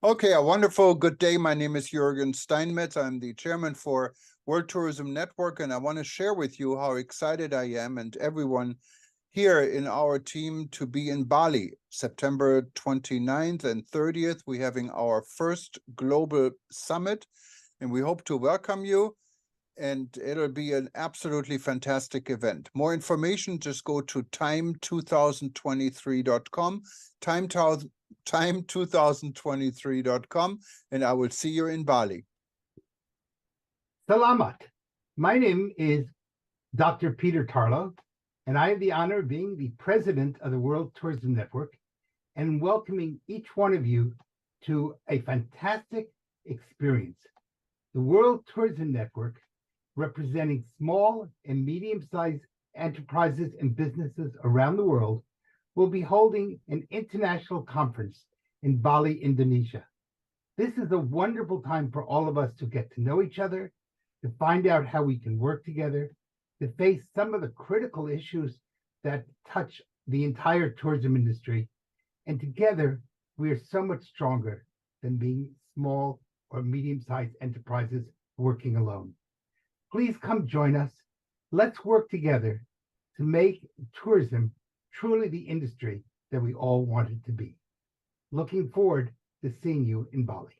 Okay, a wonderful good day. My name is Jürgen Steinmetz. I'm the chairman for World Tourism Network, and I want to share with you how excited I am and everyone here in our team to be in Bali, September 29th and 30th. We're having our first global summit, and we hope to welcome you. And it'll be an absolutely fantastic event. More information, just go to time2023.com, time2023.com, and I will see you in Bali. Salamat. My name is Dr. Peter Tarlow, and I have the honor of being the president of the World Tourism Network and welcoming each one of you to a fantastic experience. The World Tourism Network, representing small and medium-sized enterprises and businesses around the world, will be holding an international conference in Bali, Indonesia. This is a wonderful time for all of us to get to know each other, to find out how we can work together, to face some of the critical issues that touch the entire tourism industry. And together, we are so much stronger than being small or medium-sized enterprises working alone. Please come join us. Let's work together to make tourism truly the industry that we all want it to be. Looking forward to seeing you in Bali.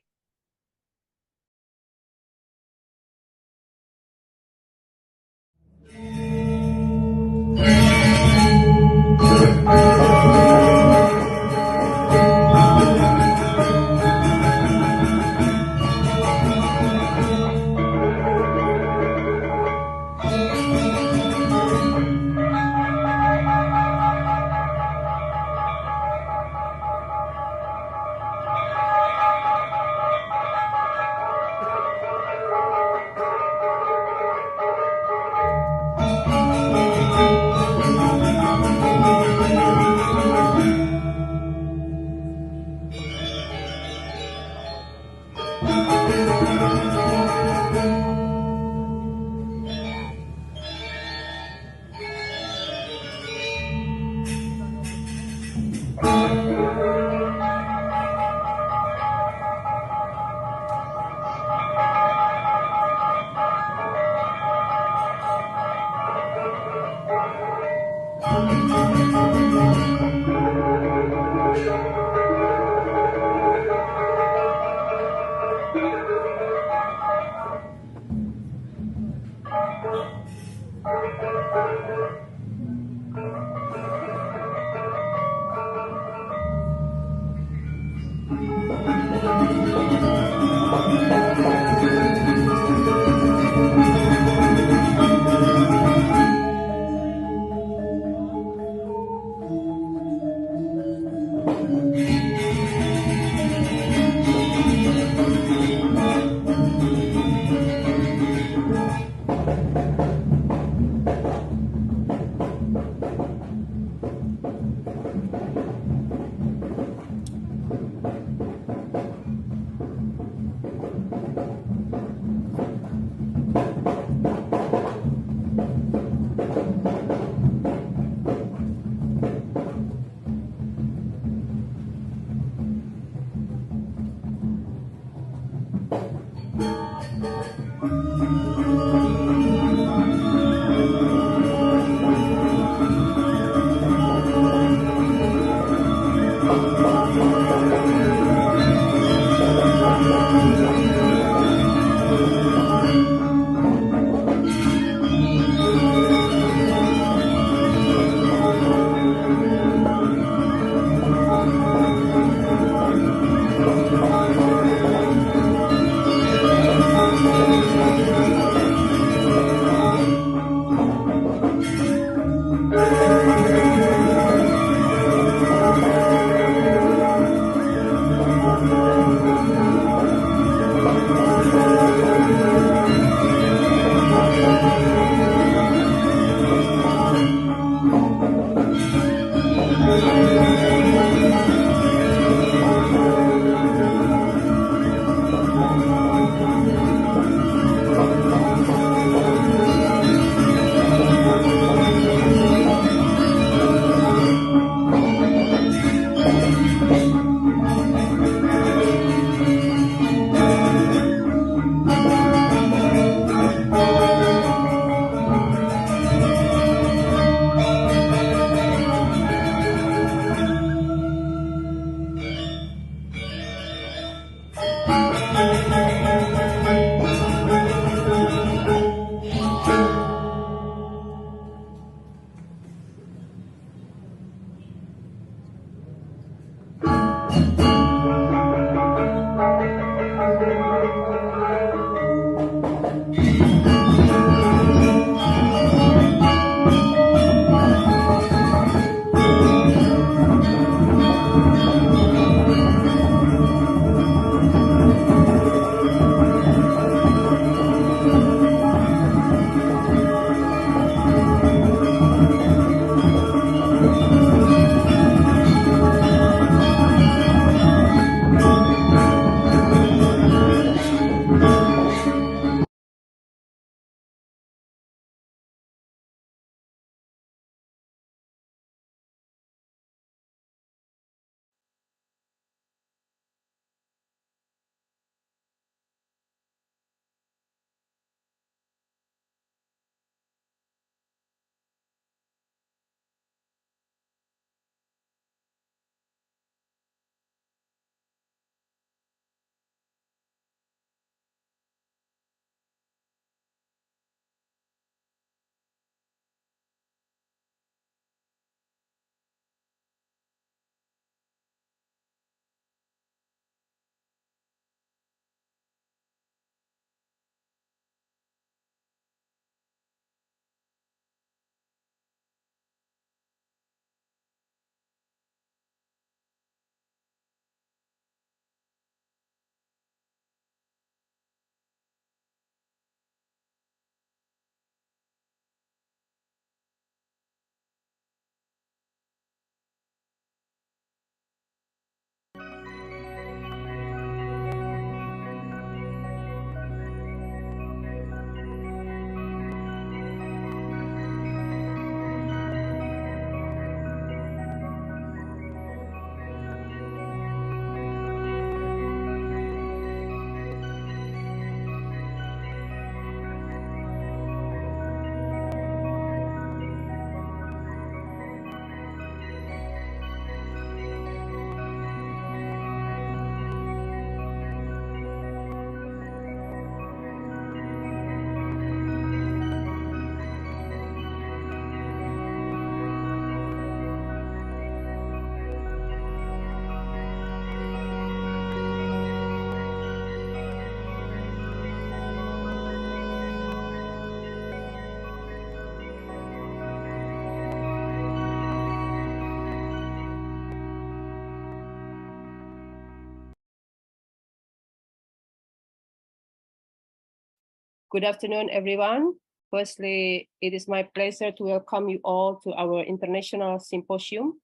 Good afternoon, everyone. Firstly, it is my pleasure to welcome you all to our international symposium,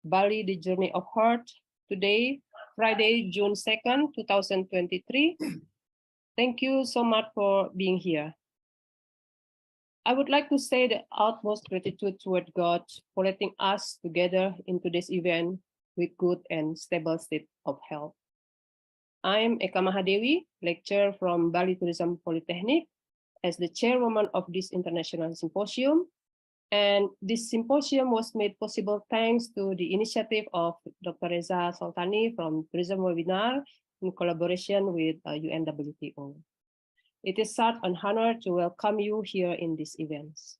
Bali, the Journey of Heart, today, Friday, June 2nd, 2023. Thank you so much for being here. I would like to say the utmost gratitude toward God for letting us together into this event with good and stable state of health. I'm Eka Mahadewi, lecturer from Bali Tourism Polytechnic, as the chairwoman of this international symposium. And this symposium was made possible thanks to the initiative of Dr. Reza Soltani from Tourism Webinar in collaboration with UNWTO. It is such an honor to welcome you here in these events.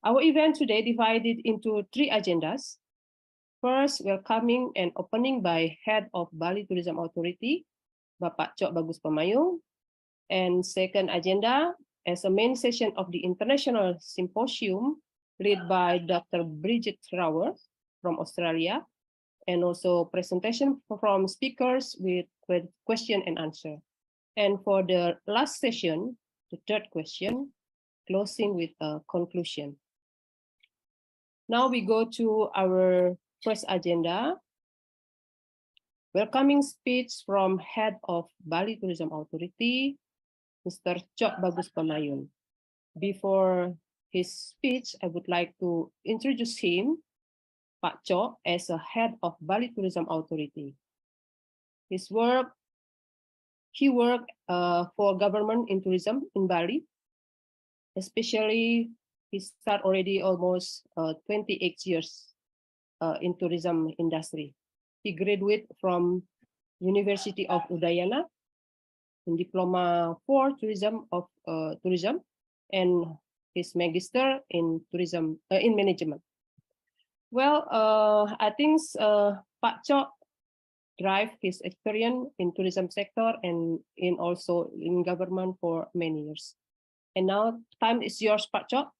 Our event today divided into 3 agendas. First, welcoming and opening by Head of Bali Tourism Authority, Bapak Cok Bagus Pemayung. And second agenda, as a main session of the International Symposium, led by Dr. Bridget Rower from Australia, and also presentation from speakers with question and answer. And for the last session, the third question, closing with a conclusion. Now we go to our first agenda, welcoming speech from Head of Bali Tourism Authority, Mr. Cok Bagus Pemayung. Before his speech, I would like to introduce him, Pak Cok, as a Head of Bali Tourism Authority. He worked for government in tourism in Bali, especially he started already almost 28 years in tourism industry. He graduated from University of Udayana in Diploma for Tourism and his Magister in Tourism in Management. Well, I think Pak Chok drive his experience in tourism sector and in also in government for many years. And now time is yours, Pak Chok,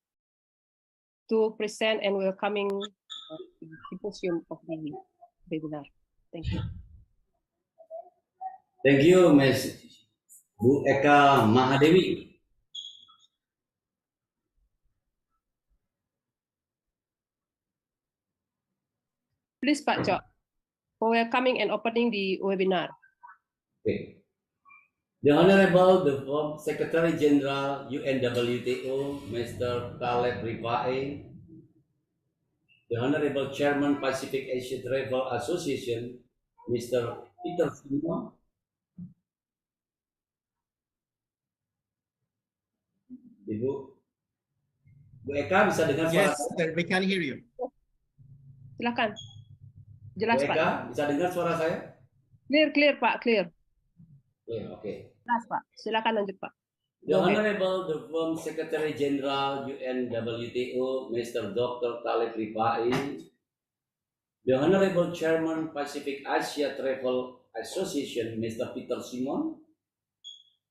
to present and welcoming the symposium of the webinar. Thank you. Thank you, Ms. Bu Eka Mahadewi. Please, Pak Chok, for welcoming and opening the webinar. Okay. The Honorable the former Secretary General UNWTO, Mr. Taleb Rifai, the Honorable Chairman Pacific Asia Travel Association, Mr. Peter Simo, Ibu Bu Eka bisa dengar suara Yes, saya? we can hear you. Silakan. Bu Jelas, Pak. Eka bisa dengar suara saya? Clear, Pak, clear. Clear, okay. Jelas, Pak. Silakan lanjut, Pak. The Go ahead. Honorable the former Secretary General UNWTO, Mr. Dr. Taleb Rifai, the Honorable Chairman Pacific Asia Travel Association, Mr. Peter Simon,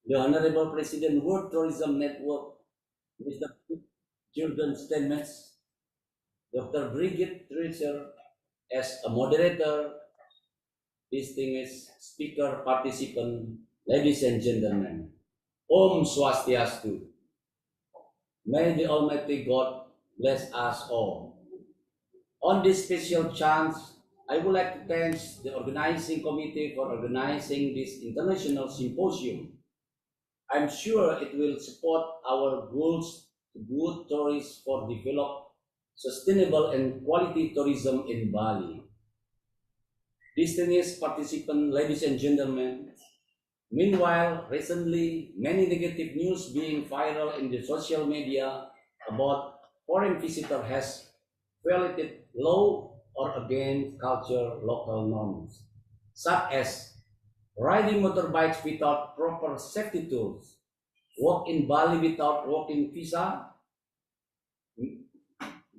the Honorable President World Tourism Network, Mr. Jürgen Steinmetz, Dr. Brigitte Treasure as a moderator, distinguished speaker participant, ladies and gentlemen, Om Swastiastu. May the Almighty God bless us all. On this special chance, I would like to thank the organizing committee for organizing this international symposium. I'm sure it will support our goals to boost tourists for develop sustainable and quality tourism in Bali. Distinguished participants, ladies and gentlemen, meanwhile, recently, many negative news being viral in the social media about foreign visitor has violated law or against culture local norms, such as riding motorbikes without proper safety tools, walk in Bali without walking visa,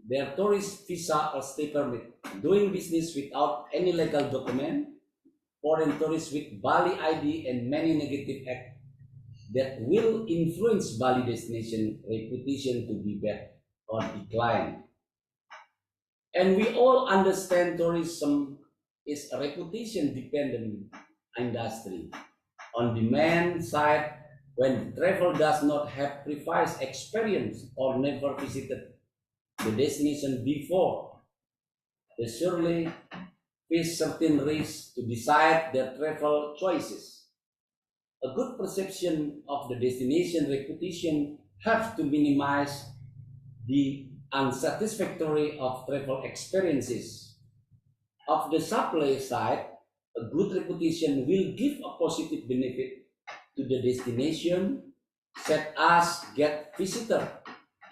their tourist visa or stay permit, doing business without any legal document, foreign tourists with Bali ID, and many negative acts that will influence Bali destination reputation to be bad or decline. And we all understand tourism is a reputation dependent industry. On demand side, when travel does not have previous experience or never visited the destination before, they surely face certain risks to decide their travel choices. A good perception of the destination reputation helps to minimize the unsatisfactory of travel experiences. Of the supply side, a good reputation will give a positive benefit to the destination, such as get visitor,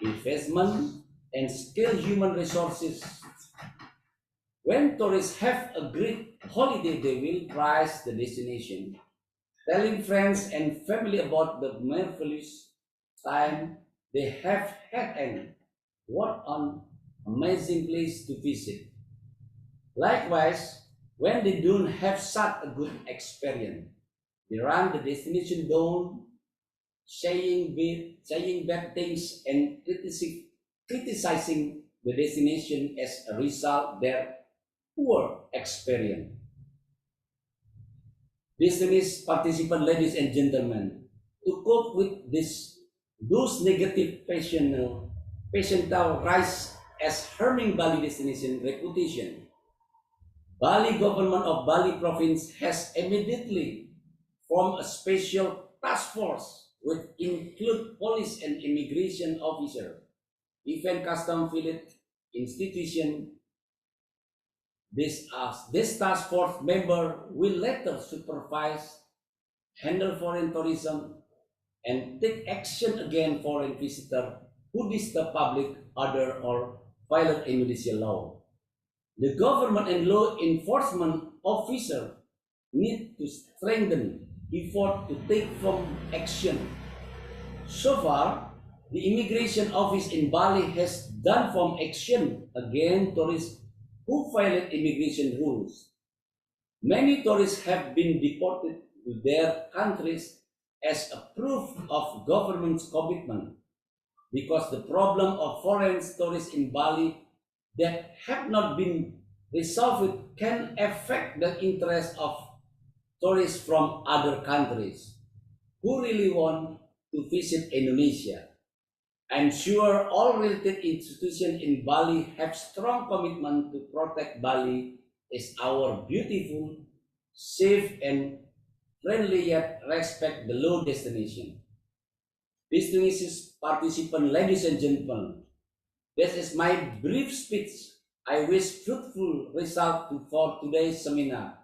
investment, and skilled human resources. When tourists have a great holiday, they will prize the destination, telling friends and family about the marvelous time they have had and what an amazing place to visit. Likewise, when they don't have such a good experience, they run the destination down, saying bad things and criticizing the destination as a result their poor experience. Distinguished participants, ladies and gentlemen, to cope with those negative patiental rise as harming Bali destination reputation, Bali government of Bali province has immediately formed a special task force which include police and immigration officer, event custom village institution. This task force member will later supervise, handle foreign tourism, and take action against foreign visitor who disturb public order or violate Indonesian law. The government and law enforcement officer need to strengthen effort to take firm action. So far, the immigration office in Bali has done firm action against tourists who violate immigration rules. Many tourists have been deported to their countries as a proof of government's commitment, because the problem of foreign tourists in Bali that have not been resolved can affect the interest of tourists from other countries who really want to visit Indonesia. I'm sure all related institutions in Bali have strong commitment to protect Bali as our beautiful, safe, and friendly yet respect the law destination. Distinguished participants, ladies and gentlemen, this is my brief speech. I wish fruitful result for today's seminar.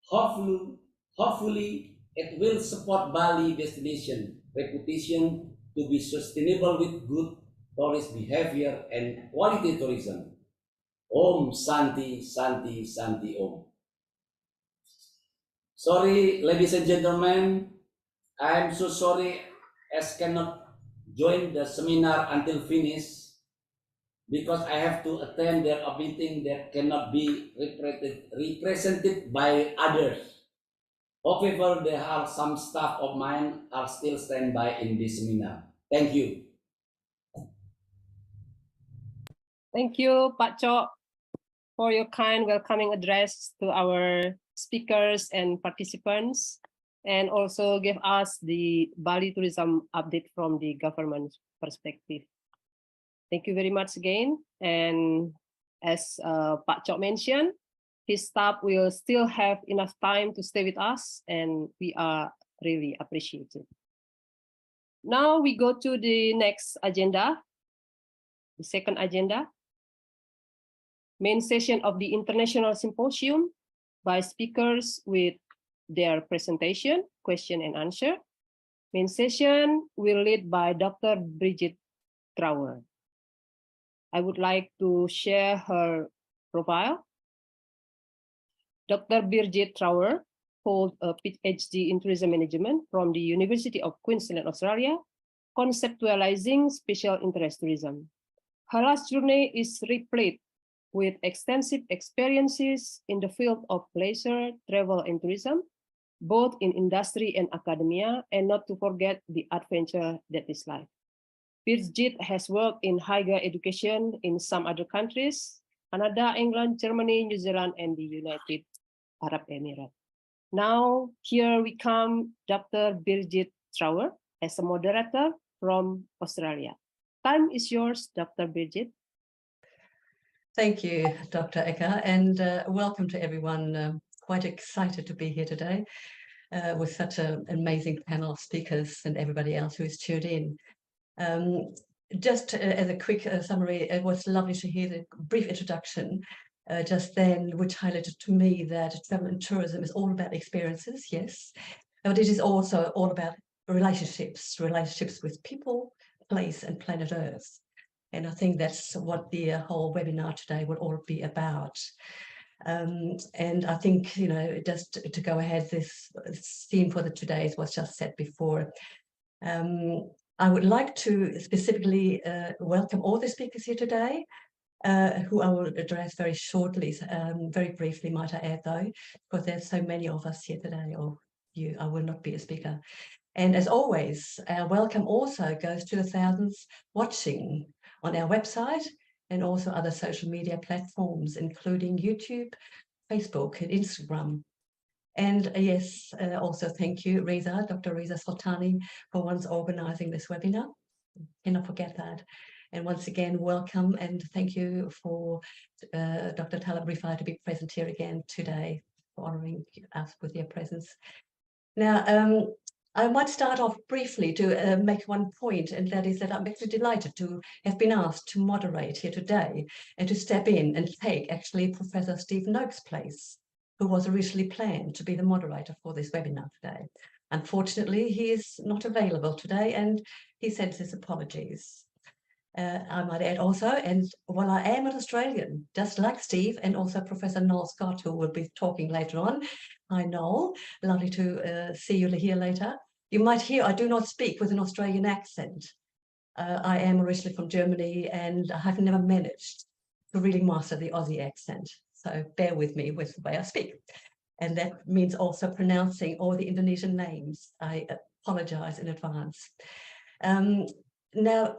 Hopefully, it will support Bali destination reputation to be sustainable with good tourist behavior and quality tourism. Om Santi, Santi, Santi Om. Sorry, ladies and gentlemen, I'm so sorry as cannot join the seminar until finish, because I have to attend their meeting that cannot be represented by others. However, there are some staff of mine are still standby in this seminar. Thank you. Thank you, Pak Chok, for your kind welcoming address to our speakers and participants, and also give us the Bali tourism update from the government perspective. Thank you very much again. And as Pak Chok mentioned, his staff will still have enough time to stay with us, and we are really appreciative. Now we go to the next agenda, the second agenda. Main session of the International Symposium by speakers with their presentation, question and answer. Main session will lead by Dr. Bridget Trouwer. I would like to share her profile. Dr. Bridget Trouwer holds a PhD in tourism management from the University of Queensland, Australia, conceptualizing special interest tourism. Her last journey is replete with extensive experiences in the field of leisure, travel, and tourism, both in industry and academia, and not to forget the adventure that is life. Bridget has worked in higher education in some other countries, Canada, England, Germany, New Zealand, and the United Arab Emirates. Now, here we come Dr. Bridget Trouwer as a moderator from Australia. Time is yours, Dr. Bridget. Thank you, Dr. Eka, and welcome to everyone. Quite excited to be here today with such an amazing panel of speakers and everybody else who is tuned in. Just as a quick summary, it was lovely to hear the brief introduction just then, which highlighted to me that travel and tourism is all about experiences, yes, but it is also all about relationships with people, place, and planet Earth. And I think that's what the whole webinar today will all be about. And I think, you know, just to go ahead, this theme for the today's was just said before. I would like to specifically welcome all the speakers here today, who I will address very shortly, very briefly, might I add, though, because there's so many of us here today, or you, I will not be a speaker. And as always, our welcome also goes to the thousands watching on our website and also other social media platforms, including YouTube, Facebook, and Instagram. And yes, also thank you, Reza, Dr. Reza Sultani, for once organizing this webinar. Cannot forget that. And once again, welcome and thank you for Dr. Talib Rifai to be present here again today, for honoring us with your presence. Now, I might start off briefly to make one point, and that is that I'm actually delighted to have been asked to moderate here today and to step in and take actually Professor Steve Noakes' place, who was originally planned to be the moderator for this webinar today. Unfortunately, he is not available today and he sends his apologies. I might add also, and while I am an Australian, just like Steve and also Professor Noel Scott, who will be talking later on. Hi, Noel. Lovely to see you here later. You might hear I do not speak with an Australian accent. I am originally from Germany and I have never managed to really master the Aussie accent. So bear with me with the way I speak. And that means also pronouncing all the Indonesian names. I apologize in advance. Now,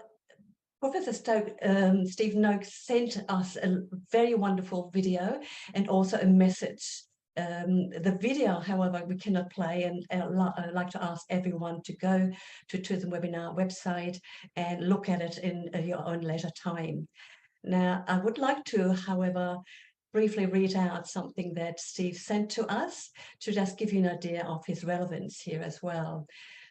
Professor Steve Noakes sent us a very wonderful video and also a message. The video, however, we cannot play, and I'd like to ask everyone to go to Tourism Webinar website and look at it in your own leisure time. Now, I would like to, however, briefly read out something that Steve sent to us to just give you an idea of his relevance here as well.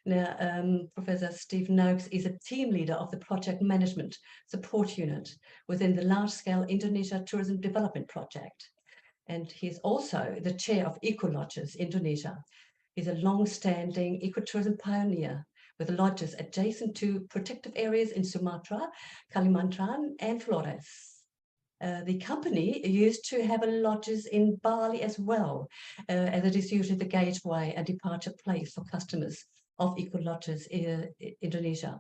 Now, Professor Steve Noakes is a team leader of the Project Management Support Unit within the large-scale Indonesia Tourism Development Project. And he's also the chair of Eco-Lodges Indonesia. He's a long-standing ecotourism pioneer with lodges adjacent to protected areas in Sumatra, Kalimantan, and Flores. The company used to have lodges in Bali as well, as it is usually the gateway and departure place for customers of Eco-Lodges in Indonesia.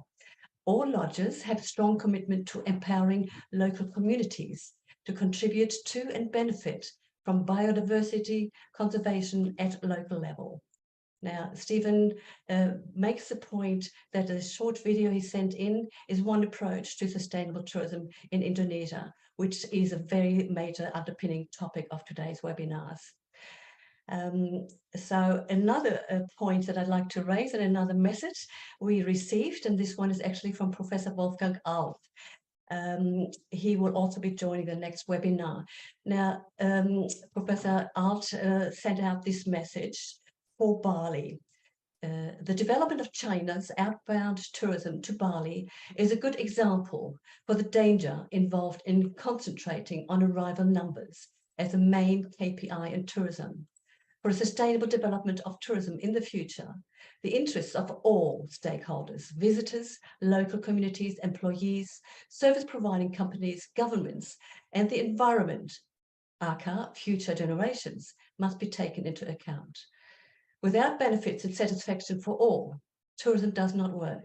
All lodges have a strong commitment to empowering local communities to contribute to and benefit from biodiversity conservation at local level. Now, Stephen makes the point that the short video he sent in is one approach to sustainable tourism in Indonesia, which is a very major underpinning topic of today's webinars. So another point that I'd like to raise and another message we received, and this one is actually from Professor Wolfgang Alf. He will also be joining the next webinar. Now, Professor Alt sent out this message for Bali. The development of China's outbound tourism to Bali is a good example for the danger involved in concentrating on arrival numbers as a main KPI in tourism. For a sustainable development of tourism in the future, the interests of all stakeholders, visitors, local communities, employees, service-providing companies, governments, and the environment, aka future generations, must be taken into account. Without benefits and satisfaction for all, tourism does not work.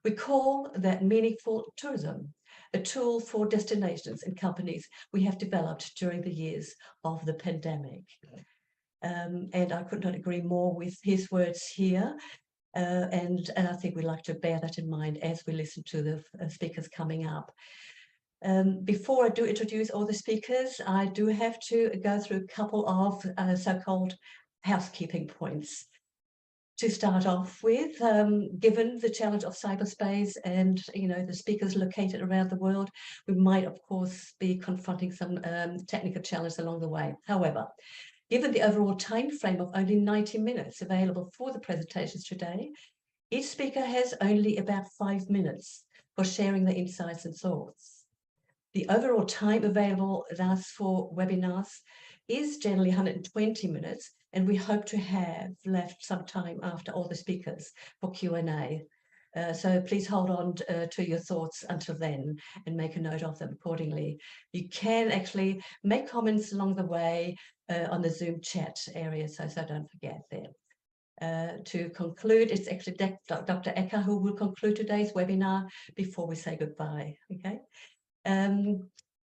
We call that meaningful tourism, a tool for destinations and companies we have developed during the years of the pandemic. And I could not agree more with his words here. And I think we'd like to bear that in mind as we listen to the speakers coming up. Before I do introduce all the speakers, I do have to go through a couple of so-called housekeeping points. To start off with, given the challenge of cyberspace and the speakers located around the world, we might of course be confronting some technical challenges along the way. However, given the overall time frame of only 90 minutes available for the presentations today, each speaker has only about 5 minutes for sharing their insights and thoughts. The overall time available thus for webinars is generally 120 minutes, and we hope to have left some time after all the speakers for Q&A. So please hold on to your thoughts until then and make a note of them accordingly. You can actually make comments along the way on the Zoom chat area, so don't forget there. To conclude, it's actually Dr. Ecker who will conclude today's webinar before we say goodbye. Okay.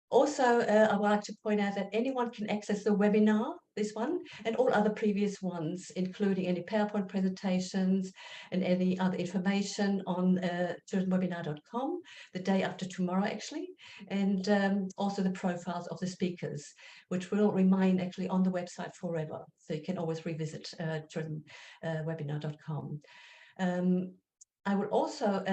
Also, I would like to point out that anyone can access the webinar, this one, and all other previous ones, including any PowerPoint presentations and any other information on tourismwebinar.com the day after tomorrow, actually, and also the profiles of the speakers, which will remain actually on the website forever. So you can always revisit tourismwebinar.com. I will also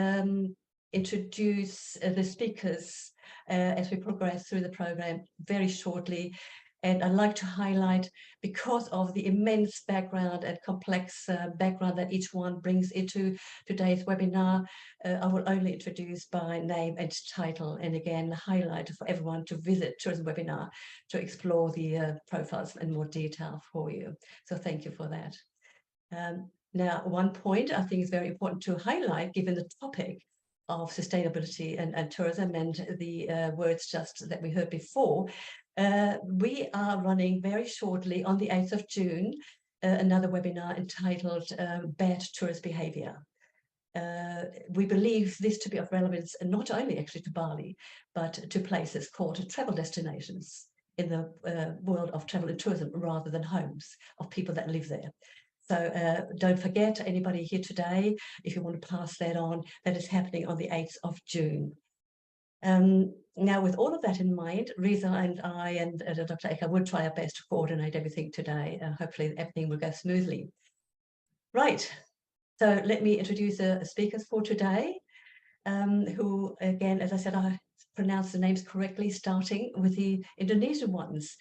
introduce the speakers as we progress through the program very shortly. And I'd like to highlight, because of the immense background and complex background that each one brings into today's webinar, I will only introduce by name and title, and again, highlight for everyone to visit Tourism Webinar to explore the profiles in more detail for you. So thank you for that. Now, one point I think is very important to highlight, given the topic of sustainability and tourism and the words just that we heard before, we are running very shortly on the 8th of June another webinar entitled Bad Tourist Behavior. we believe this to be of relevance not only actually to Bali, but to places called travel destinations in the world of travel and tourism rather than homes of people that live there. So don't forget, anybody here today, if you want to pass that on, that is happening on the 8th of June. Now, with all of that in mind, Reza and I and Dr. Eka will try our best to coordinate everything today. Hopefully everything will go smoothly. Right, so let me introduce the speakers for today, who, again, as I said, I pronounce the names correctly, starting with the Indonesian ones.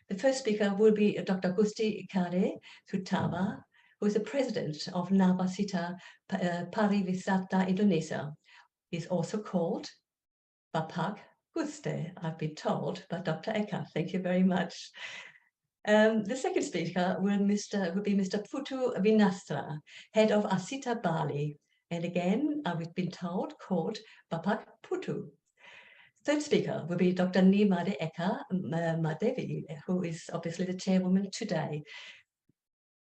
The first speaker will be Dr. Gusti Kade Sutaba, who is the president of Nabasita Pariwisata Indonesia. He's also called Bapak Guste, I've been told by Dr. Eka. Thank you very much. The second speaker will be Mr. Putu Vinastra, head of Asita Bali. And again, I've been told, called Bapak Putu. Third speaker will be Dr. Nimade Eka Madevi, who is obviously the chairwoman today.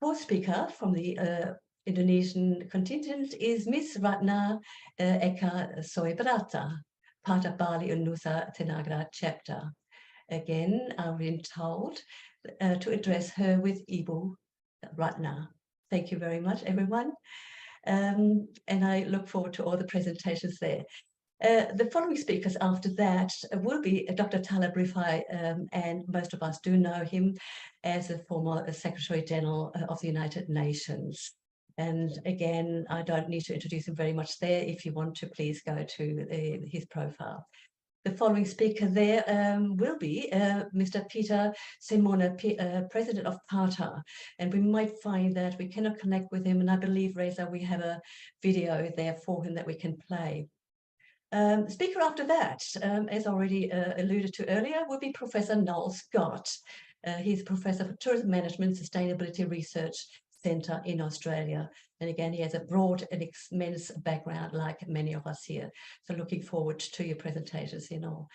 Fourth speaker from the Indonesian contingent is Miss Ratna Eka Soebrata, part of Bali and Nusa Tenggara chapter. Again, I've been told to address her with Ibu Ratna. Thank you very much, everyone. And I look forward to all the presentations there. The following speakers after that will be Dr. Talib Rifai, and most of us do know him as a former Secretary General of the United Nations. And again, I don't need to introduce him very much there. If you want to, please go to his profile. The following speaker there will be Mr. Peter Simona, President of PATA. And we might find that we cannot connect with him. And I believe, Reza, we have a video there for him that we can play. Speaker after that, as already alluded to earlier, will be Professor Noel Scott. He's Professor for Tourism Management Sustainability Research Centre in Australia. And again, he has a broad and immense background like many of us here. So looking forward to your presentations, you know.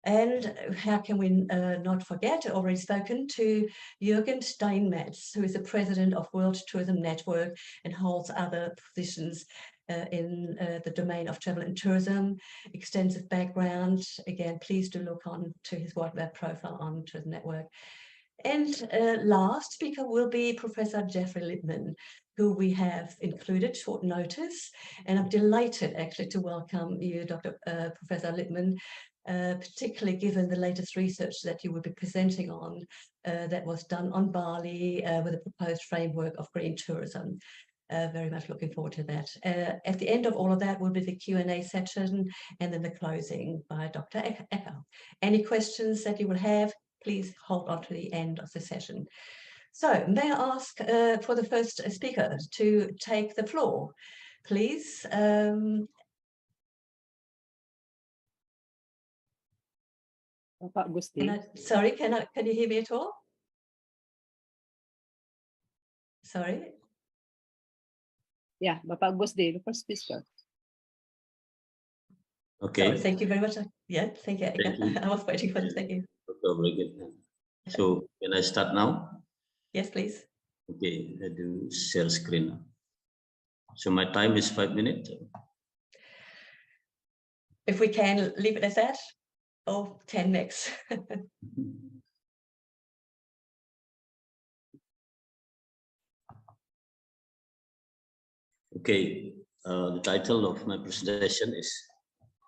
And how can we not forget, already spoken to Jürgen Steinmetz, who is the president of World Tourism Network and holds other positions in the domain of travel and tourism, extensive background. Again, please do look on to his web profile on Tourism Network. And last speaker will be Professor Jeffrey Lippman, who we have included short notice. And I'm delighted actually to welcome you, Professor Lippman, particularly given the latest research that you will be presenting on that was done on Bali with a proposed framework of green tourism. Very much looking forward to that. At the end of all of that will be the Q&A session and then the closing by Dr. Eka. Any questions that you will have, please hold on to the end of the session. So may I ask for the first speaker to take the floor, please. Sorry, can you hear me at all? Sorry. Yeah, Bapak Gusti, the first speaker. Okay. Sorry, thank you very much. Yeah, thank you. Thank you. I was waiting for you. Thank you. Very good. So can I start now? Yes, please. Okay, I do share screen now. So my time is 5 minutes. If we can leave it as that, or 10 next. Okay, the title of my presentation is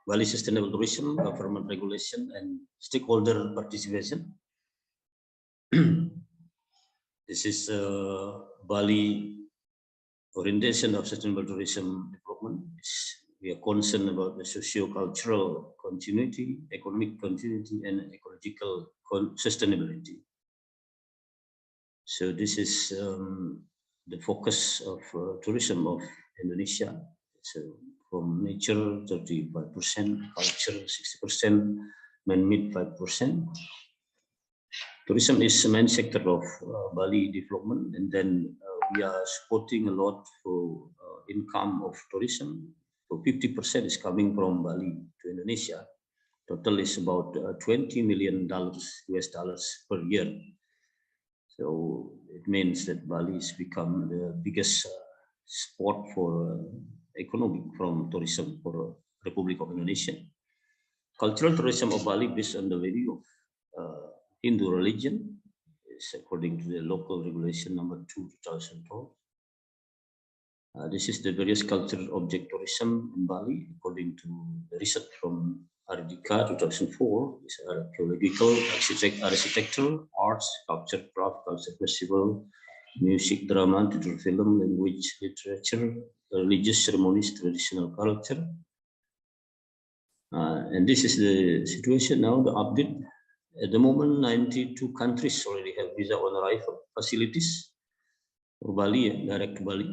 Bali Sustainable Tourism, Government Regulation and Stakeholder Participation. This is Bali orientation of sustainable tourism development. We are concerned about the socio-cultural continuity, economic continuity, and ecological sustainability. So this is the focus of tourism of Indonesia. So from nature, 35%, culture, 60%, man-made 5%. Tourism is the main sector of Bali development, and then we are supporting a lot for income of tourism. So 50% is coming from Bali to Indonesia. Total is about $20 million US dollars per year. So it means that Bali has become the biggest support for economic from tourism for Republic of Indonesia. Cultural tourism of Bali based on the value of Hindu religion is according to the local regulation number 2/2012. This is the various cultural object tourism in Bali according to the research from Ardika 2004. It's archaeological, architecture, arts, culture, craft, culture festival, music, drama, theater, film, language, literature, religious ceremonies, traditional culture. And this is the situation now, the update. At the moment, 92 countries already have visa on arrival facilities for Bali, direct to Bali.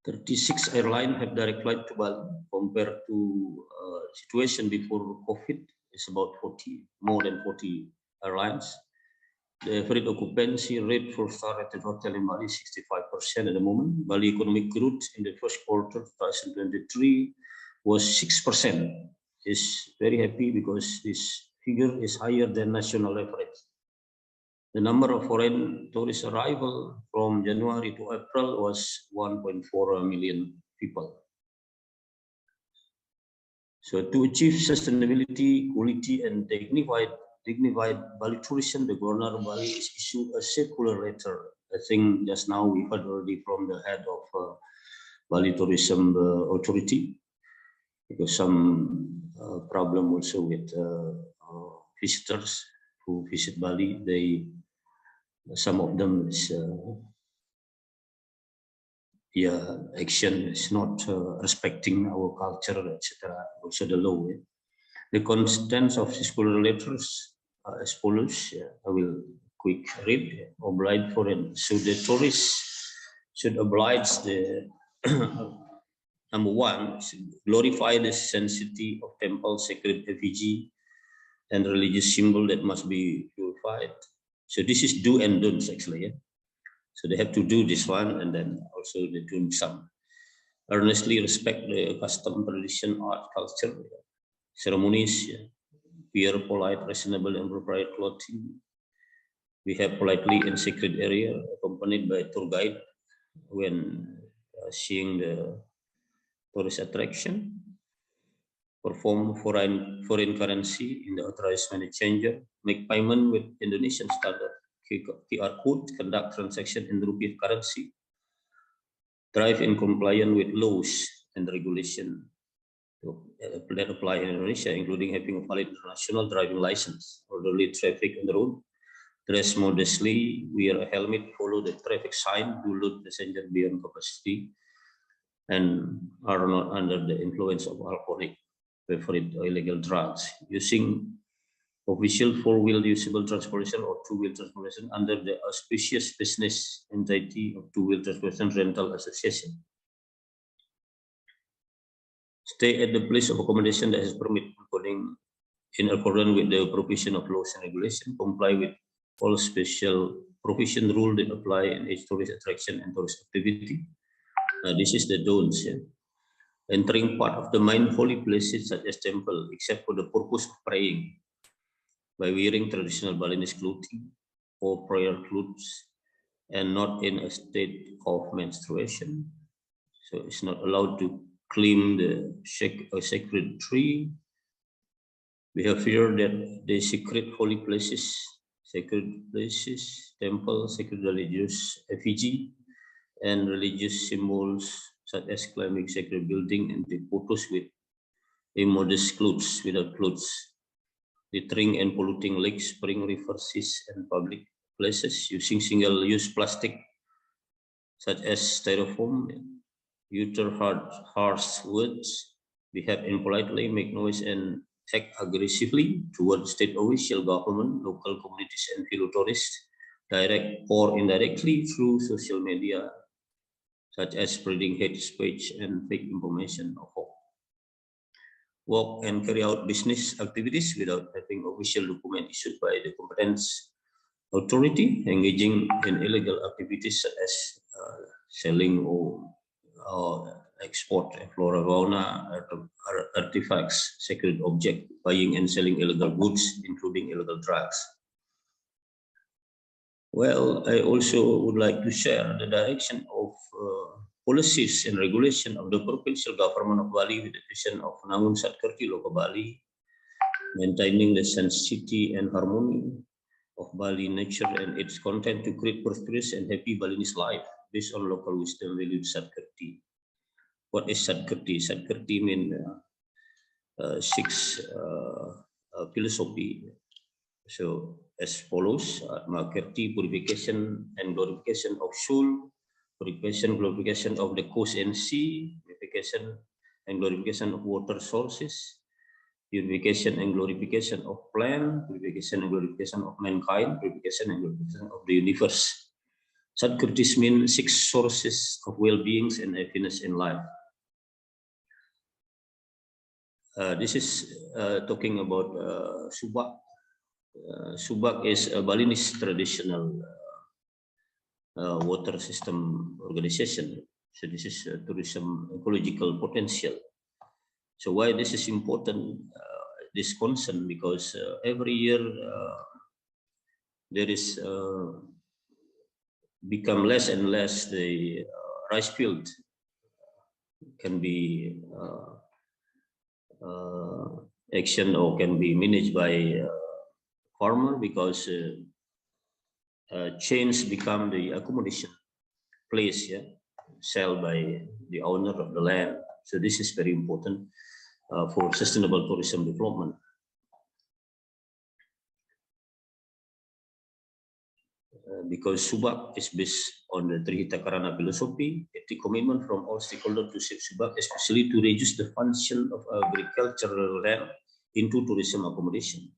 36 airlines have direct flight to Bali compared to situation before COVID. It's about 40, more than 40 airlines. The average occupancy rate for star-rated hotel in Bali is 65% at the moment. Bali economic growth in the first quarter 2023 was 6%. Is very happy because this figure is higher than national average. The number of foreign tourist arrival from January to April was 1.4 million people. So to achieve sustainability, quality, and dignified Bali tourism, the Governor of Bali is issued a circular letter. I think just now we heard already from the head of Bali Tourism Authority, because some problem also with visitors who visit Bali. Some of them is action is not respecting our culture, etc. Also the law. The contents of circular letters are as follows. I will quick read. Oblige foreign. So the tourists should oblige the number one, glorify the sanctity of temple, sacred effigy, and religious symbol that must be purified. So this is do and don'ts actually. Yeah? So they have to do this one, and then also they do some. Earnestly respect the custom, tradition, art, culture, ceremonies, wear polite, reasonable, and appropriate clothing. We have politely in sacred area, accompanied by tour guide when seeing the tourist attraction. Perform foreign currency in the authorized money changer. Make payment with Indonesian standard QR code. Conduct transaction in rupiah currency. Drive in compliance with laws and regulation that apply in Indonesia, including having a valid international driving license. Orderly traffic on the road. Dress modestly. Wear a helmet. Follow the traffic sign. Do load passenger beyond capacity, and are not under the influence of alcoholic, preferred illegal drugs. Using official four-wheel usable transportation or two-wheel transportation under the auspicious business entity of two-wheel transportation rental association. Stay at the place of accommodation that has permit in accordance with the provision of laws and regulation. Comply with all special provision rule that apply in each tourist attraction and tourist activity. This is the don'ts. Yeah? Entering part of the main holy places such as temple, except for the purpose of praying, by wearing traditional Balinese clothing or prayer clothes, and not in a state of menstruation. So it's not allowed to climb the sacred tree. We have here that the sacred holy places, temple, sacred religious effigy, and religious symbols such as climbing sacred building and the photos with immodest clothes, without clothes, littering and polluting lakes, spring, rivers, seas, and public places, using single-use plastic such as styrofoam, utter harsh words, behave impolitely, make noise, and act aggressively towards state official, government, local communities, and fellow tourists, direct or indirectly through social media, such as spreading hate speech and fake information of hope. Work and carry out business activities without having official document issued by the competent authority, engaging in illegal activities such as selling or export flora, fauna, artifacts, sacred objects, buying and selling illegal goods, including illegal drugs. Well, I also would like to share the direction of policies and regulation of the provincial government of Bali with the vision of Nangun Satkerti Loka Bali, maintaining the sanctity and harmony of Bali nature and its content to create prosperous and happy Balinese life based on local wisdom value Satkerti. What is Satkerti? Satkerti means 6 philosophy. So as follows: Kirti, purification and glorification of soul, purification, glorification of the coast and sea, purification and glorification of water sources, purification and glorification of plant, purification and glorification of mankind, purification and glorification of the universe. Satkritis means 6 sources of well-beings and happiness in life. This is talking about Subak. Subak is a Balinese traditional water system organization. So this is tourism ecological potential. So why this is important, this concern, because every year there is become less and less the rice field can be action or can be managed by farmer, because chains become the accommodation place, yeah, sold by the owner of the land. So this is very important for sustainable tourism development. Because Subak is based on the Trihita Karana philosophy, the commitment from all stakeholders to save Subak, especially to reduce the function of agricultural land into tourism accommodation.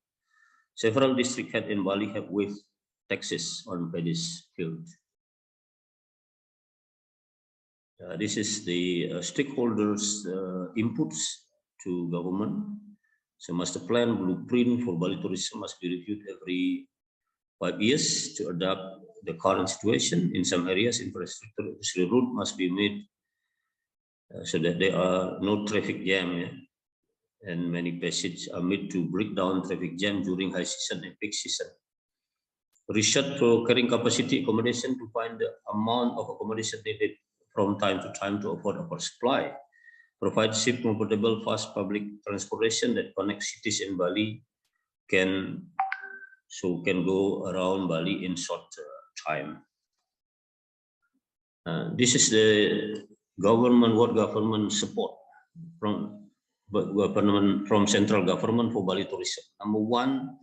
Several district heads in Bali have waived taxes on paddy field. This is the stakeholders' inputs to government. So master plan blueprint for Bali tourism must be reviewed every 5 years to adapt the current situation. In some areas, infrastructure route must be made so that there are no traffic jam, yeah? And many passages are made to break down traffic jam during high season and peak season. Research for carrying capacity accommodation to find the amount of accommodation needed from time to time to afford our supply. Provide cheap, comfortable, fast public transportation that connects cities in Bali can go around Bali in short time. This is the what government support from central government for Bali tourism. Number 1,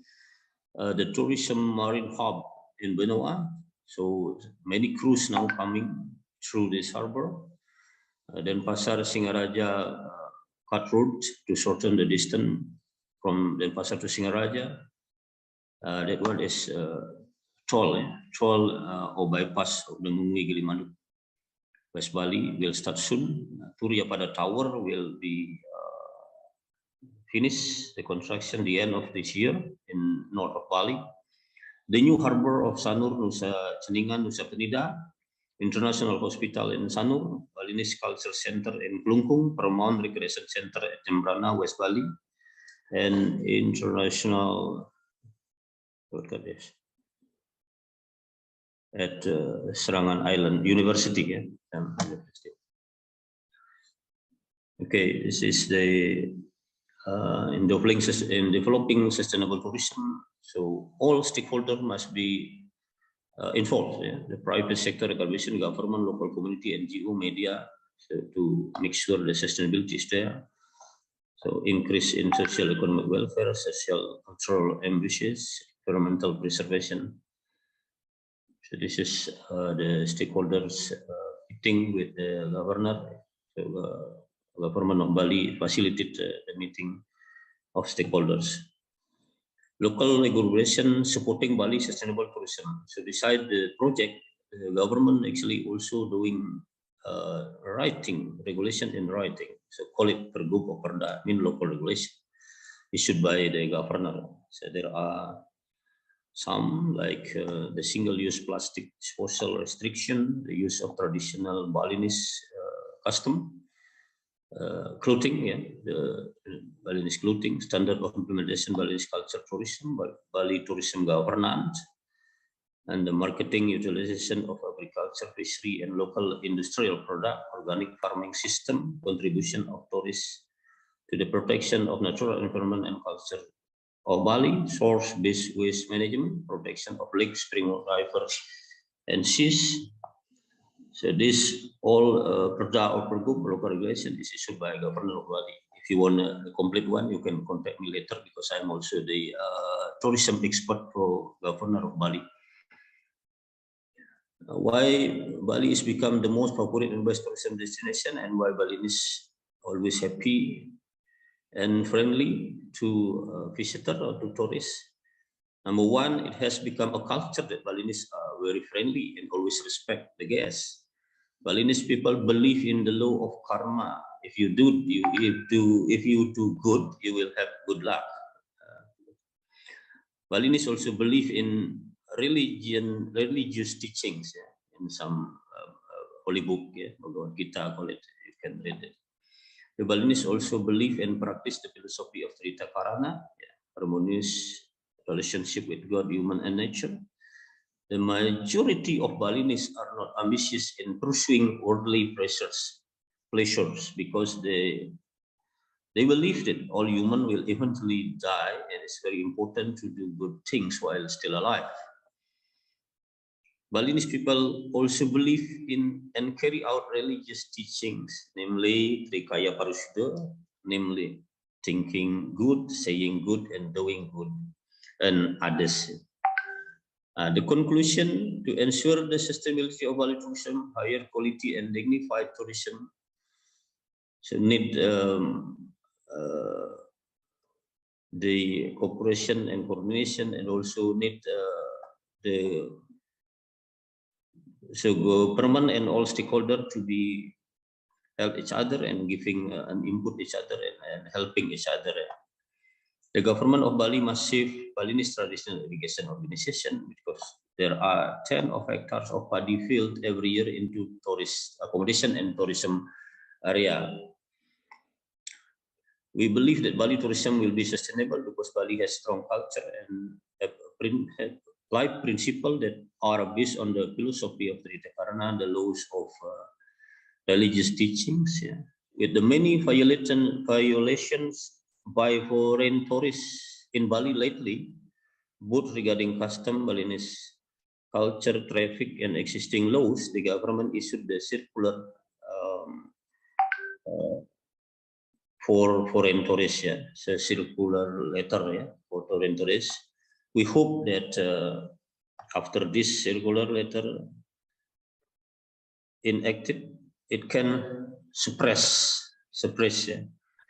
the tourism marine hub in Benoa. So many crews now coming through this harbor. Then Pasar Singaraja cut route to shorten the distance from Denpasar to Singaraja. That one is toll or bypass of the Mungwi Gilimanuk. West Bali will start soon. Turia Pada Tower will be finished the construction the end of this year in north of Bali. The new harbor of Sanur, Nusa Ceningan, Nusa Penida, International Hospital in Sanur, Balinese Culture Center in Klungkung, Paramount Recreation Center at Jembrana, West Bali, and International at Serangan Island University. Yeah? Okay, this is the in developing sustainable tourism. So all stakeholders must be involved. Yeah? The private sector, organization, government, local community, NGO, media, so to make sure the sustainability is there. So increase in social economic welfare, social cultural ambitions, environmental preservation. So this is the stakeholders meeting with the governor. So, government of Bali facilitated the meeting of stakeholders. Local regulation supporting Bali sustainable tourism. So beside the project, the government actually also doing writing, regulation in writing. So call it Pergub or Perda, mean local regulation issued by the governor. So there are some like the single-use plastic disposal restriction, the use of traditional Balinese custom, clothing, yeah, the Balinese clothing, standard of implementation Balinese culture tourism, Bali tourism governance, and the marketing, utilization of agriculture, fishery, and local industrial product, organic farming system, contribution of tourists to the protection of natural environment and culture of Bali, source-based waste management, protection of lakes, spring rivers, and seas. So this all Perda or Pergub local regulation is issued by Governor of Bali. If you want a complete one, you can contact me later because I'm also the tourism expert for Governor of Bali. Why Bali has become the most favorite and best tourism destination, and why Balinese always happy and friendly to visitors or to tourists. Number one, it has become a culture that Balinese are very friendly and always respect the guests. Balinese people believe in the law of karma. If you do good, you will have good luck. Balinese also believe in religious teachings, in some holy book, Bhagavad Gita, call it, you can read it. The Balinese also believe and practice the philosophy of Trita Karana, harmonious relationship with God, human, and nature. The majority of Balinese are not ambitious in pursuing worldly pleasures because they believe that all human will eventually die, and it's very important to do good things while still alive. Balinese people also believe in and carry out religious teachings, namely Trikaya Parisuddha, namely thinking good, saying good, and doing good, and others. The conclusion: to ensure the sustainability of Bali tourism, higher quality and dignified tourism, so need the cooperation and coordination, and also need the government and all stakeholders to be help each other and giving an input each other and helping each other. The government of Bali must save Balinese traditional irrigation organization because there are 10 of hectares of paddy field every year into tourist accommodation and tourism area. We believe that Bali tourism will be sustainable because Bali has strong culture and life principles that are based on the philosophy of Trita Karana, the laws of religious teachings. With the many violations by foreign tourists in Bali lately, both regarding custom, Balinese culture, traffic, and existing laws, the government issued the circular for foreign tourists. It's a circular letter for foreign tourists. We hope that after this circular letter enacted, it can suppress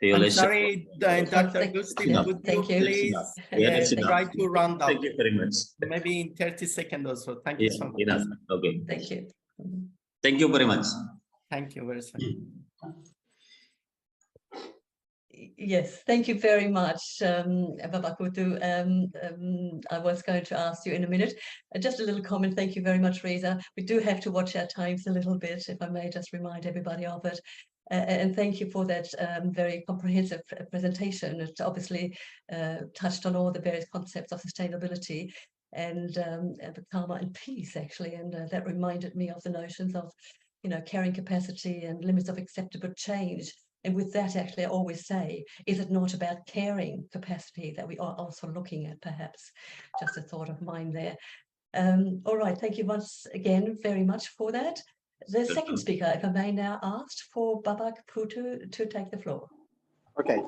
I'm sorry, Dr. Thank- Gusti, yeah, would you thank you. please that's enough. try to round up? Thank you very much. Maybe in 30 seconds or so. Thank you so much. Enough. Okay. Thank you. Thank you very much. Thank you very much. Yes, thank you very much, Bapak Putu. I was going to ask you in a minute. Just a little comment. Thank you very much, Reza. We do have to watch our times a little bit, if I may just remind everybody of it. And thank you for that very comprehensive presentation. It obviously touched on all the various concepts of sustainability and the karma and peace, actually. And that reminded me of the notions of, carrying capacity and limits of acceptable change. And with that, actually, I always say, is it not about caring capacity that we are also looking at, perhaps? Just a thought of mine there. All right, thank you once again very much for that. The second speaker, if I may now ask for Bapak Putu to take the floor. Okay,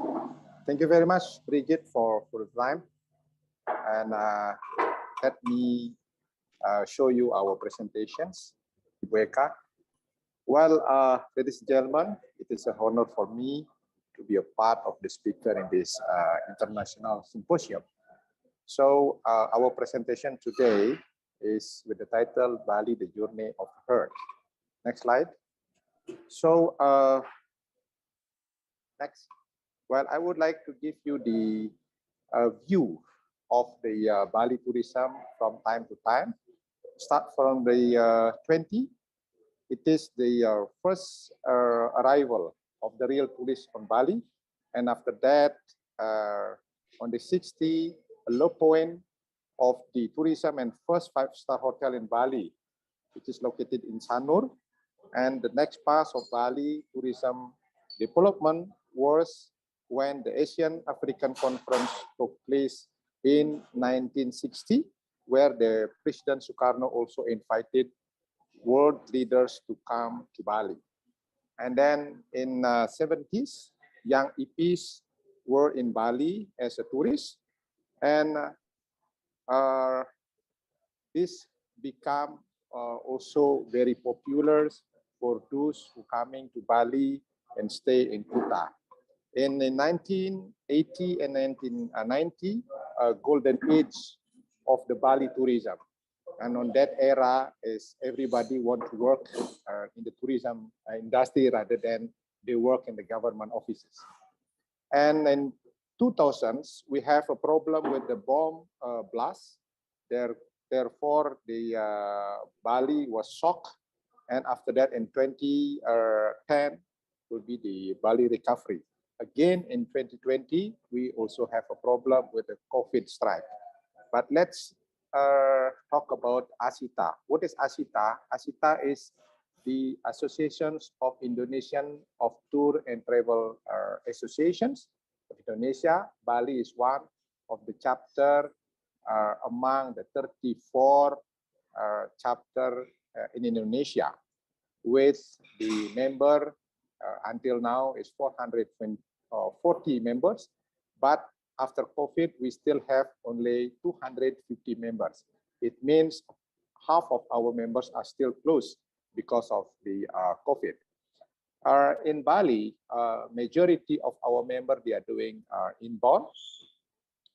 thank you very much, Bridget, for the time. And let me show you our presentations. Ibueka. Well, ladies and gentlemen, it is an honor for me to be a part of the speaker in this international symposium. So our presentation today is with the title Bali, the Journey of the Heart. Next slide. So next. Well, I would like to give you the view of the Bali tourism from time to time. Start from the 20. It is the first arrival of the real tourists on Bali. And after that, on the 60, a low point. of the tourism and first five-star hotel in Bali, which is located in Sanur. And the next phase of Bali tourism development was when the Asian African Conference took place in 1960, where the President Sukarno also invited world leaders to come to Bali. And then in 70s, young EPs were in Bali as a tourist, and this became also very popular for those who coming to Bali and stay in Kuta. In the 1980 and 1990, golden age of the Bali tourism. And on that era, is everybody want to work in the tourism industry rather than they work in the government offices. And in 2000s, we have a problem with the bomb blast. Therefore, the Bali was shocked. And after that, in 2010, will be the Bali recovery. Again, in 2020, we also have a problem with the COVID strike. But let's talk about ASITA. What is ASITA? ASITA is the Associations of Indonesian of Tour and Travel Associations of Indonesia. Bali is one of the chapter among the 34 chapter in Indonesia, with the member until now is 440 members, but after COVID, we still have only 250 members. It means half of our members are still closed because of the COVID. In Bali, majority of our members, they are doing inbound,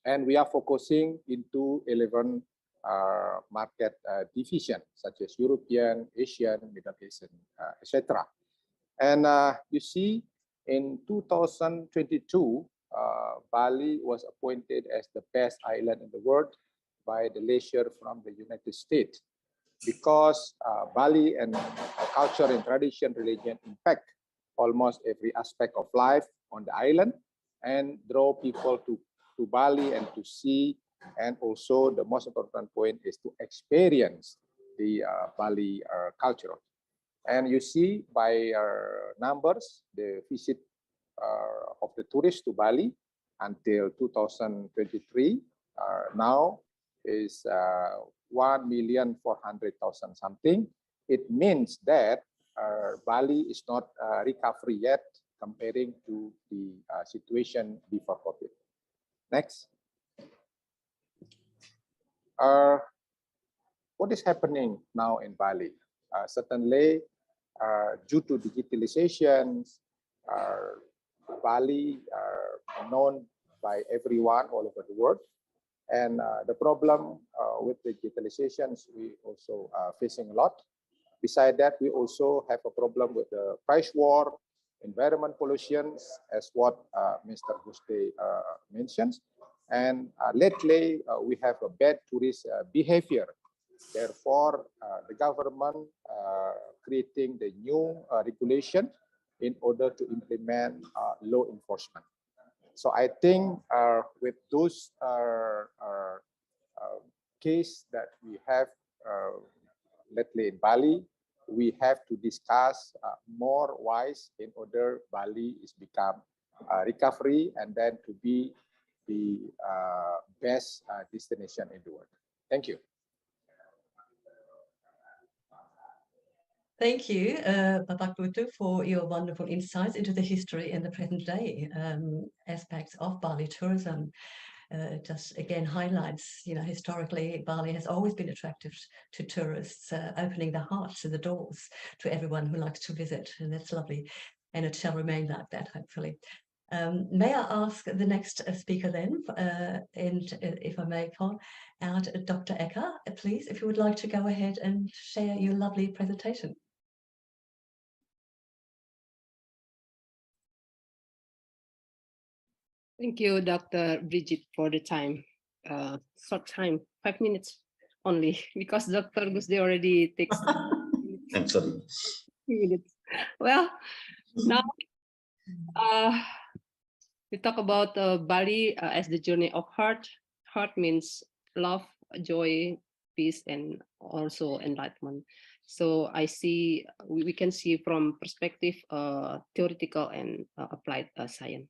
and we are focusing into 11 market division, such as European, Asian, Middle Eastern, etc. And you see, in 2022, Bali was appointed as the best island in the world by the leisure from the United States, because Bali and culture and tradition, religion impact almost every aspect of life on the island and draw people to Bali and to see. And also the most important point is to experience the Bali culture. And you see by numbers, the visit of the tourists to Bali until 2023 now is 1,400,000 something. It means that Bali is not recovery yet comparing to the situation before COVID. Next. What is happening now in Bali? Certainly, due to digitalization, Bali are known by everyone all over the world. And the problem with digitalization, we also are facing a lot. Besides that, we also have a problem with the price war, environment pollution, as what Mr. Guste mentions. And lately, we have a bad tourist behavior. Therefore, the government creating the new regulation in order to implement law enforcement. So I think with those case that we have lately in Bali, we have to discuss more wise in order Bali is become recovery and then to be the best destination in the world. Thank you. Thank you, Bapak Putu, for your wonderful insights into the history and the present day aspects of Bali tourism. Just again highlights, historically, Bali has always been attractive to tourists, opening the hearts and the doors to everyone who likes to visit, and that's lovely. And it shall remain like that, hopefully. May I ask the next speaker then, and if I may call out Dr. Eka, please, if you would like to go ahead and share your lovely presentation. Thank you, Dr. Bridget, for the time. Short time, 5 minutes only, because Dr. Gusde already takes. I'm sorry. Minutes. Well, now we talk about Bali as the journey of heart. Heart means love, joy, peace, and also enlightenment. So I see, we can see from perspective theoretical and applied science.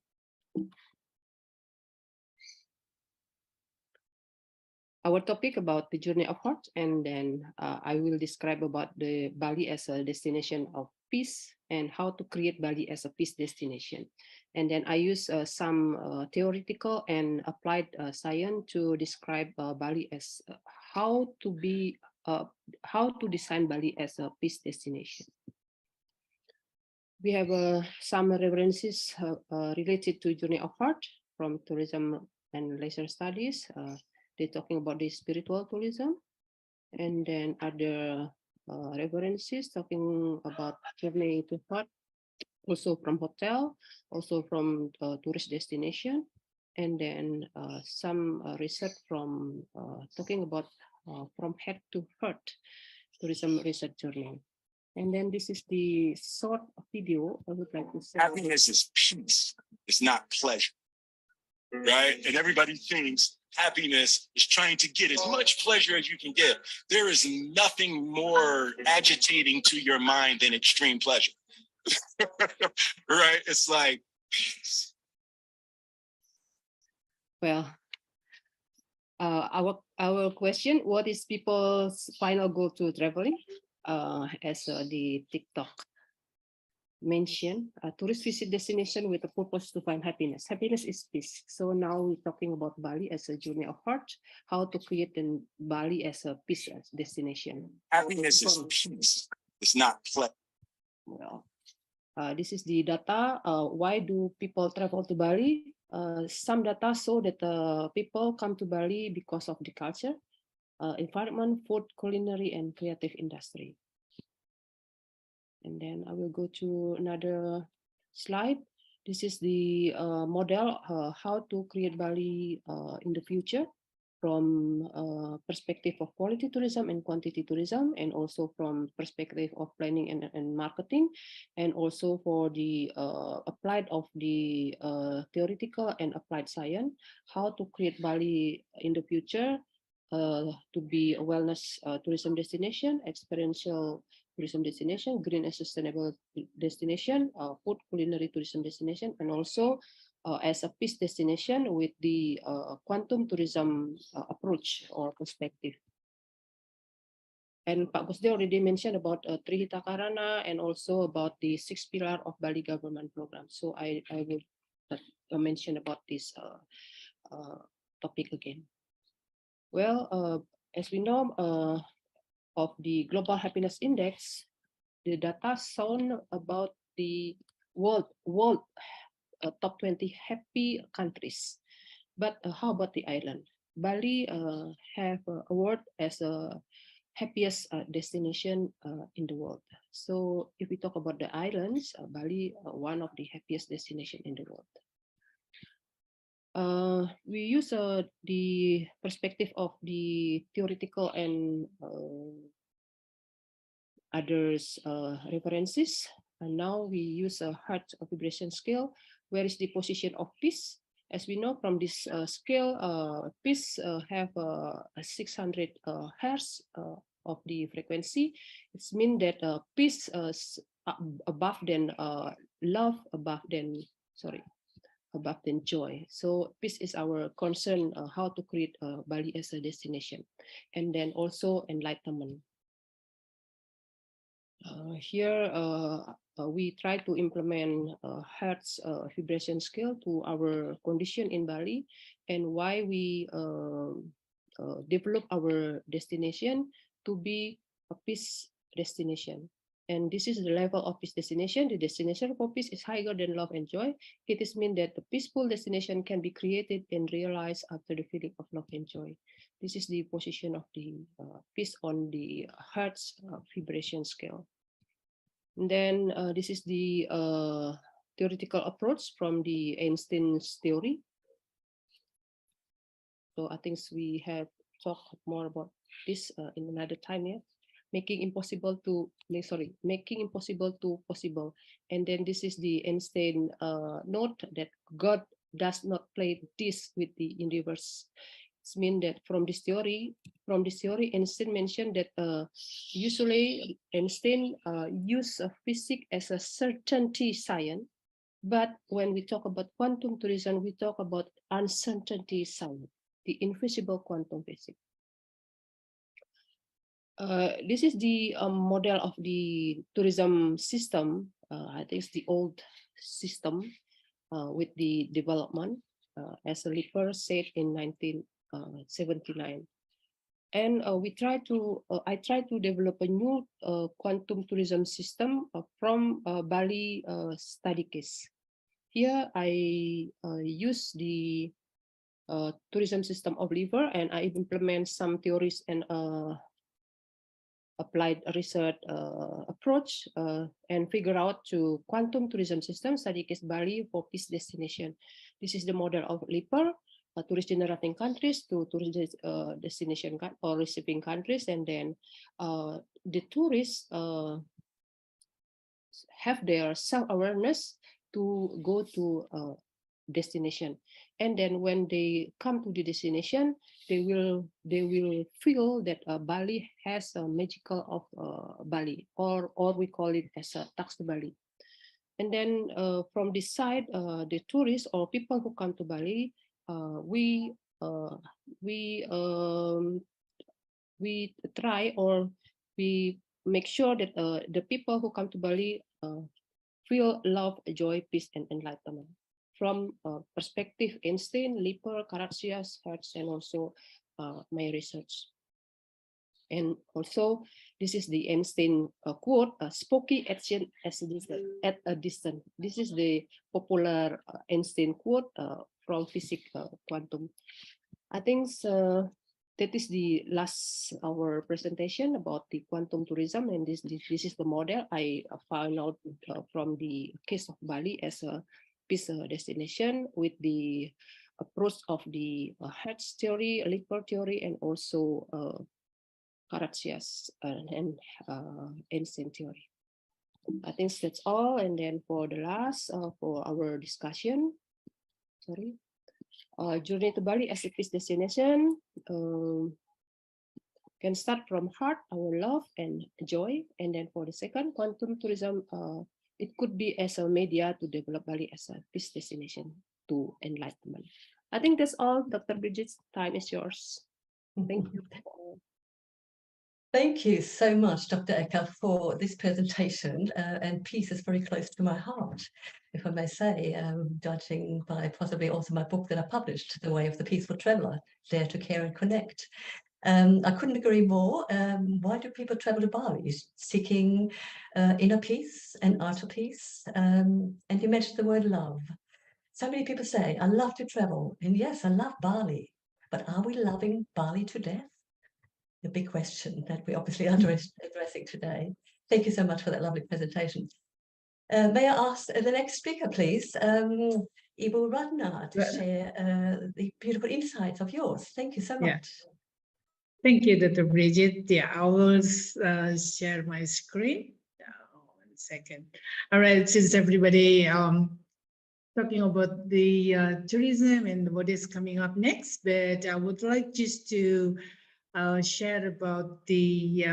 Our topic about the journey of heart, and then I will describe about the Bali as a destination of peace and how to create Bali as a peace destination. And then I use some theoretical and applied science to describe Bali as how to design Bali as a peace destination. We have some references related to journey of heart from tourism and leisure studies. They're talking about the spiritual tourism, and then other references talking about journey to heart, also from hotel, also from tourist destination, and then some research from talking about from head to heart tourism research journey. And then this is the short video I would like to say. Happiness is peace. It's not pleasure, right? And everybody thinks happiness is trying to get as much pleasure as you can get. There is nothing more agitating to your mind than extreme pleasure, right? It's like peace. Well, our question: what is people's final goal to traveling? As the TikTok mentioned, tourist visit destination with a purpose to find happiness. Happiness is peace. So now we're talking about Bali as a journey of heart, how to create Bali as a peace destination. Happiness is peace. It's not pleasure. Well, this is the data. Why do people travel to Bali? Some data show that people come to Bali because of the culture, environment, food, culinary, and creative industry. And then I will go to another slide. This is the model how to create Bali in the future from perspective of quality tourism and quantity tourism, and also from perspective of planning and marketing, and also for the applied of the theoretical and applied science, how to create Bali in the future to be a wellness tourism destination, experiential tourism destination, green and sustainable destination, food culinary tourism destination, and also as a peace destination with the quantum tourism approach or perspective. And Pak Gusde already mentioned about Trihita Karana and also about the 6 pillar of Bali government program. So I will mention about this topic again. Well, as we know, of the Global Happiness Index, the data shown about the world top 20 happy countries. But how about the island? Bali have award as a happiest destination in the world. So if we talk about the islands, Bali one of the happiest destination in the world. We use the perspective of the theoretical and others references. And now we use a heart vibration scale. Where is the position of peace? As we know from this scale, peace have 600 hertz of the frequency. It means that peace above than love, above than joy. So peace is our concern, how to create Bali as a destination, and then also enlightenment. Here we try to implement Hertz vibration scale to our condition in Bali, and why we develop our destination to be a peace destination. And this is the level of peace destination. The destination for peace is higher than love and joy. It is mean that the peaceful destination can be created and realized after the feeling of love and joy. This is the position of the peace on the Hertz vibration scale. And then this is the theoretical approach from the Einstein's theory. So I think we have talked more about this in another time. Yeah, making impossible to possible. And then this is the Einstein note that God does not play this with the universe. means that from this theory, Einstein mentioned that usually Einstein use physics as a certainty science, but when we talk about quantum tourism, we talk about uncertainty science, the invisible quantum physics. This is the model of the tourism system. I think it's the old system with the development, as Lipper said in 1979. And I try to develop a new quantum tourism system from Bali study case. Here I use the tourism system of Liver, and I implement some theories and applied research approach and figure out to quantum tourism system study case Bali for peace destination. This is the model of Liper, tourist generating countries to tourist destination or receiving countries, and then the tourists have their self-awareness to go to destination, and then when they come to the destination, they will feel that Bali has a magical of Bali, or we call it as a tax to Bali. And then from this side, the tourists or people who come to Bali, we try, or we make sure that the people who come to Bali feel love, joy, peace, and enlightenment. From perspective Einstein, Lipper, Karatsias, Hertz, and also my research. And also, this is the Einstein quote, "Spooky action at a distance." This is the popular Einstein quote from physics quantum. I think that is the last our presentation about the quantum tourism, and this is the model I found out from the case of Bali as a peace destination with the approach of the Hertz theory, Lipper theory, and also Karatsias and Einstein theory. I think that's all. And then for the last, for our discussion, journey to Bali as a peace destination can start from heart, our love and joy. And then for the second, quantum tourism, it could be as a media to develop Bali as a peace destination to enlightenment. I think that's all, Dr. Bridget. Time is yours. Thank you. Thank you so much, Dr. Ecker, for this presentation. And peace is very close to my heart, if I may say, judging by possibly also my book that I published, The Way of the Peaceful Traveller, Dare to Care and Connect. I couldn't agree more. Why do people travel to Bali? Seeking inner peace and outer peace. And you mentioned the word love. So many people say, I love to travel. And yes, I love Bali. But are we loving Bali to death? The big question that we're obviously addressing today. Thank you so much for that lovely presentation. May I ask the next speaker, please, Ibu Radna, to share the beautiful insights of yours. Thank you so much. Yeah. Thank you, Dr. Bridget. Yeah, I will share my screen. 1 second. All right, since everybody talking about the tourism and what is coming up next, but I would like just to share about the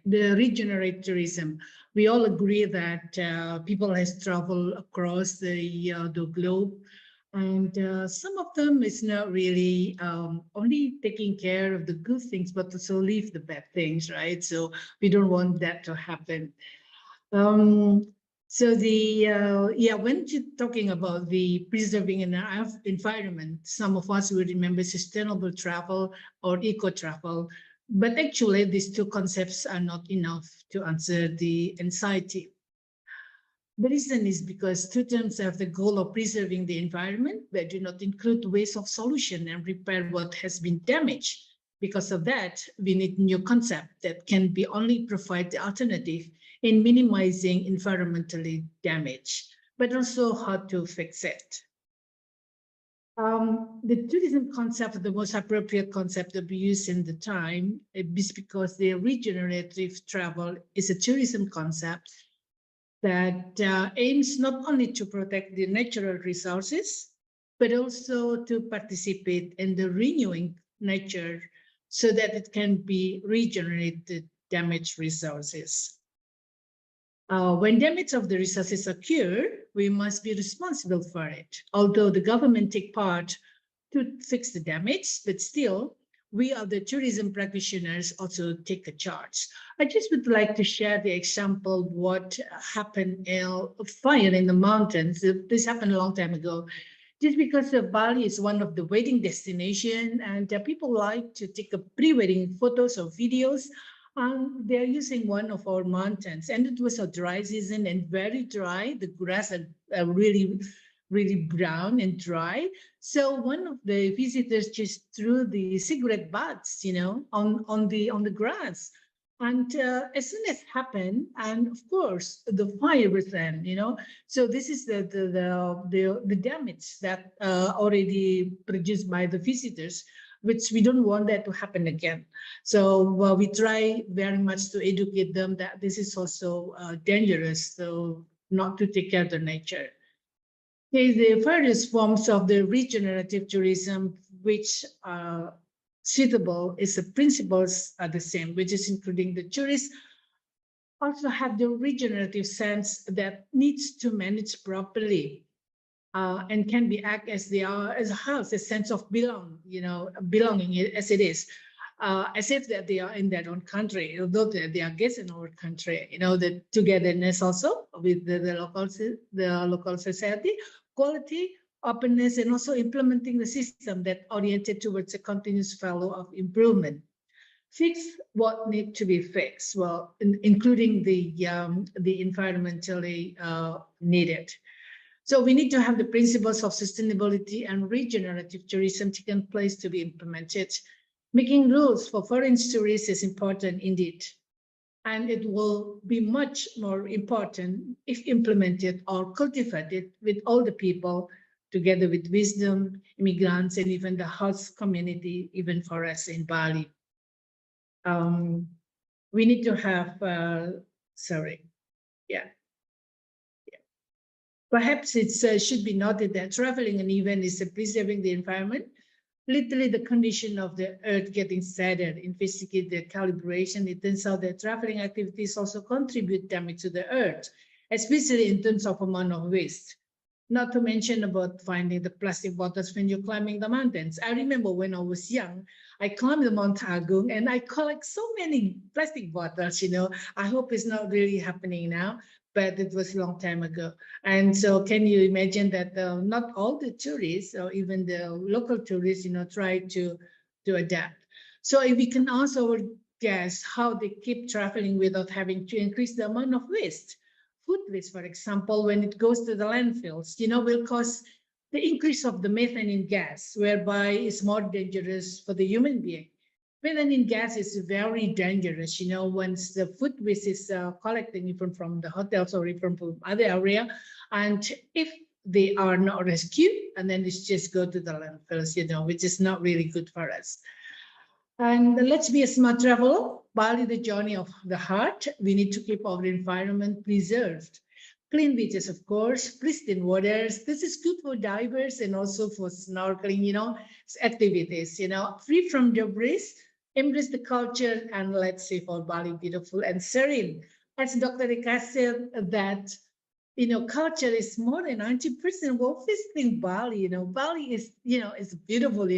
regenerate tourism. We all agree that people has traveled across the globe, and some of them is not really only taking care of the good things, but also leave the bad things, right? So we don't want that to happen. So when you're talking about the preserving an environment, some of us will remember sustainable travel or eco-travel, but actually these two concepts are not enough to answer the anxiety. The reason is because two terms have the goal of preserving the environment, but do not include ways of solution and repair what has been damaged. Because of that, we need new concept that can be only provide the alternative in minimizing environmentally damage, but also how to fix it. The tourism concept, the most appropriate concept to be used in the time, is because the regenerative travel is a tourism concept that aims not only to protect the natural resources, but also to participate in the renewing nature so that it can be regenerated damaged resources. When damage of the resources occur, we must be responsible for it. Although the government take part to fix the damage, but still, we are the tourism practitioners also take a charge. I just would like to share the example of what happened in a fire in the mountains. This happened a long time ago. Just because Bali is one of the wedding destination and people like to take a pre-wedding photos or videos. They're using one of our mountains, and it was a dry season and very dry. The grass are really brown and dry. So one of the visitors just threw the cigarette butts, on the grass. And as soon as it happened, and of course the fire was then, So this is the damage that already produced by the visitors, which we don't want that to happen again. So we try very much to educate them that this is also dangerous, so not to take care of the nature. Okay, the various forms of the regenerative tourism, which are suitable, is the principles are the same, which is including the tourists also have the regenerative sense that needs to manage properly. And can be act as they are as a house, a sense of belonging as it is, as if that they are in their own country, although they are guests in our country. The togetherness also with the local society, quality, openness, and also implementing the system that oriented towards a continuous flow of improvement. Fix what need to be fixed, well, including the environmentally needed. So we need to have the principles of sustainability and regenerative tourism taken place to be implemented. Making rules for foreign tourists is important indeed. And it will be much more important if implemented or cultivated with all the people, together with wisdom, immigrants, and even the host community, even for us in Bali. We need to have, Perhaps it should be noted that traveling an event is preserving the environment, literally the condition of the earth getting sadder. Investigate the calibration. It turns out that traveling activities also contribute damage to the earth, especially in terms of amount of waste. Not to mention about finding the plastic bottles when you're climbing the mountains. I remember when I was young, I climbed the Mount Agung and I collect so many plastic bottles, I hope it's not really happening now, but it was a long time ago. And so can you imagine that not all the tourists or even the local tourists, try to adapt. So if we can also guess how they keep traveling without having to increase the amount of waste. Food waste, for example, when it goes to the landfills, will cause the increase of the methane gas, whereby it's more dangerous for the human being. Methane gas is very dangerous, once the food waste is collecting even from the hotels or even from other area. And if they are not rescued, and then it's just go to the landfills, which is not really good for us. And let's be a smart traveler. Bali, the journey of the heart. We need to keep our environment preserved. Clean beaches, of course, pristine waters. This is good for divers and also for snorkeling, activities, free from debris. Embrace the culture and let's see for Bali beautiful and serene. As Dr. Eka said that, culture is more than 90%. We're visiting Bali, Bali is, is beautiful,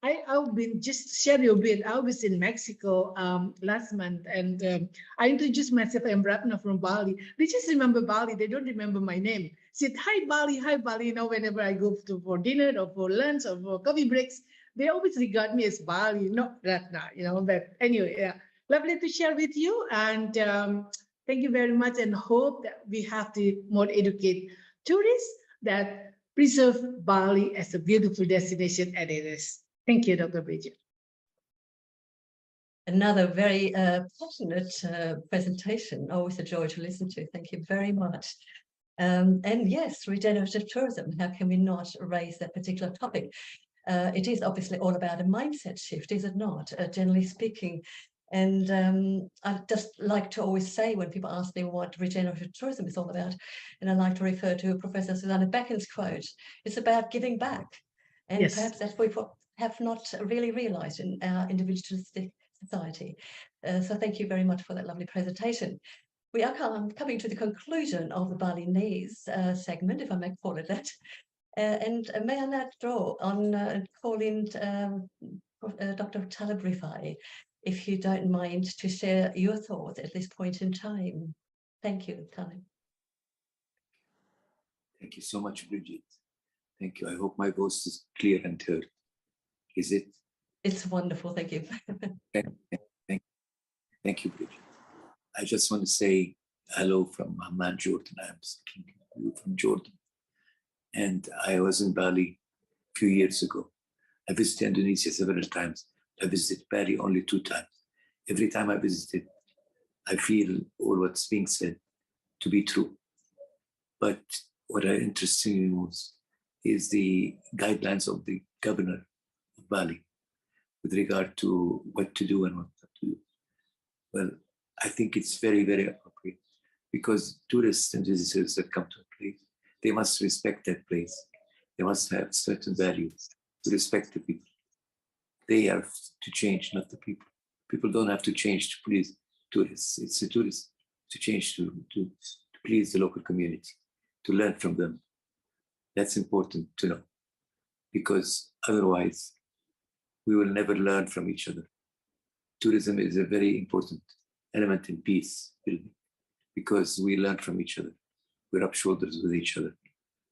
I've been just share you a bit. I was in Mexico last month and I introduced myself. I'm Ratna from Bali. They just remember Bali. They don't remember my name. Said, hi, Bali. Whenever I go for dinner or for lunch or for coffee breaks, they always regard me as Bali, not Ratna, but anyway, yeah. Lovely to share with you. And thank you very much and hope that we have to more educate tourists that preserve Bali as a beautiful destination as it is. Thank you, Dr. Bridget. Another very passionate presentation, always a joy to listen to. Thank you very much. And yes, regenerative tourism, how can we not raise that particular topic? It is obviously all about a mindset shift, is it not? Generally speaking, And I just like to always say when people ask me what regenerative tourism is all about, and I like to refer to Professor Susanna Becken's quote, it's about giving back. And Yes. perhaps that's what we have not really realized in our individualistic society. So thank you very much for that lovely presentation. We are coming to the conclusion of the Balinese segment, if I may call it that. And may I now draw on call in Dr. Talib Rifai, if you don't mind to share your thoughts at this point in time. Thank you, Talib. Thank you so much, Bridget. Thank you. I hope my voice is clear and heard. Is it? It's wonderful. Thank you. Thank you, Bridget. I just want to say hello from Amman, Jordan. I'm speaking to you from Jordan. And I was in Bali a few years ago. I visited Indonesia several times. I visited Bali only 2 times. Every time I visited, I feel all what's being said to be true. But what I interested me most is the guidelines of the governor of Bali with regard to what to do and what not to do. Well, I think it's very, very appropriate because tourists and visitors that come to a place, they must respect that place. They must have certain values to respect the people. They are to change, not the people. People don't have to change to please tourists. It's the tourists to change to please the local community, to learn from them. That's important to know because otherwise we will never learn from each other. Tourism is a very important element in peace building because we learn from each other. We rub shoulders with each other.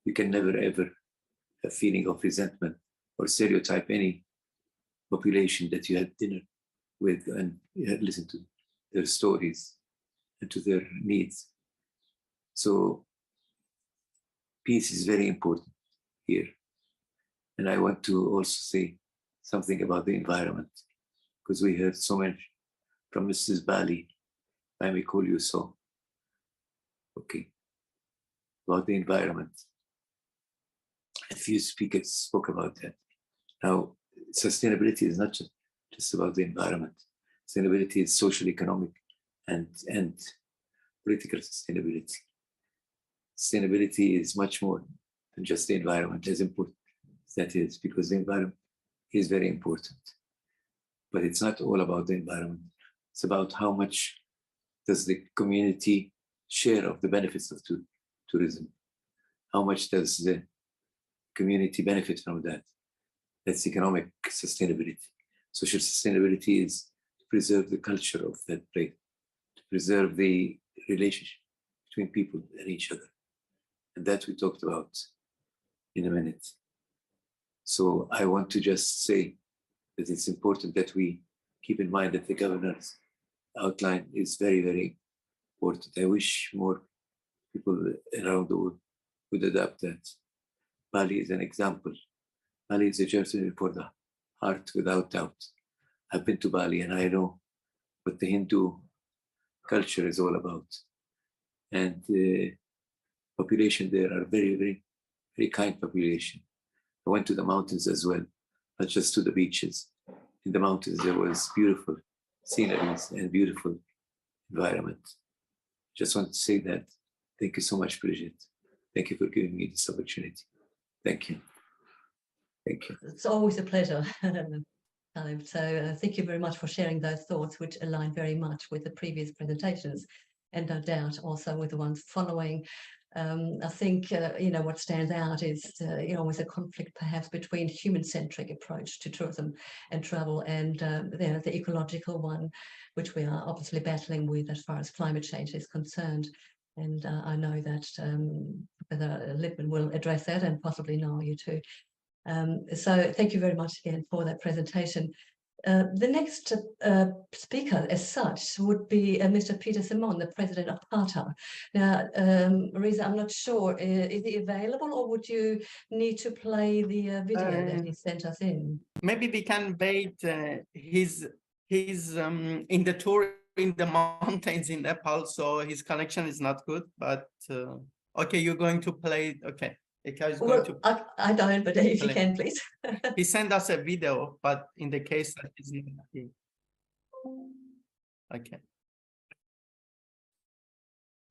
You can never ever have a feeling of resentment or stereotype any population that you had dinner with and you had listened to their stories and to their needs. So peace is very important here. And I want to also say something about the environment because we heard so much from Mrs. Bali, if I may call you so. Okay, about the environment. A few speakers spoke about that. Now, sustainability is not just about the environment. Sustainability is social, economic, and political sustainability. Sustainability is much more than just the environment, as important as that is, because the environment is very important. But it's not all about the environment. It's about how much does the community share of the benefits of tourism? How much does the community benefit from that? That's economic sustainability. Social sustainability is to preserve the culture of that place, to preserve the relationship between people and each other. And that we talked about in a minute. So I want to just say that it's important that we keep in mind that the governor's outline is very, very important. I wish more people around the world would adopt that. Bali is an example. Bali is a journey for the heart without doubt. I've been to Bali and I know what the Hindu culture is all about. And the population there are very, very, very kind population. I went to the mountains as well, not just to the beaches. In the mountains, there was beautiful sceneries and beautiful environment. Just want to say that. Thank you so much, Bridget. Thank you for giving me this opportunity. Thank you. Thank you. It's always a pleasure. So thank you very much for sharing those thoughts, which align very much with the previous presentations, and no doubt also with the ones following. I think what stands out is always a conflict perhaps between human-centric approach to tourism and travel and the ecological one, which we are obviously battling with as far as climate change is concerned. And I know that Professor Lippman will address that, and possibly Noel, you too. So thank you very much again for that presentation. The next speaker as such would be Mr. Peter Simon, the president of PATA. Now, Marisa, I'm not sure, is he available or would you need to play the video that he sent us in? Maybe we can wait. He's in the tour in the mountains in Nepal, so his connection is not good, but okay, you're going to play, okay. Well, I don't, but if you can, please. He sent us a video, but in the case that is not Okay.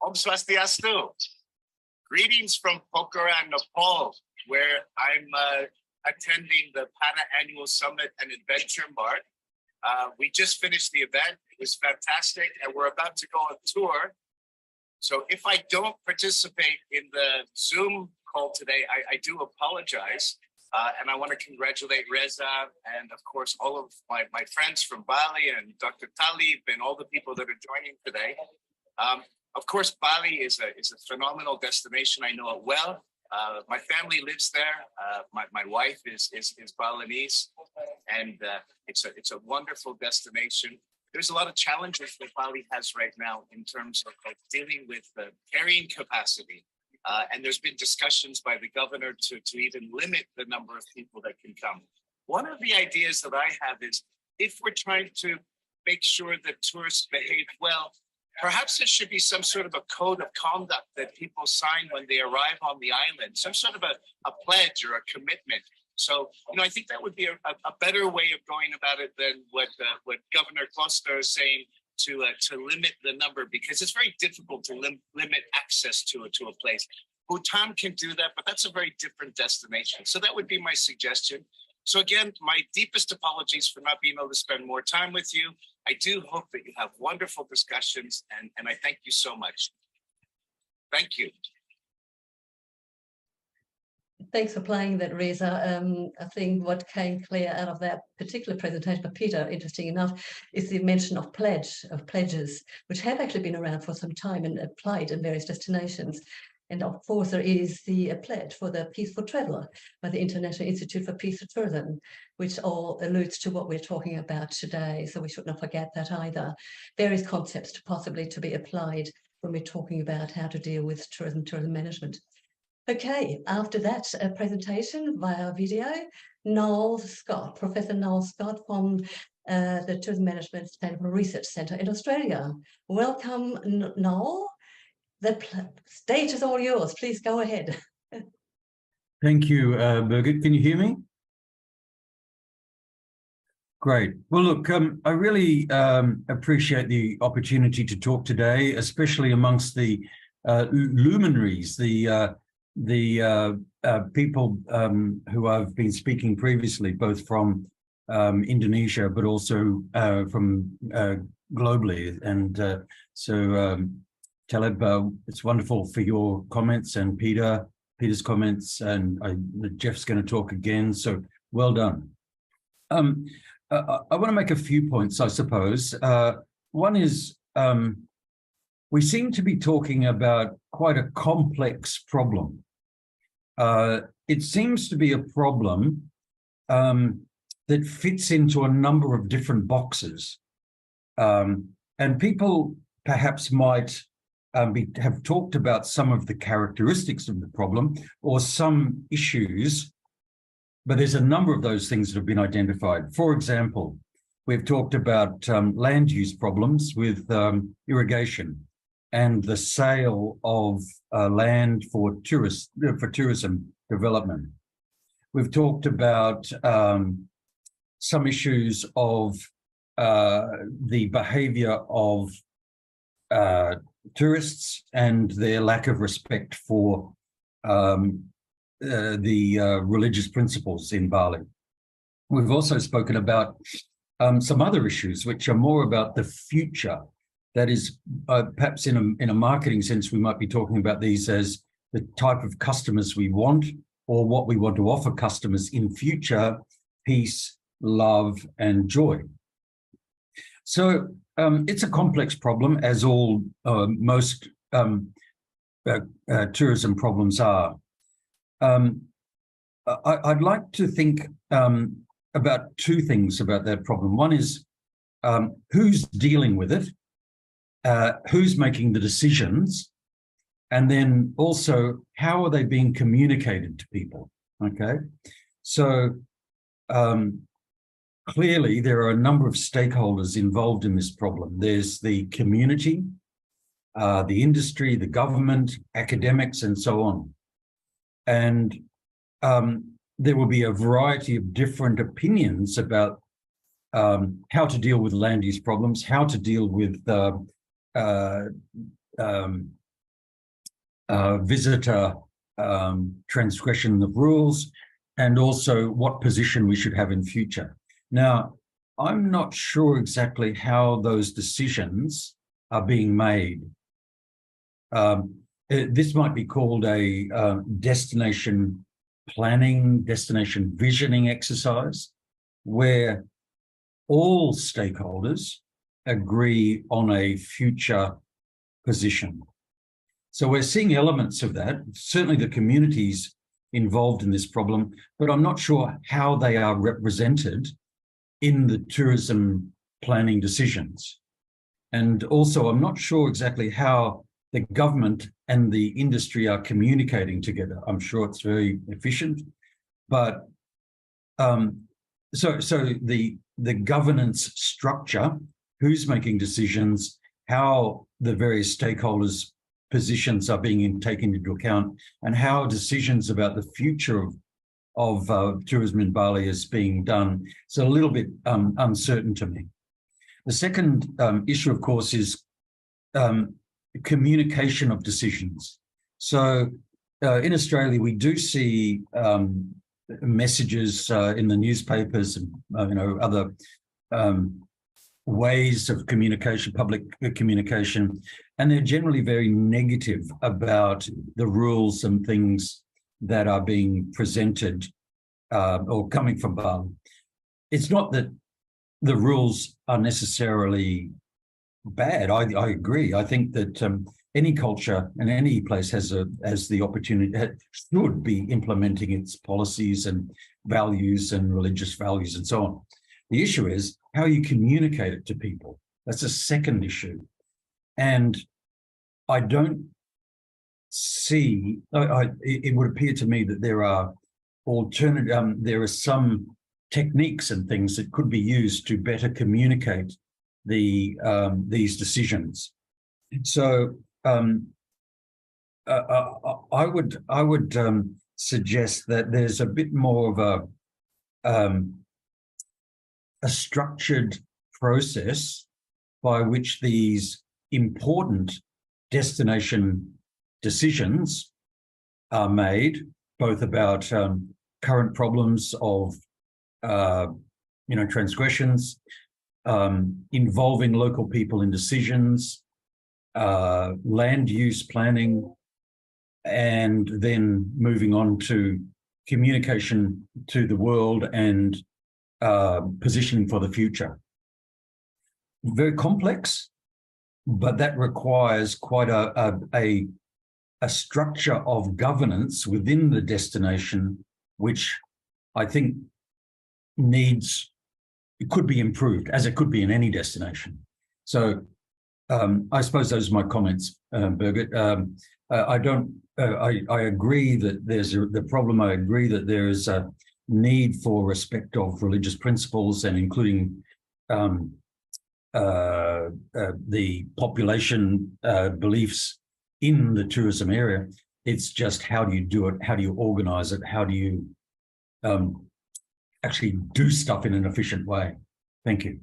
Om Swastiastu. Greetings from Pokhara, Nepal, where I'm attending the Para Annual Summit and Adventure Mart. We just finished the event. It was fantastic, and we're about to go on tour. So if I don't participate in the Zoom call today, I do apologize. And I want to congratulate Reza and, of course, all of my friends from Bali and Dr. Talib and all the people that are joining today. Of course, Bali is a phenomenal destination. I know it well. My family lives there. My wife is Balinese, and it's a wonderful destination. There's a lot of challenges that Bali has right now in terms of dealing with the carrying capacity. And there's been discussions by the governor to even limit the number of people that can come. One of the ideas that I have is, if we're trying to make sure that tourists behave well, perhaps there should be some sort of a code of conduct that people sign when they arrive on the island, some sort of a pledge or a commitment. So, I think that would be a better way of going about it than what Governor Costa is saying, to limit the number, because it's very difficult to limit access to a place. Bhutan can do that, but that's a very different destination. So that would be my suggestion. So again, my deepest apologies for not being able to spend more time with you. I do hope that you have wonderful discussions, and I thank you so much. Thank you. Thanks for playing that, Reza. I think what came clear out of that particular presentation by Peter, interesting enough, is the mention of pledges, which have actually been around for some time and applied in various destinations. And of course, there is the pledge for the Peaceful Traveller by the International Institute for Peaceful Tourism, which all alludes to what we're talking about today. So we should not forget that either. Various concepts possibly to be applied when we're talking about how to deal with tourism management. Okay, after that presentation via video, Professor Noel Scott from the Tourism Management Sustainable Research Centre in Australia. Welcome, Noel. The stage is all yours. Please go ahead. Thank you, Birgit. Can you hear me? Great. Well, look, I really appreciate the opportunity to talk today, especially amongst the luminaries, the people who I've been speaking previously, both from Indonesia, but also from globally. And Talib, it's wonderful for your comments, and Peter's comments, and Jeff's going to talk again. So well done. I want to make a few points, I suppose. One is we seem to be talking about quite a complex problem. It seems to be a problem that fits into a number of different boxes. And people perhaps might have talked about some of the characteristics of the problem or some issues, but there's a number of those things that have been identified. For example, we've talked about land use problems with irrigation and the sale of land for tourism development. We've talked about some issues of the behavior of tourists and their lack of respect for the religious principles in Bali. We've also spoken about some other issues which are more about the future. That is, perhaps in a marketing sense, we might be talking about these as the type of customers we want, or what we want to offer customers in future: peace, love, and joy. So it's a complex problem, as all most tourism problems are. I'd like to think about two things about that problem. One is who's dealing with it, who's making the decisions, and then also how are they being communicated to people, okay? So clearly there are a number of stakeholders involved in this problem. There's the community, the industry, the government, academics, and so on. And there will be a variety of different opinions about how to deal with land use problems, how to deal with visitor transgression of rules, and also what position we should have in future. Now, I'm not sure exactly how those decisions are being made. This might be called a destination planning, destination visioning exercise, where all stakeholders agree on a future position. So we're seeing elements of that, certainly the communities involved in this problem, but I'm not sure how they are represented in the tourism planning decisions. And also, I'm not sure exactly how the government and the industry are communicating together. I'm sure it's very efficient, but so the governance structure, who's making decisions, how the various stakeholders' positions are being taken into account, and how decisions about the future of tourism in Bali is being done. It's a little bit uncertain to me. The second issue, of course, is communication of decisions. So in Australia, we do see messages in the newspapers and other ways of communication, public communication, and they're generally very negative about the rules and things that are being presented or coming from Bali. It's not that the rules are necessarily bad. I agree. I think that any culture and any place has the opportunity, should be implementing its policies and values and religious values and so on. The issue is how you communicate it to people. That's a second issue. And I don't see, it would appear to me that there are there are some techniques and things that could be used to better communicate these decisions. So I would suggest that there's a bit more of a structured process by which these important destination decisions are made, both about current problems of transgressions, involving local people in decisions, land use planning, and then moving on to communication to the world and positioning for the future. Very complex, but that requires quite a structure of governance within the destination, which I think it could be improved, as it could be in any destination. So I suppose those are my comments, Birgit. I agree that there's the problem. I agree that there is a need for respect of religious principles, and including the population beliefs in the tourism area. It's just, how do you do it? How do you organize it? How do you actually do stuff in an efficient way? Thank you.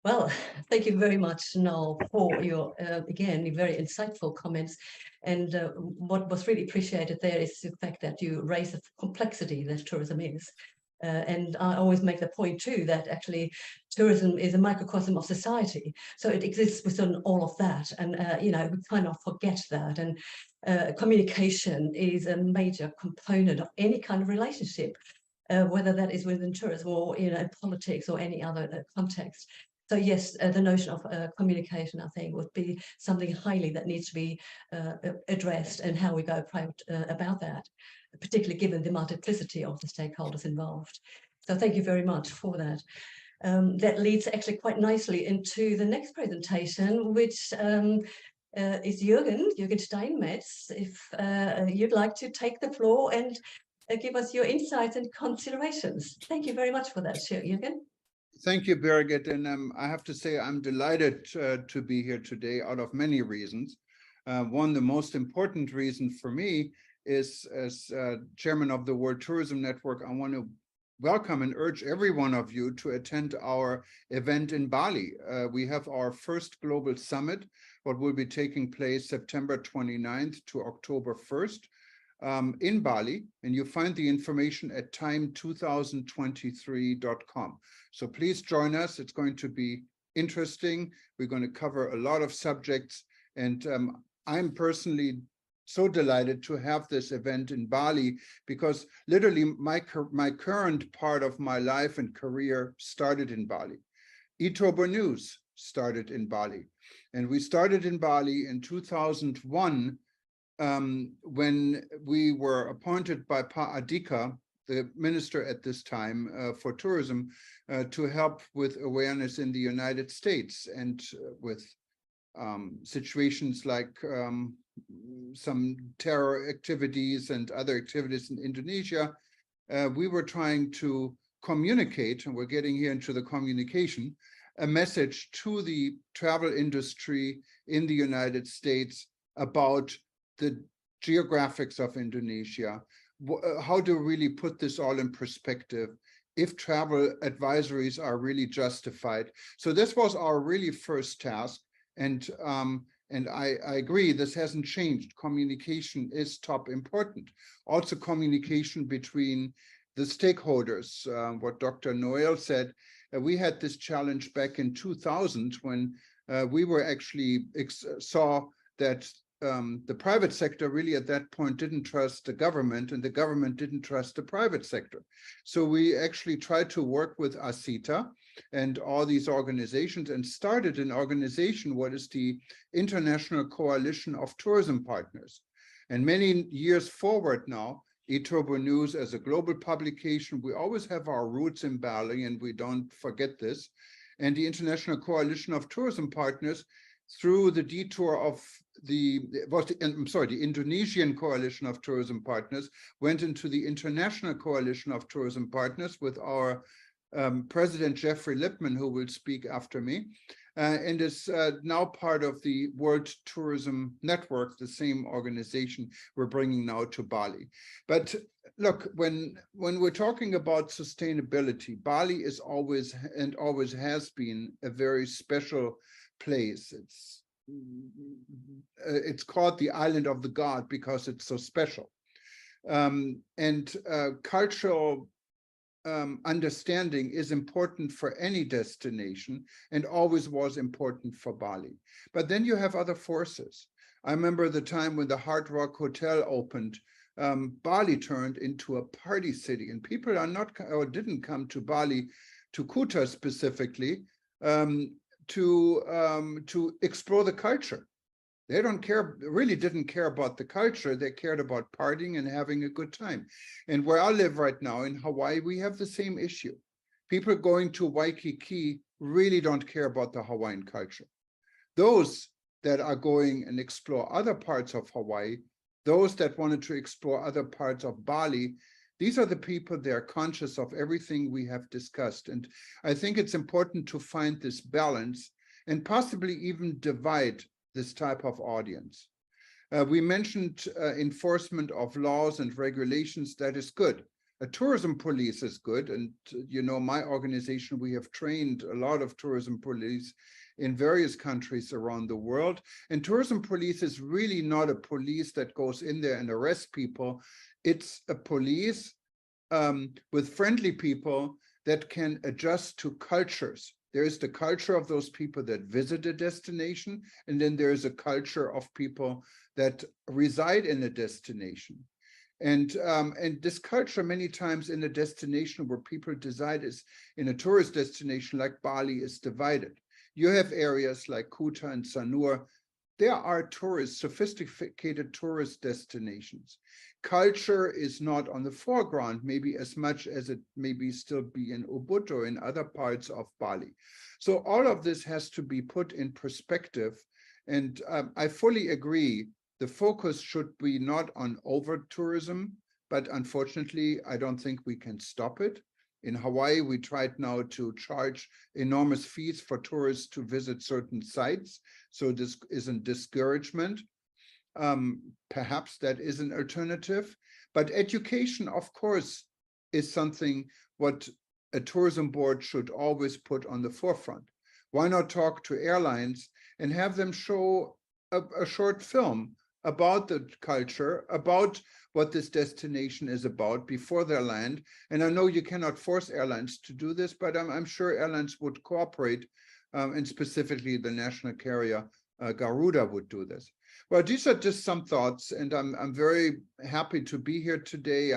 Well, thank you very much, Noel, for your, again, very insightful comments. And what was really appreciated there is the fact that you raise the complexity that tourism is. And I always make the point too that actually tourism is a microcosm of society, so it exists within all of that, and we kind of forget that. And communication is a major component of any kind of relationship, whether that is within tourism or politics or any other context. So yes, the notion of communication, I think, would be something highly that needs to be addressed, and how we go about that, particularly given the multiplicity of the stakeholders involved. So thank you very much for that. That leads actually quite nicely into the next presentation, which is Jürgen Steinmetz. If you'd like to take the floor and give us your insights and considerations. Thank you very much for that, Jürgen. Thank you, Birgit. And I have to say, I'm delighted to be here today out of many reasons. One, the most important reason for me is, as chairman of the World Tourism Network, I want to welcome and urge every one of you to attend our event in Bali. We have our first global summit, what will be taking place September 29th to October 1st in Bali, and you find the information at time2023.com. So please join us. It's going to be interesting. We're going to cover a lot of subjects, and I'm personally so delighted to have this event in Bali, because literally my current part of my life and career started in Bali. eTurbo News started in Bali, and we started in Bali in 2001 when we were appointed by Pa Adhika, the minister at this time for tourism, to help with awareness in the United States and with situations like some terror activities and other activities in Indonesia. We were trying to communicate, and we're getting here into the communication, a message to the travel industry in the United States about the geographics of Indonesia, how to really put this all in perspective, if travel advisories are really justified. So this was our really first task. And I agree, this hasn't changed. Communication is top important. Also communication between the stakeholders, what Dr. Noel said. We had this challenge back in 2000 when we were actually saw that the private sector really at that point didn't trust the government, and the government didn't trust the private sector. So we actually tried to work with ASITA and all these organizations and started an organization, what is the International Coalition of Tourism Partners. And many years forward now, eTurbo News as a global publication, we always have our roots in Bali, and we don't forget this. And the International Coalition of Tourism Partners, through the detour of the Indonesian Coalition of Tourism Partners, went into the International Coalition of Tourism Partners with our President Jeffrey Lipman, who will speak after me, and is now part of the World Tourism Network, the same organization we're bringing now to Bali. But look, when we're talking about sustainability, Bali is always and always has been a very special place. It's called the Island of the God because it's so special. Cultural understanding is important for any destination and always was important for Bali. But then you have other forces. I remember the time when the Hard Rock Hotel opened, Bali turned into a party city, and people are not or didn't come to Bali, to Kuta specifically, to explore the culture. They don't care, really didn't care about the culture. They cared about partying and having a good time. And where I live right now in Hawaii, we have the same issue. People going to Waikiki really don't care about the Hawaiian culture. Those that are going and explore other parts of Hawaii, those that wanted to explore other parts of Bali, these are the people that are conscious of everything we have discussed. And I think it's important to find this balance and possibly even divide this type of audience. We mentioned enforcement of laws and regulations. That is good. A tourism police is good. And you know, my organization, we have trained a lot of tourism police in various countries around the world. And tourism police is really not a police that goes in there and arrests people. It's a police with friendly people that can adjust to cultures. There is the culture of those people that visit a destination, and then there is a culture of people that reside in a destination. And this culture many times in a destination where people reside is in a tourist destination like Bali is divided. You have areas like Kuta and Sanur. There are tourists, sophisticated tourist destinations. Culture is not on the foreground, maybe as much as it maybe still be in Ubud or in other parts of Bali. So all of this has to be put in perspective. And I fully agree, the focus should be not on over-tourism, but unfortunately, I don't think we can stop it. In Hawaii, we tried now to charge enormous fees for tourists to visit certain sites. So this is a discouragement. Perhaps that is an alternative. But education, of course, is something what a tourism board should always put on the forefront. Why not talk to airlines and have them show a short film about the culture, about what this destination is about before they land? And I know you cannot force airlines to do this, but I'm sure airlines would cooperate, and specifically the national carrier Garuda would do this. Well, these are just some thoughts, and I'm very happy to be here today.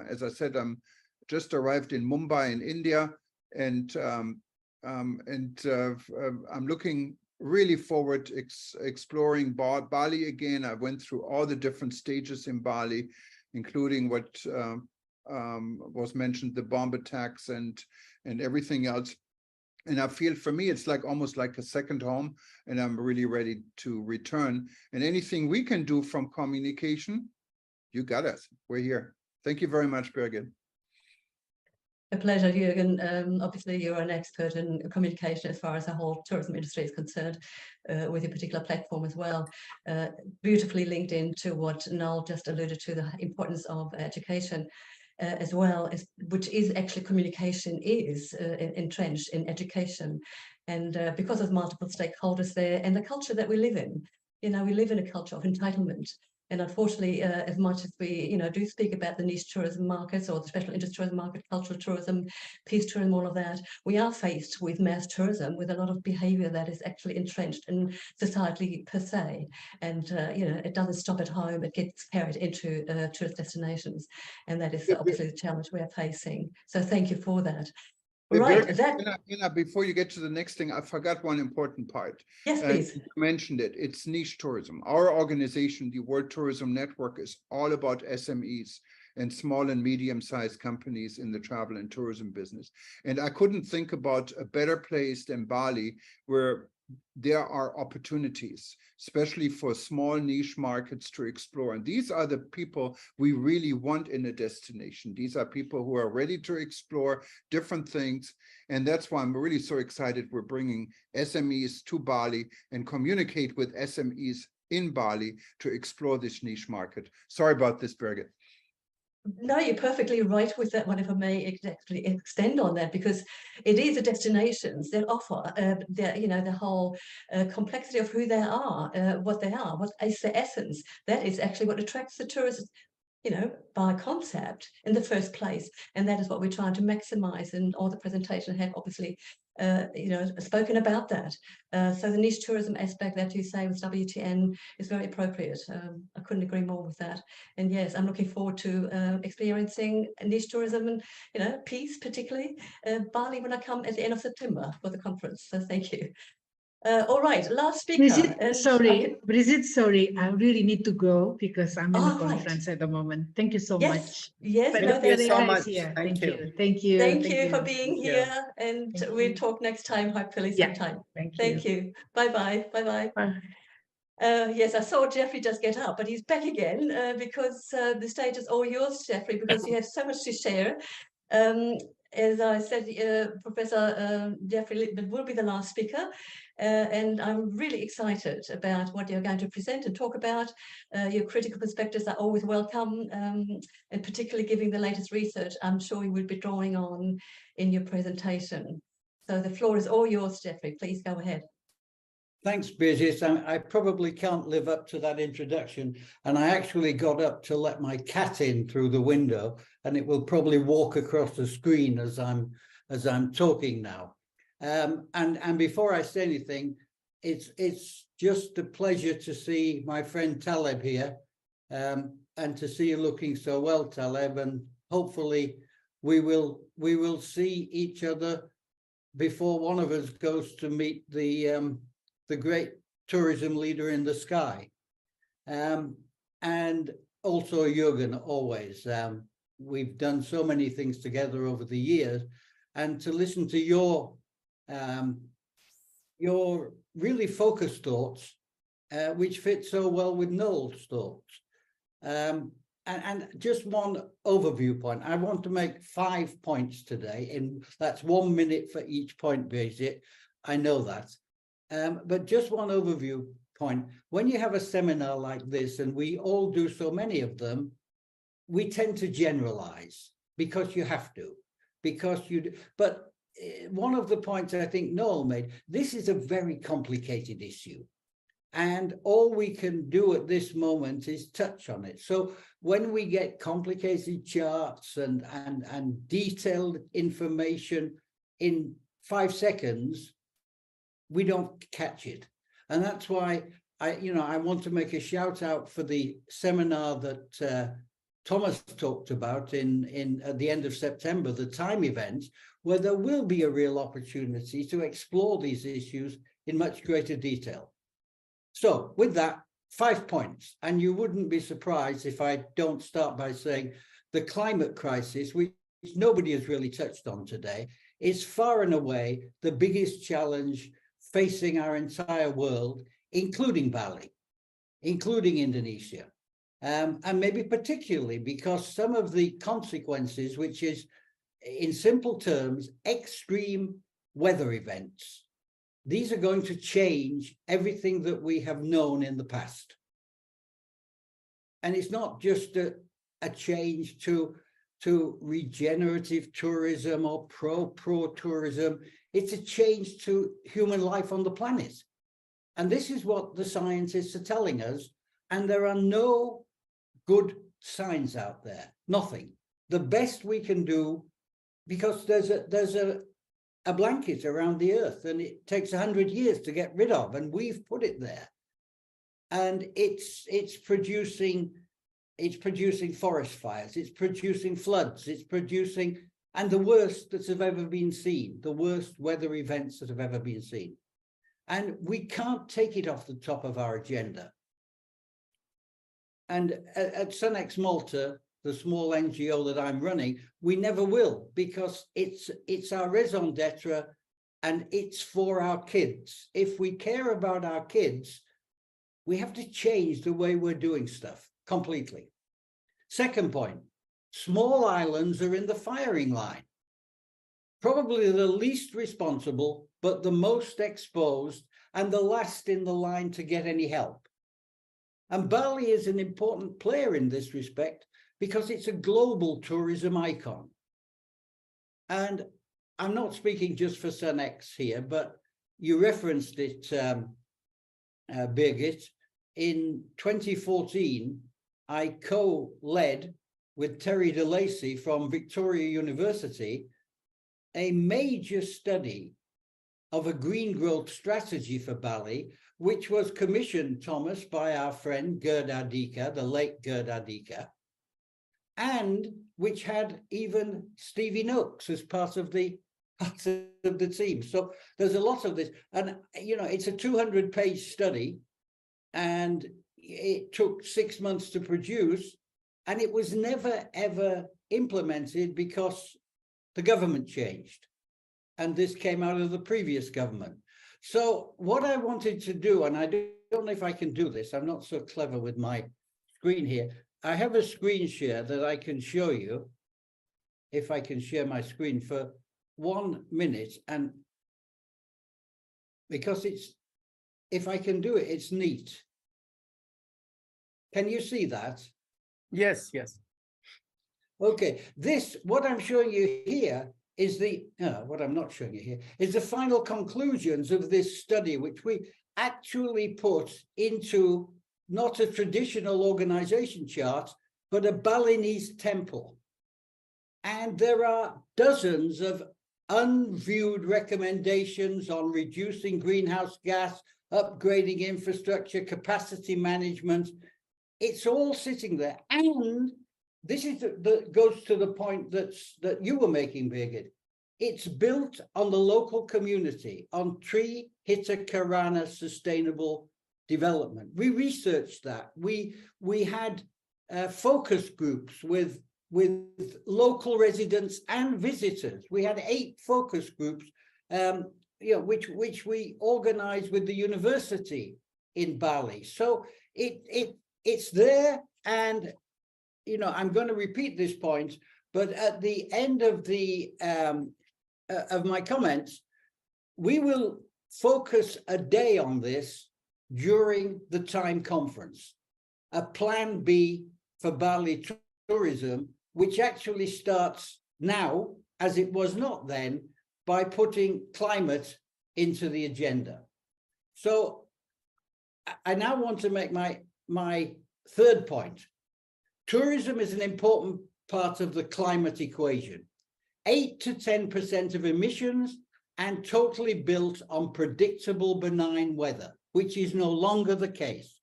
As I said, I'm just arrived in Mumbai in India, and I'm looking really forward to exploring Bali again. I went through all the different stages in Bali, including what was mentioned, the bomb attacks and everything else. And I feel, for me, it's like almost like a second home, and I'm really ready to return. And anything we can do from communication, you got us. We're here. Thank you very much, Birgit. A pleasure, Jürgen. Obviously, you're an expert in communication as far as the whole tourism industry is concerned, with your particular platform as well. Beautifully linked into what Noel just alluded to, the importance of education. As well, which is actually communication is entrenched in education, and because of multiple stakeholders there and the culture that we live in, we live in a culture of entitlement. And unfortunately, as much as we, do speak about the niche tourism markets or the special interest tourism market, cultural tourism, peace tourism, all of that, we are faced with mass tourism, with a lot of behavior that is actually entrenched in society per se. And, it doesn't stop at home, it gets carried into tourist destinations. And that is obviously the challenge we're facing. So thank you for that. Right. Before you get to the next thing, I forgot one important part. Yes, please. You mentioned it. It's niche tourism. Our organization, the World Tourism Network, is all about SMEs and small and medium-sized companies in the travel and tourism business. And I couldn't think about a better place than Bali, where there are opportunities, especially for small niche markets to explore. And these are the people we really want in a destination. These are people who are ready to explore different things. And that's why I'm really so excited we're bringing SMEs to Bali and communicate with SMEs in Bali to explore this niche market. Sorry about this, Birgit. No, you're perfectly right with that one, if I may actually extend on that, because it is the destinations that offer the whole complexity of who they are, what is their essence. That is actually what attracts the tourists, by concept in the first place. And that is what we're trying to maximize, and all the presentation have obviously spoken about that. So the niche tourism aspect that you say with WTN is very appropriate. I couldn't agree more with that. And yes, I'm looking forward to experiencing niche tourism and, peace, particularly Bali, when I come at the end of September for the conference. So thank you. All right, last speaker. Brigitte, sorry, I really need to go because I'm in a conference at the moment. Thank you so much. Yes, but thank you so much. Thank you. Thank you for being here, and we'll talk next time, hopefully sometime. Thank you. Bye-bye. Bye-bye. Yes, I saw Jeffrey just get up, but he's back again because the stage is all yours, Jeffrey, because you have so much to share. As I said, Professor Jeffrey Lippman will be the last speaker, and I'm really excited about what you're going to present and talk about. Your critical perspectives are always welcome, and particularly giving the latest research, I'm sure you will be drawing on in your presentation. So the floor is all yours, Jeffrey. Please go ahead. Thanks, Birgit. I probably can't live up to that introduction, and I actually got up to let my cat in through the window, and it will probably walk across the screen as I'm talking now. And before I say anything, it's just a pleasure to see my friend Taleb here, and to see you looking so well, Taleb. And hopefully we will see each other before one of us goes to meet the great tourism leader in the sky. And also Jürgen, always. We've done so many things together over the years, and to listen to your really focused thoughts, which fit so well with Noel's thoughts. And just one overview point. I want to make 5 points today, and that's 1 minute for each point, Birgit. I know that. But just one overview point. When you have a seminar like this, and we all do so many of them, we tend to generalize. because you have to, but one of the points I think Noel made, this is a very complicated issue. And all we can do at this moment is touch on it. So when we get complicated charts and detailed information in 5 seconds, we don't catch it. And that's why I want to make a shout out for the seminar that Thomas talked about at the end of September, the time event, where there will be a real opportunity to explore these issues in much greater detail. So with that, 5 points, and you wouldn't be surprised if I don't start by saying the climate crisis, which nobody has really touched on today, is far and away the biggest challenge facing our entire world, including Bali, including Indonesia, and maybe particularly because some of the consequences, which is, in simple terms, extreme weather events, these are going to change everything that we have known in the past. And it's not just a change to regenerative tourism or pro tourism, it's a change to human life on the planet. And this is what the scientists are telling us. And there are no good signs out there, nothing. The best we can do, because there's a blanket around the earth and it takes 100 years to get rid of, and we've put it there, and it's producing forest fires, it's producing floods, it's producing, and the worst that have ever been seen, the worst weather events that have ever been seen. And we can't take it off the top of our agenda. And at Sunex Malta, the small NGO that I'm running, we never will, because it's our raison d'etre and it's for our kids. If we care about our kids, we have to change the way we're doing stuff completely. Second point, small islands are in the firing line. Probably the least responsible, but the most exposed and the last in the line to get any help. And Bali is an important player in this respect, because it's a global tourism icon. And I'm not speaking just for Sunex here, but you referenced it, Birgit. In 2014, I co-led with Terry DeLacy from Victoria University a major study of a green growth strategy for Bali, which was commissioned, Thomas, by our friend Gerd Adika, the late Gerd Adika, and which had even Stevie Nooks as part of the team. So there's a lot of this. And, it's a 200-page study, and it took 6 months to produce, and it was never, ever implemented because the government changed. And this came out of the previous government. So what I wanted to do, and I don't know if I can do this, I'm not so clever with my screen here. I have a screen share that I can show you, if I can share my screen for 1 minute. And because if I can do it, it's neat. Can you see that? Yes, yes. Okay, what I'm showing you here is what I'm not showing you here is the final conclusions of this study, which we actually put into not a traditional organization chart, but a Balinese temple. And there are dozens of unviewed recommendations on reducing greenhouse gas, upgrading infrastructure, capacity management. It's all sitting there. And this is that goes to the point that you were making, Birgit. It's built on the local community, on Tri Hita Karana sustainable development. We researched that. We had focus groups with local residents and visitors. We had 8 focus groups, which we organized with the university in Bali. So it's there, and I'm going to repeat this point, but at the end of the of my comments, we will focus a day on this during the Time Conference. A plan B for Bali tourism which actually starts now, as it was not then, by putting climate into the agenda. So I now want to make my third point. Tourism is an important part of the climate equation. 8 to 10% of emissions, and totally built on predictable benign weather, which is no longer the case.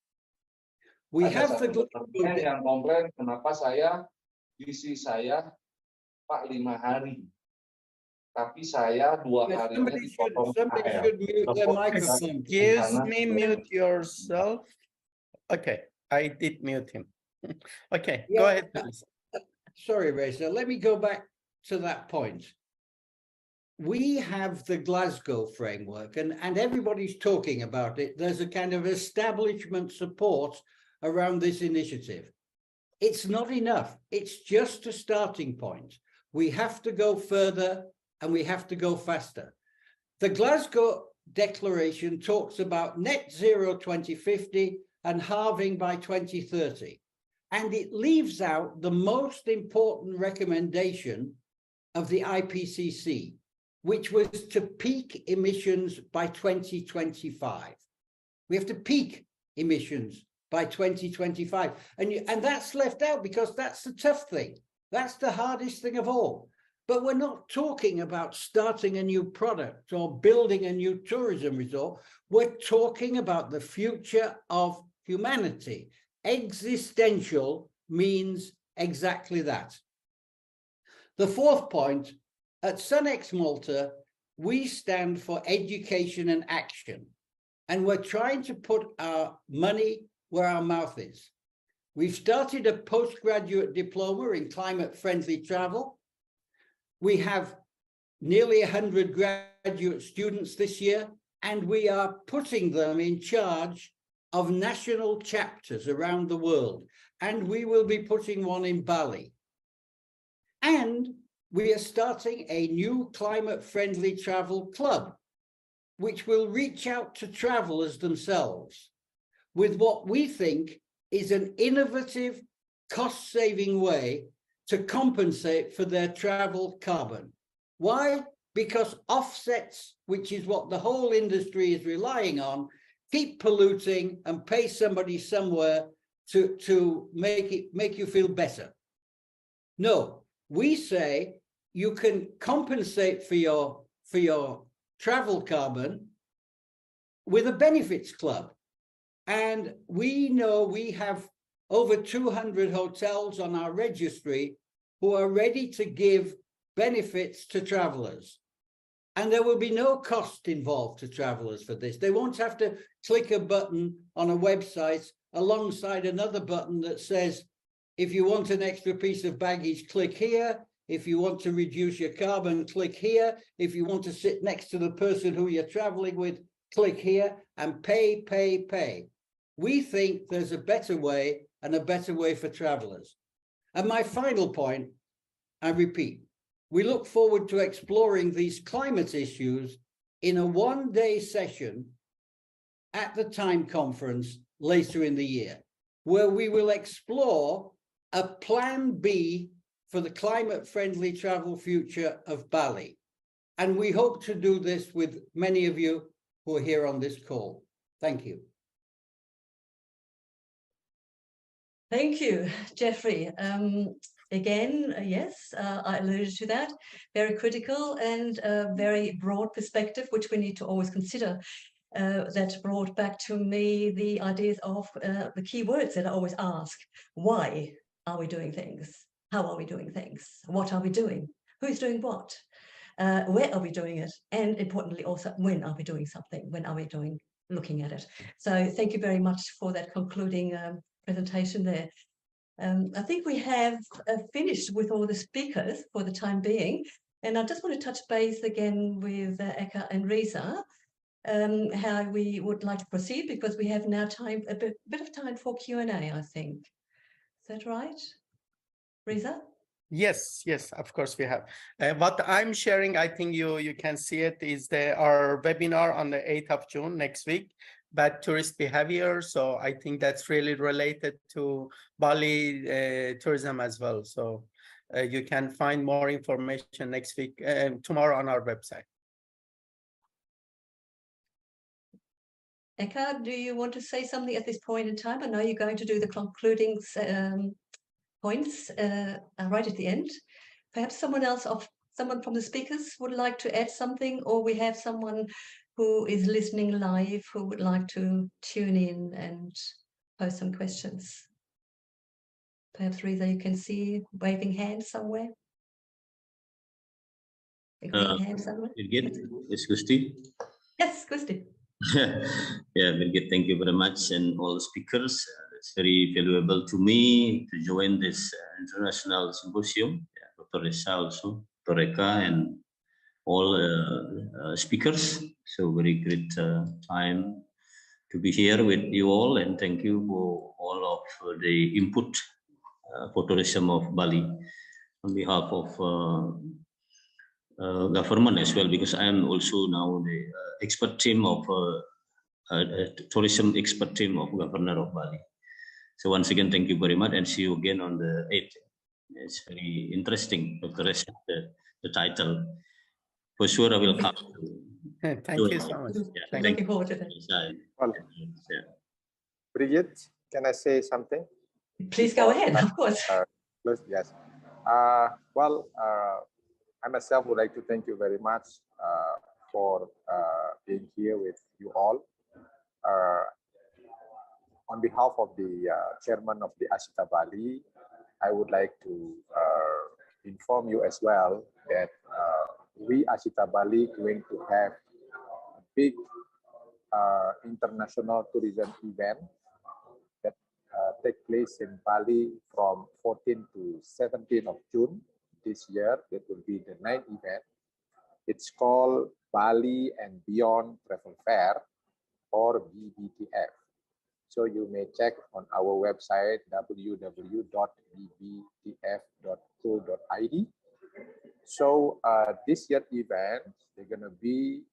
We have the yang komplain kenapa saya visi saya Pak 5 hari, tapi saya 2 harinya dipotong KL. Excuse me, mute yourself. Okay, I did mute him. Okay, go ahead, please. Sorry, Reza, let me go back to that point. We have the Glasgow framework, and everybody's talking about it. There's a kind of establishment support around this initiative. It's not enough. It's just a starting point. We have to go further and we have to go faster. The Glasgow Declaration talks about net zero 2050 and halving by 2030. And it leaves out the most important recommendation of the IPCC, which was to peak emissions by 2025. We have to peak emissions by 2025. And that's left out because that's the tough thing. That's the hardest thing of all. But we're not talking about starting a new product or building a new tourism resort. We're talking about the future of humanity. Existential means exactly that. The fourth point, at Sunex Malta, we stand for education and action, and we're trying to put our money where our mouth is. We've started a postgraduate diploma in climate-friendly travel. We have nearly 100 graduate students this year, and we are putting them in charge of national chapters around the world, and we will be putting one in Bali. And we are starting a new climate-friendly travel club, which will reach out to travelers themselves with what we think is an innovative, cost-saving way to compensate for their travel carbon. Why? Because offsets, which is what the whole industry is relying on, keep polluting and pay somebody somewhere to make you feel better. No, we say you can compensate for your travel carbon with a benefits club. And we know we have over 200 hotels on our registry who are ready to give benefits to travelers. And there will be no cost involved to travelers for this. They won't have to click a button on a website alongside another button that says, if you want an extra piece of baggage, click here. If you want to reduce your carbon, click here. If you want to sit next to the person who you're traveling with, click here and pay, pay, pay. We think there's a better way and a better way for travelers. And my final point, I repeat, we look forward to exploring these climate issues in a one-day session at the Time Conference later in the year, where we will explore a plan B for the climate-friendly travel future of Bali. And we hope to do this with many of you who are here on this call. Thank you. Thank you, Jeffrey. Again, yes, I alluded to that. Very critical and a very broad perspective, which we need to always consider. That brought back to me the ideas of the key words that I always ask. Why are we doing things? How are we doing things? What are we doing? Who's doing what? Where are we doing it? And importantly also, when are we doing something? When are we looking at it? So thank you very much for that concluding presentation there. I think we have finished with all the speakers for the time being, and I just want to touch base again with Eka and Reza, how we would like to proceed, because we have now a bit of time for Q&A, I think. Is that right, Reza? Yes, of course we have. What I'm sharing, I think you can see it, is our webinar on the 8th of June next week. Bad tourist behavior. So I think that's really related to Bali tourism as well. So you can find more information next week, tomorrow on our website. Eka, do you want to say something at this point in time? I know you're going to do the concluding points right at the end. Perhaps someone from the speakers would like to add something, or we have someone who is listening live who would like to tune in and pose some questions. Perhaps, Reza, you can see waving hands somewhere. A green hand somewhere. Yes, Gusti. Yes, Gusti. Yeah, Birgit, thank you very much, and all the speakers. It's very valuable to me to join this international symposium. Yeah, Dr. Reza also, Dr. Eka, and all speakers. So very great time to be here with you all, and thank you for all of the input for tourism of Bali on behalf of government as well, because I am also now the expert team of tourism expert team of Governor of Bali. So once again, thank you very much, and see you again on the 8th. It's very interesting, Dr. Reza, the title. For sure, I will come. Thank you so much. Yeah, Looking forward to that. Well, Brigitte, can I say something? Please go ahead, of course. Yes. I myself would like to thank you very much for being here with you all. On behalf of the chairman of the Asita Bali, I would like to inform you as well that we Asita Bali going to have a big international tourism event that take place in Bali from 14 to 17 of June this year. That will be the 9th event. It's called Bali and Beyond Travel Fair, or BBTF. So you may check on our website www.bbtf.co.id. So this year event, they're going to be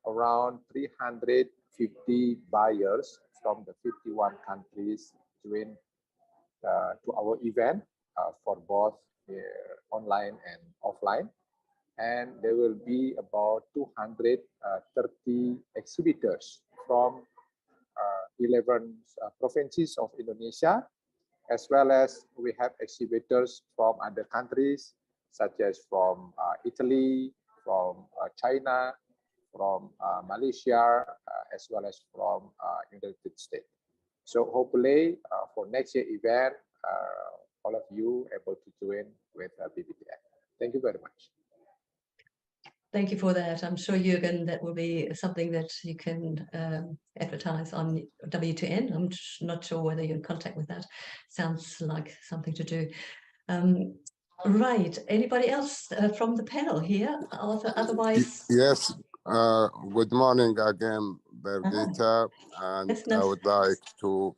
around 350 buyers from the 51 countries join to our event for both online and offline. And there will be about 230 exhibitors from 11 provinces of Indonesia, as well as we have exhibitors from other countries, such as from Italy, from China, from Malaysia, as well as from United States. So hopefully for next year event, all of you able to join with BBTF. Thank you very much. Thank you for that. I'm sure, Jürgen, that will be something that you can advertise on WTN. I'm not sure whether you're in contact with that. Sounds like something to do. Right. Anybody else from the panel here? Otherwise. Yes. Good morning again, Birgitta. And I would like to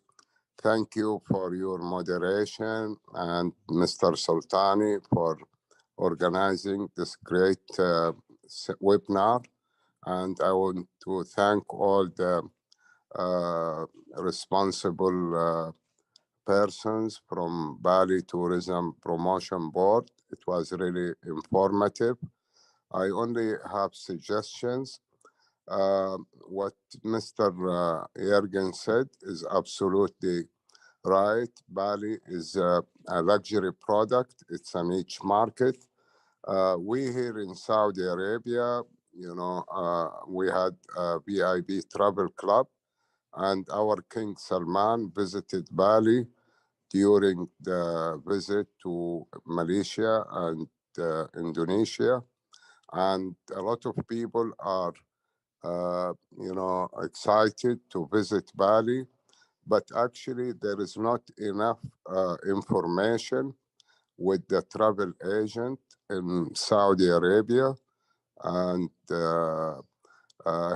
thank you for your moderation, and Mr. Sultani for organizing this great webinar. And I want to thank all the responsible persons from Bali Tourism Promotion Board. It was really informative. I only have suggestions. What Mr. Jürgen said is absolutely right. Bali is a luxury product. It's a niche market. We here in Saudi Arabia, we had a VIP travel club, and our King Salman visited Bali during the visit to Malaysia and Indonesia. And a lot of people are, excited to visit Bali, but actually there is not enough information with the travel agent in Saudi Arabia. And I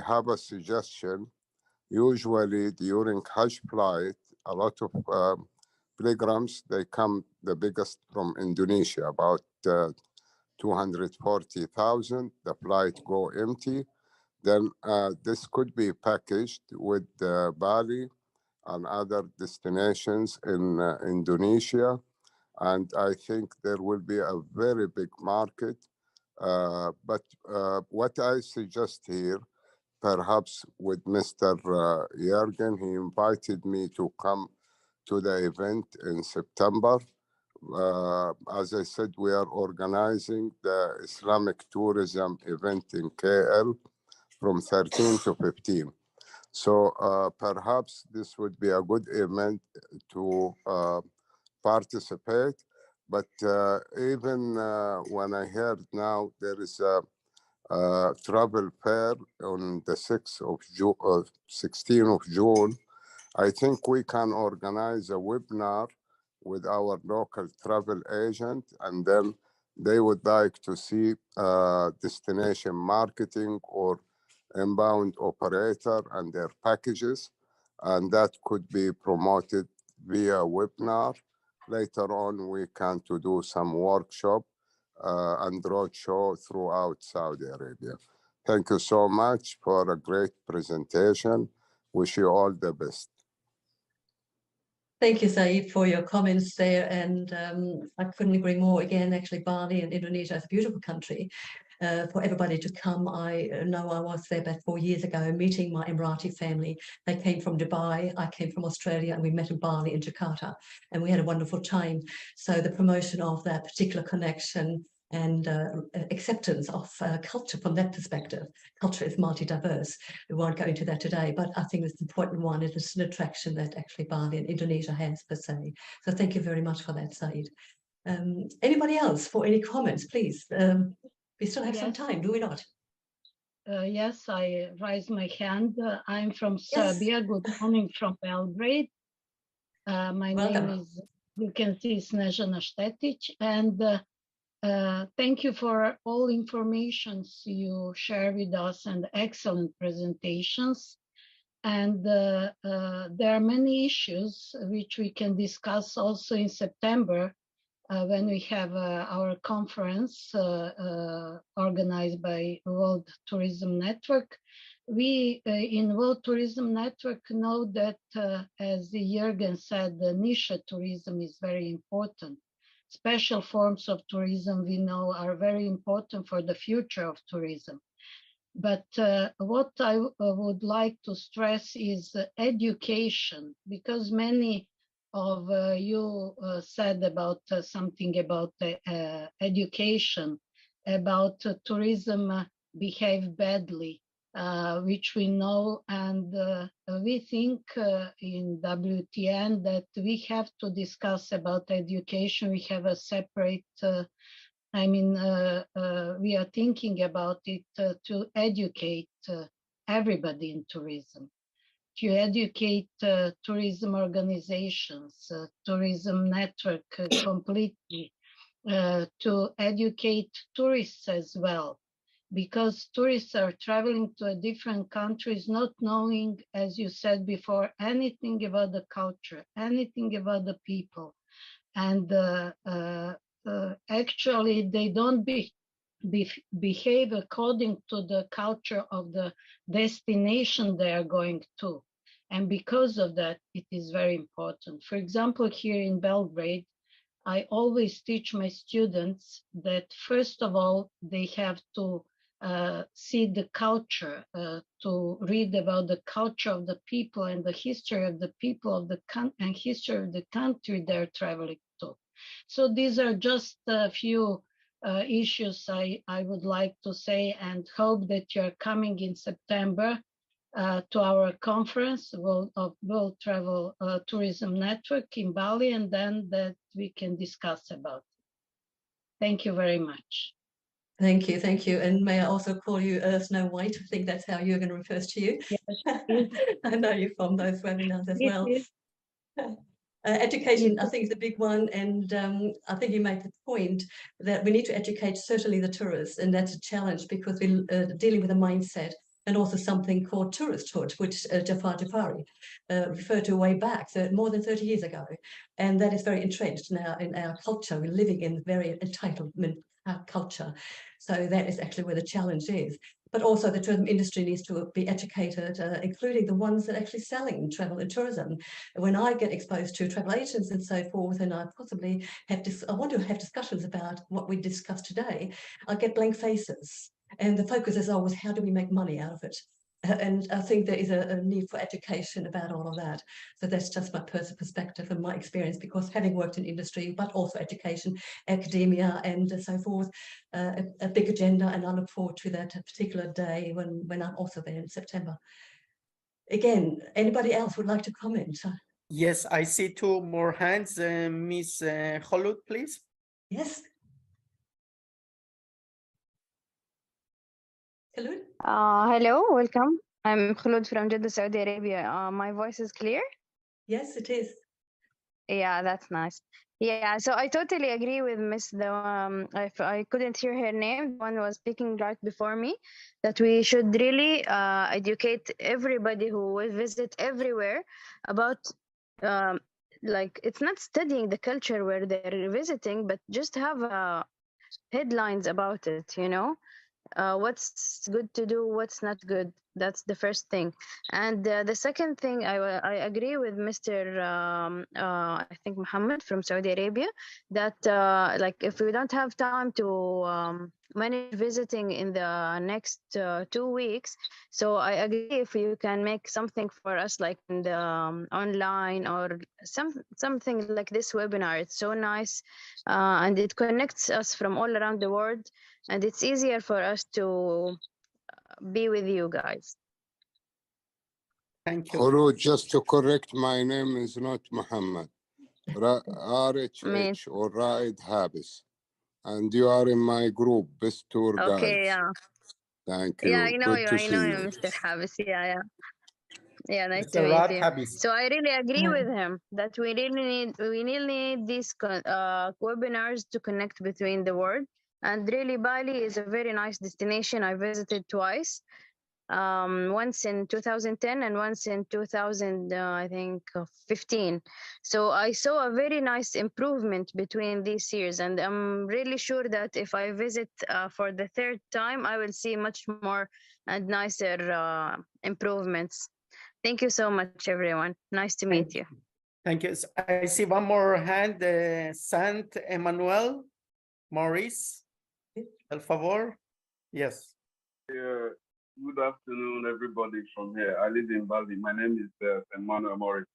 have a suggestion. Usually during Hajj flight, a lot of pilgrims, they come the biggest from Indonesia, about 240,000. The flight go empty. Then this could be packaged with Bali and other destinations in Indonesia. And I think there will be a very big market. But what I suggest here, perhaps with Mr. Jürgen, he invited me to come to the event in September. As I said, we are organizing the Islamic tourism event in KL from 13 to 15. So perhaps this would be a good event to participate. But even when I heard now there is a travel fair on the 6th of June, 16th of June, I think we can organize a webinar with our local travel agent, and then they would like to see destination marketing or inbound operator and their packages, and that could be promoted via webinar. Later on, we can to do some workshop and roadshow throughout Saudi Arabia. Thank you so much for a great presentation. Wish you all the best. Thank you, Saeed, for your comments there. And I couldn't agree more. Again, actually, Bali and Indonesia is a beautiful country for everybody to come. I know I was there about 4 years ago meeting my Emirati family. They came from Dubai, I came from Australia, and we met in Bali in Jakarta, and we had a wonderful time. So the promotion of that particular connection and acceptance of culture from that perspective. Culture is multi-diverse. We won't go into that today, but I think it's an important one. It is an attraction that actually Bali and Indonesia has per se. So thank you very much for that, Saeed. Anybody else for any comments, please? We still have some time, do we not? Yes, I raise my hand. I'm from Serbia. Good morning from Belgrade. My name is, you can see, Snežana Štetić, and thank you for all informations you share with us and excellent presentations. And there are many issues which we can discuss also in September when we have our conference organized by World Tourism Network. We in World Tourism Network know that, as Jürgen said, the niche tourism is very important. Special forms of tourism we know are very important for the future of tourism. But what I would like to stress is education, because many of you said about something about education, about tourism behave badly, which we know, and we think in WTN that we have to discuss about education. We have a separate, we are thinking about it to educate everybody in tourism, to educate tourism organizations, tourism network completely, to educate tourists as well. Because tourists are traveling to a different countries, not knowing, as you said before, anything about the culture, anything about the people. And actually, they don't behave according to the culture of the destination they are going to. And because of that, it is very important. For example, here in Belgrade, I always teach my students that, first of all, they have to see the culture, to read about the culture of the people and the history of the people of the and history of the country they're traveling to. So these are just a few issues I would like to say, and hope that you're coming in September to our conference of World Travel Tourism Network in Bali, and then that we can discuss about it. Thank you very much. Thank you, thank you. And may I also call you Snow White? I think that's how Jürgen refers to you. Yes. I know you from those webinars as well. Education, I think, is a big one, and I think you made the point that we need to educate certainly the tourists, and that's a challenge because we're dealing with a mindset and also something called touristhood, which Jafar Jafari referred to way back, so more than 30 years ago, and that is very entrenched now in our culture. We're living in very entitlement culture. So that is actually where the challenge is. but also the tourism industry needs to be educated, including the ones that are actually selling travel and tourism. When I get exposed to travel agents and so forth, and I possibly I want to have discussions about what we discussed today, I get blank faces. And the focus is always, how do we make money out of it? And I think there is a need for education about all of that. So that's just my personal perspective and my experience, because having worked in industry, but also education, academia, and so forth, a big agenda, and I look forward to that particular day when I'm also there in September. Again, anybody else would like to comment? Yes, I see two more hands. Miss Kholoud, please. Yes. Kholoud? Hello, welcome. I'm Kholoud from Jeddah, Saudi Arabia. My voice is clear? Yes, it is. Yeah, that's nice. Yeah, so I totally agree with Miss if I couldn't hear her name, the one who was speaking right before me, that we should really educate everybody who will visit everywhere about like, it's not studying the culture where they're visiting, but just have headlines about it, you know? What's good to do, what's not good. That's the first thing. And the second thing, I agree with Mr. I think Muhammad from Saudi Arabia, that like, if we don't have time to manage visiting in the next 2 weeks, so I agree, if you can make something for us, like in the online, or something like this webinar, it's so nice, and it connects us from all around the world, and it's easier for us to be with you guys. Thank you. Kholoud, just to correct, my name is not Muhammad. RHH or Raid Habis. And you are in my group, Best Tour Guides. Okay, yeah. Thank you. Yeah, I know Good you. to I know see you, you. Mr. Habis. Yeah. Yeah, nice Mr. to meet Rad you. Habis. So I really agree with him that we really need these webinars to connect between the world. And really, Bali is a very nice destination. I visited twice, once in 2010 and once in 2000, I think 15. So I saw a very nice improvement between these years, and I'm really sure that if I visit for the third time, I will see much more and nicer improvements. Thank you so much, everyone. Nice to meet you. Thank you. I see one more hand, Sant Emmanuel Maurice. El favor. Yes. Good afternoon, everybody from here. I live in Bali. My name is Emmanuel Maurice.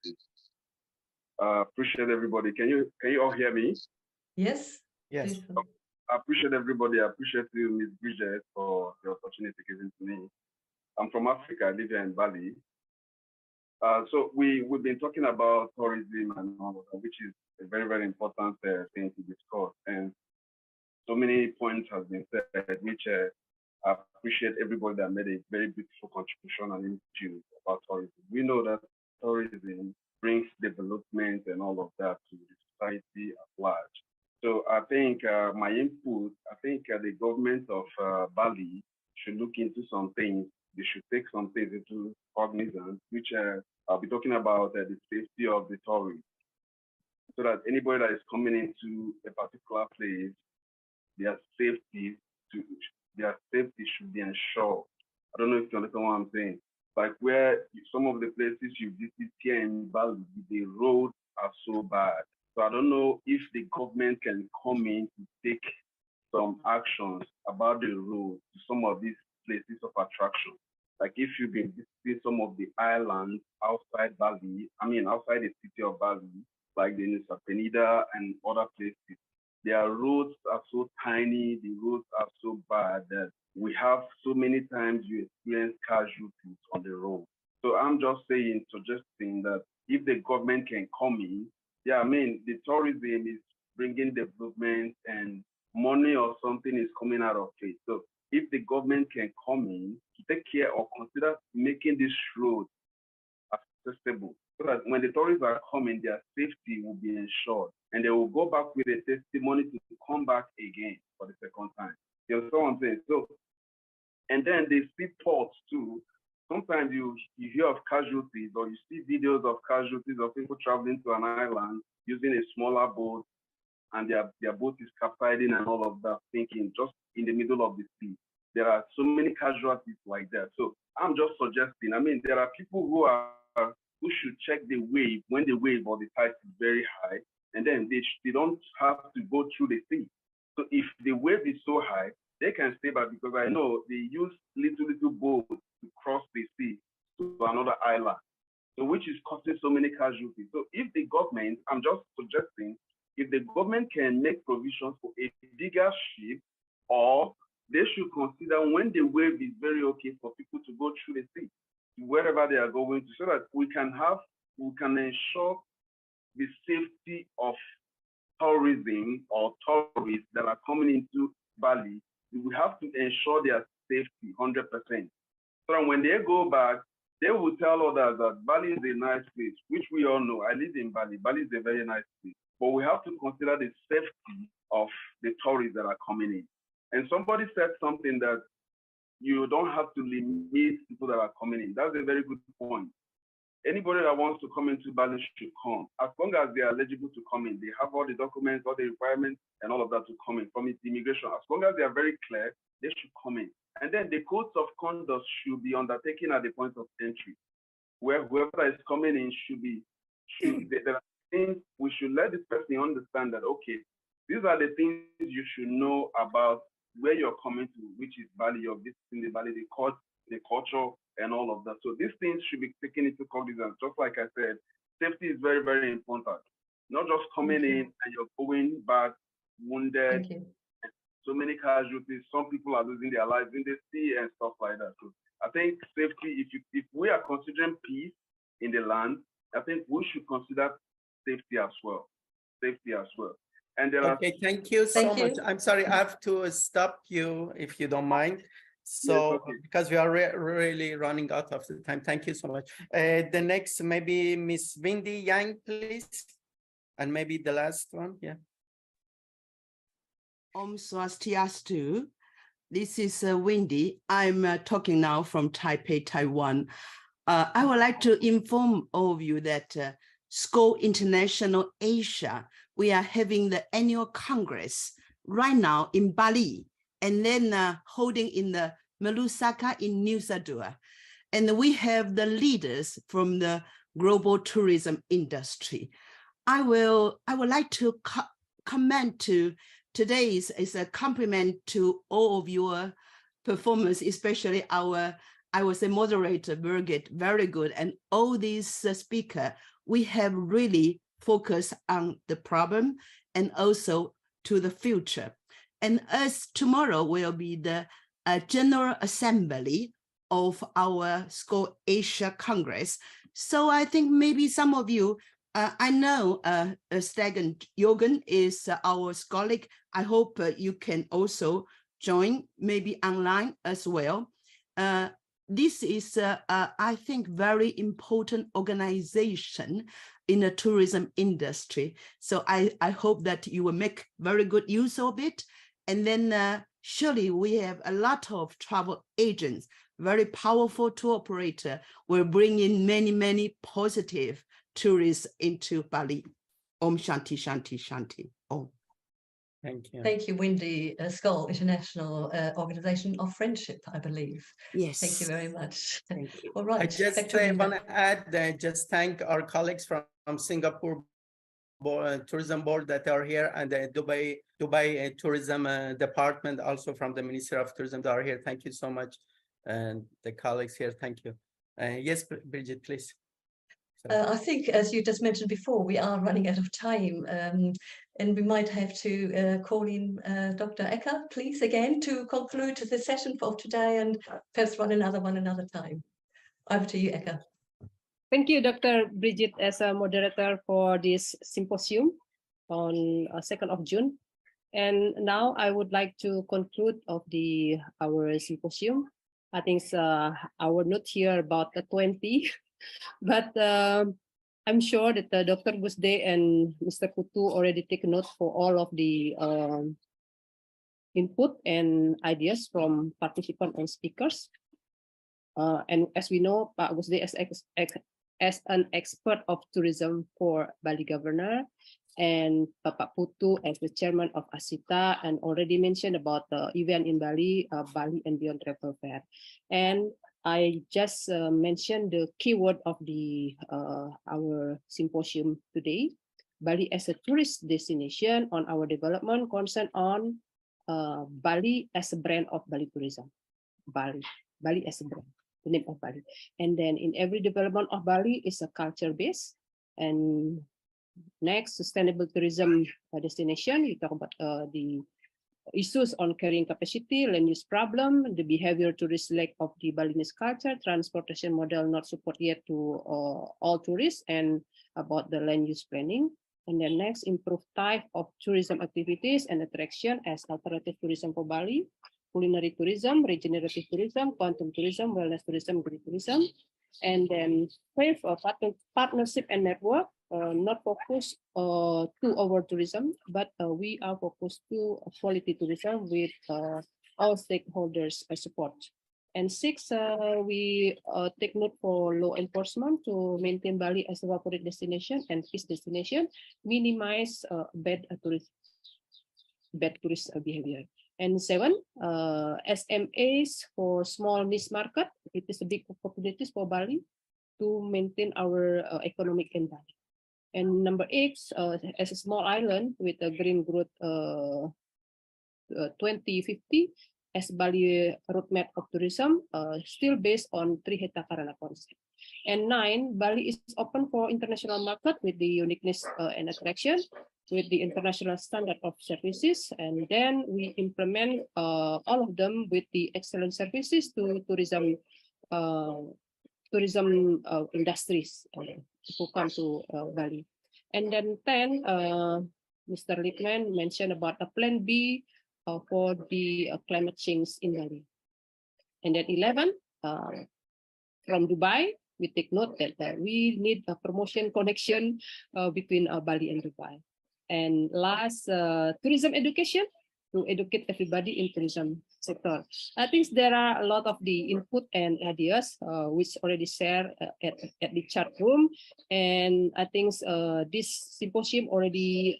Appreciate everybody. Can you all hear me? Yes. Yes. I appreciate everybody. I appreciate you, Ms. Bridget, for the opportunity given to me. I'm from Africa. I live here in Bali. So we've been talking about tourism and all of that, which is a very, very important thing to discuss. And so many points have been said, which I appreciate everybody that made a very beautiful contribution and issue about tourism. We know that tourism brings development and all of that to the society at large. So I think my input, I think the government of Bali should look into some things. They should take some things into cognizance, which I'll be talking about the safety of the tourists. So that anybody that is coming into a particular place, their safety should be ensured. I don't know if you understand what I'm saying. Like, where some of the places you visit here in Bali, the roads are so bad. So I don't know if the government can come in to take some actions about the road to some of these places of attraction. Like, if you've been visiting some of the islands outside Bali, outside the city of Bali, like the Nusa Penida and other places, their roads are so tiny, the roads are so bad that we have so many times you experience casualties on the road. So I'm just suggesting that if the government can come in, the tourism is bringing development and money or something is coming out of it. So if the government can come in to take care or consider making this road accessible, so that when the tourists are coming, their safety will be ensured, and they will go back with a testimony to come back again for the second time. You know what I'm saying? So, and then they see ports too. Sometimes you hear of casualties, or you see videos of casualties of people traveling to an island using a smaller boat, and their boat is capsizing and all of that, thinking just in the middle of the sea. there are so many casualties like that. So I'm just suggesting, I mean, there are people who should check the wave when the wave or the tide is very high, and then they don't have to go through the sea. So if the wave is so high, they can stay back, because I know they use little boats to cross the sea to another island, so which is causing so many casualties. So if the government, I'm just suggesting, if the government can make provisions for a bigger ship, or they should consider when the wave is very okay for people to go through the sea, wherever they are going to, so that we can ensure the safety of tourism or tourists that are coming into Bali. We have to ensure their safety 100%. So that when they go back, they will tell others that Bali is a nice place, which we all know. I live in Bali. Bali is a very nice place. But we have to consider the safety of the tourists that are coming in. And somebody said something that you don't have to limit people that are coming in. That's a very good point. Anybody that wants to come into Bali should come, as long as they are eligible to come in. They have all the documents, all the requirements, and all of that to come in from immigration. As long as they are very clear, they should come in. And then the codes of conduct should be undertaken at the point of entry, where whoever is coming in there are things we should let this person understand that, okay, these are the things you should know about where you're coming to, which is Bali, you're visiting the Bali, the culture, and all of that. So these things should be taken into cognizance. Just like I said, safety is very, very important. Not just coming in and you're going back wounded. So many casualties. Some people are losing their lives in the sea and stuff like that. So I think safety, if we are considering peace in the land, I think we should consider safety as well. Safety as well. And there are. Thank you so much. I'm sorry, I have to stop you if you don't mind. So because we are really running out of the time. Thank you so much. The next, maybe Miss Wendy Yang, please. And maybe the last one, yeah. Om Swastiastu. This is Wendy. I'm talking now from Taipei, Taiwan. I would like to inform all of you that SCO International Asia, we are having the annual Congress right now in Bali, and then holding in the Melusaka in Nusa Dua. And we have the leaders from the global tourism industry. I would like to comment to today's is a compliment to all of your performance, especially I was a moderator, Birgit, very good. And all these speakers, we have really focused on the problem and also to the future. And as tomorrow will be the General Assembly of our SCO Asia Congress. So I think maybe some of you, I know Stegen Jorgen is our colleague. I hope you can also join, maybe online as well. This is, I think, very important organization in the tourism industry. So I hope that you will make very good use of it. And then surely we have a lot of travel agents, very powerful tour operator, will bring in many, many positive tourists into Bali. Om Shanti, Shanti, Shanti. Om. Thank you. Thank you, Wendy. SCO International Organization of Friendship, I believe. Yes. Thank you very much. Thank you. All right. I just want to add, just thank our colleagues from Singapore Tourism Board that are here, and the Dubai Tourism Department, also from the Ministry of Tourism, that are here. Thank you so much. And the colleagues here, thank you. Yes, Bridget, please. I think, as you just mentioned before, we are running out of time, and we might have to call in Dr. Ecker, please, again, to conclude the session for today, and perhaps run another one another time. Over to you, Ecker. Thank you, Dr. Bridget, as a moderator for this symposium on 2nd of June. And now I would like to conclude of our symposium. I think our note here about the 20. But I'm sure that Dr. Gusde and Mr. Kutu already take note for all of the input and ideas from participants and speakers. And as we know, Pak Gusde as an expert of tourism for Bali Governor, and Bapak Putu as the chairman of ASITA, and already mentioned about the event in Bali, Bali and Beyond Travel Fair. And I just mentioned the keyword of the our symposium today, Bali as a tourist destination, on our development concern on Bali as a brand of Bali tourism. Bali as a brand, the name of Bali. And then in every development of Bali is a culture base. And next, sustainable tourism destination, you talk about the issues on carrying capacity, land use problem, the behavior tourist lack of the Balinese culture, transportation model not support yet to all tourists, and about the land use planning. And then next, improve type of tourism activities and attraction as alternative tourism for Bali, culinary tourism, regenerative tourism, quantum tourism, wellness tourism, green tourism. And then fifth, partnership and network, not focused to over tourism, but we are focused to quality tourism with all stakeholders support. And six, we take note for law enforcement to maintain Bali as a favorite destination and peace destination, minimize bad tourist behavior. And seven, SMAs for small niche market. It is a big opportunities for Bali to maintain our economic in Bali. And number eight, as a small island with a green growth 2050 as Bali roadmap of tourism, still based on Trihita Karana concept. And nine, Bali is open for international market with the uniqueness and attraction, with the international standard of services, and then we implement all of them with the excellent services to tourism industries who come to Bali. And then 10, Mr. Lippman mentioned about a plan B for the climate change in Bali. And then 11, from Dubai, we take note that we need a promotion connection between Bali and Dubai. And last, tourism education, to educate everybody in tourism sector. I think there are a lot of the input and ideas which already shared at the chat room. And I think this symposium already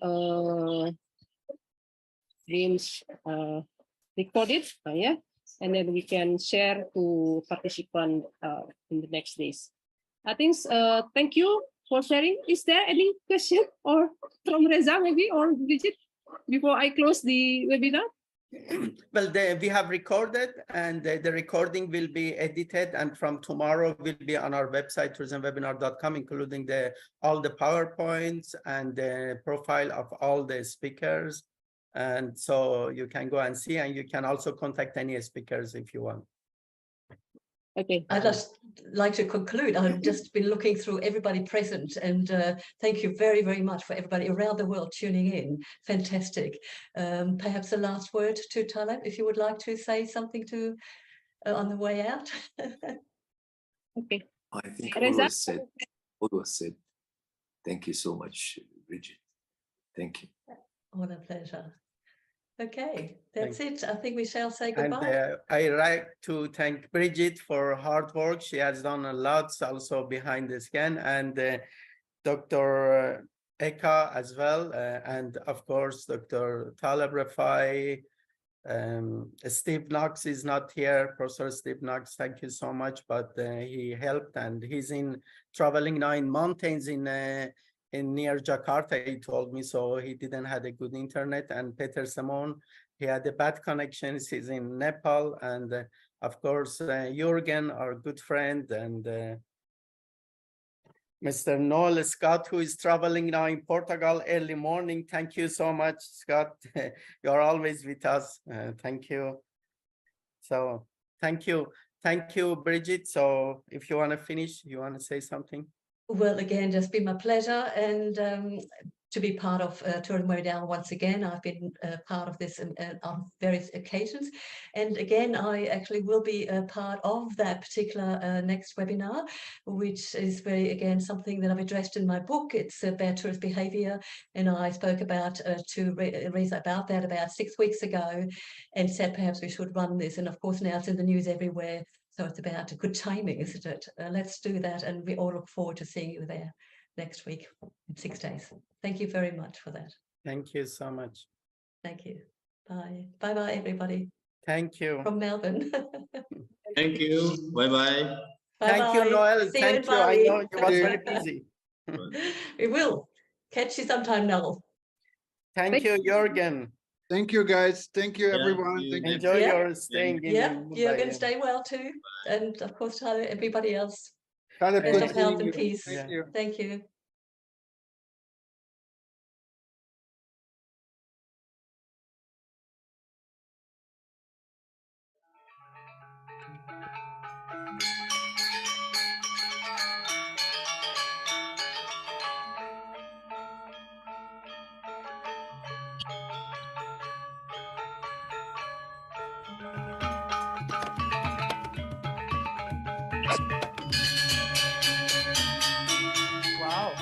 been recorded, yeah, and then we can share to participants in the next days. I think, thank you for sharing. Is there any question or from Reza maybe or Bridget before I close the webinar? Well, we have recorded, and the recording will be edited, and from tomorrow will be on our website, tourismwebinar.com, including all the PowerPoints and the profile of all the speakers. And so you can go and see, and you can also contact any speakers if you want. Okay. I'd just like to conclude. I've just been looking through everybody present, and thank you very, very much for everybody around the world tuning in. Fantastic. Perhaps a last word to Taleb, if you would like to say something to on the way out. Okay. I think all was said. Thank you so much, Bridget. Thank you. What a pleasure. Okay, that's it. I think we shall say goodbye. And I like to thank Bridget for her hard work. She has done a lot also behind the scan, and Dr. Eka as well, and of course, Dr. Taleb Rafai. Steve Knox is not here. Professor Steve Knox, thank you so much, but he helped, and he's traveling now in mountains in near Jakarta, he told me, so he didn't have a good internet. And Peter Simon, he had a bad connection. He's in Nepal. And of course, Jürgen, our good friend, and Mr. Noel Scott, who is traveling now in Portugal early morning. Thank you so much, Scott. You're always with us. Thank you. So thank you. Thank you, Bridget. So if you want to finish, you want to say something? Well, again, just been my pleasure, and to be part of Tourism Webinar once again. I've been part of this on various occasions, and again, I actually will be a part of that particular next webinar, which is again something that I've addressed in my book. It's about tourist behaviour, and I spoke about to Reza about that about 6 weeks ago, and said perhaps we should run this. And of course, now it's in the news everywhere. So it's about good timing, isn't it? Let's do that, and we all look forward to seeing you there. next week in 6 days. Thank you very much for that. Thank you so much. Thank you. Bye. Bye-bye, everybody. Thank you. From Melbourne. Thank you. Bye-bye. Thank you, Bye-bye. Noel. See you in Thank you. I Bali. know you was very busy. We will. Catch you sometime, Noel. Thank you, Jürgen. Thank you, guys. Thank you, everyone. Thank you. Enjoy your staying in Mumbai. Jürgen, stay well too. And of course, everybody else. Caleb, Best good of health seeing and you. peace. Thank you. Thank you. Wow.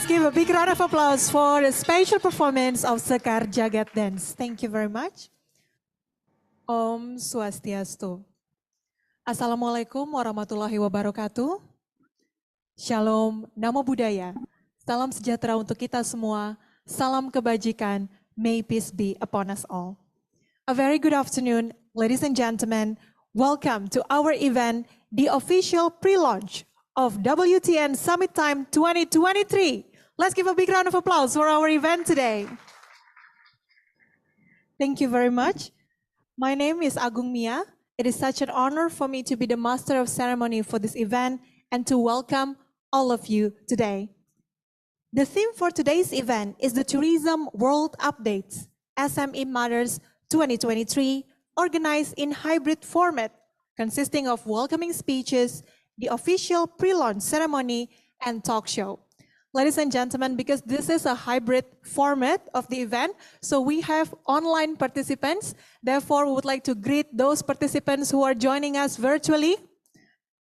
Let's give a big round of applause for the special performance of Sekar Jagat Dance. Thank you very much. Om Swastiastu. Assalamualaikum warahmatullahi wabarakatuh. Shalom, Namo Buddhaya. Salam sejahtera untuk kita semua. Salam kebajikan. May peace be upon us all. A very good afternoon, ladies and gentlemen. Welcome to our event, the official pre-launch of WTN Summit Time 2023. Let's give a big round of applause for our event today. Thank you very much. My name is Agung Mia. It is such an honor for me to be the master of ceremony for this event and to welcome all of you today. The theme for today's event is the Tourism World Updates, SME Matters 2023, organized in hybrid format, consisting of welcoming speeches, the official pre-launch ceremony, and talk show. Ladies and gentlemen, because this is a hybrid format of the event, so we have online participants. Therefore, we would like to greet those participants who are joining us virtually.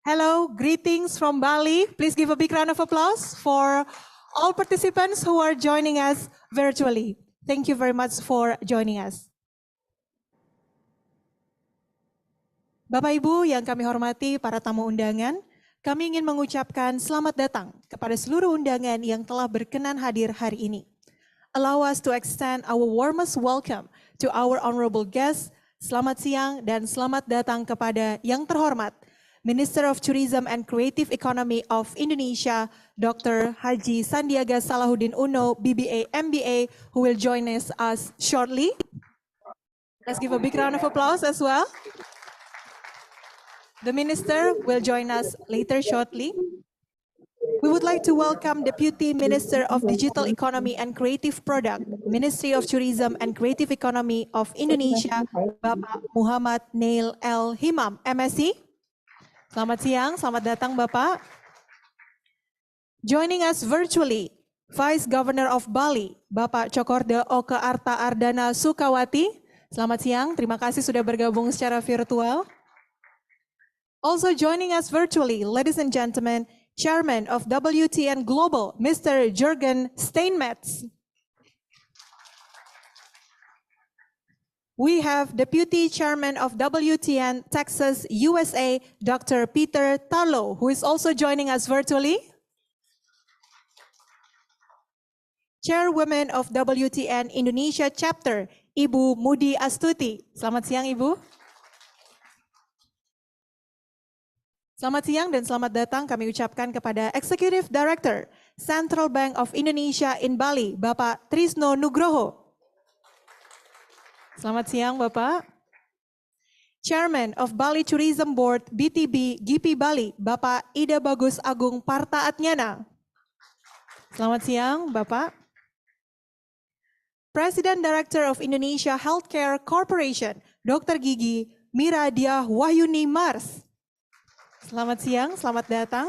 Hello, greetings from Bali. Please give a big round of applause for all participants who are joining us virtually. Thank you very much for joining us. Bapak Ibu yang kami hormati, para tamu undangan, kami ingin mengucapkan selamat datang kepada seluruh undangan yang telah berkenan hadir hari ini. Allow us to extend our warmest welcome to our honorable guests. Selamat siang dan selamat datang kepada yang terhormat Minister of Tourism and Creative Economy of Indonesia, Dr. Haji Sandiaga Salahuddin Uno, BBA, MBA, who will join us shortly. Let's give a big round of applause as well. The Minister will join us later shortly. We would like to welcome Deputy Minister of Digital Economy and Creative Product, Ministry of Tourism and Creative Economy of Indonesia, Bapak Muhammad Neil L. Himam, MSc. Selamat siang, selamat datang Bapak. Joining us virtually, Vice Governor of Bali, Bapak Cokorda Oke Arta Ardana Sukawati. Selamat siang, terima kasih sudah bergabung secara virtual. Also joining us virtually, ladies and gentlemen, Chairman of WTN Global, Mr. Jürgen Steinmetz. We have Deputy Chairman of WTN Texas, USA, Dr. Peter Tarlow, who is also joining us virtually. Chairwoman of WTN Indonesia Chapter, Ibu Mudi Astuti. Selamat siang, Ibu. Selamat siang dan selamat datang kami ucapkan kepada Executive Director Central Bank of Indonesia in Bali, Bapak Trisno Nugroho. Selamat siang Bapak. Chairman of Bali Tourism Board BTB GP Bali, Bapak Ida Bagus Agung Parta Atnyana. Selamat siang Bapak. President Director of Indonesia Healthcare Corporation, Dr. Gigi Mira Diah Wahyuni Mars. Selamat siang, selamat datang.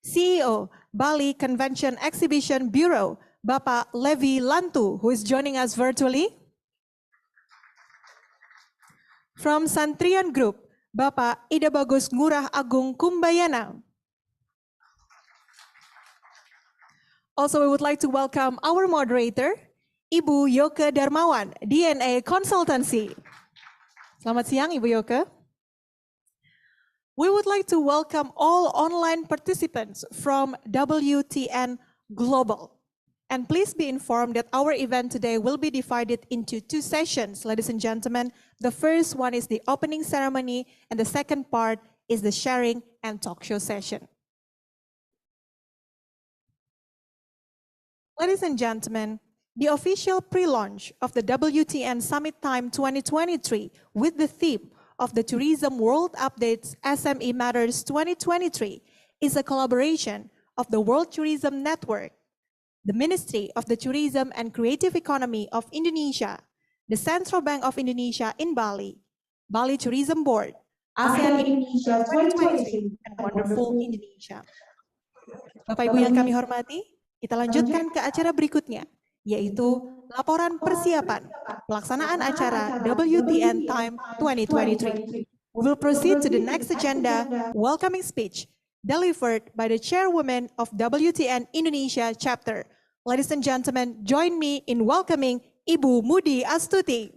CEO Bali Convention Exhibition Bureau, Bapak Levi Lantu, who is joining us virtually. From Santrian Group, Bapak Ida Bagus Ngurah Agung Kumbayana. Also, we would like to welcome our moderator, Ibu Yoke Darmawan, DNA Consultancy. Selamat siang, Ibu Yoke. We would like to welcome all online participants from WTN Global. And please be informed that our event today will be divided into 2 sessions, ladies and gentlemen. The first one is the opening ceremony, and the second part is the sharing and talk show session. Ladies and gentlemen, the official pre-launch of the WTN Summit Time 2023 with the theme of the Tourism World Updates SME Matters 2023 is a collaboration of the World Tourism Network, the Ministry of the Tourism and Creative Economy of Indonesia, the Central Bank of Indonesia in Bali, Bali Tourism Board, ASEAN Indonesia 2023, and Wonderful Indonesia. Bapak Ibu yang kami hormati, kita lanjutkan ke acara berikutnya, yaitu laporan persiapan pelaksanaan acara WTN Time 2023. We will proceed to the next agenda, welcoming speech delivered by the chairwoman of WTN Indonesia chapter. Ladies and gentlemen, join me in welcoming Ibu Mudi Astuti.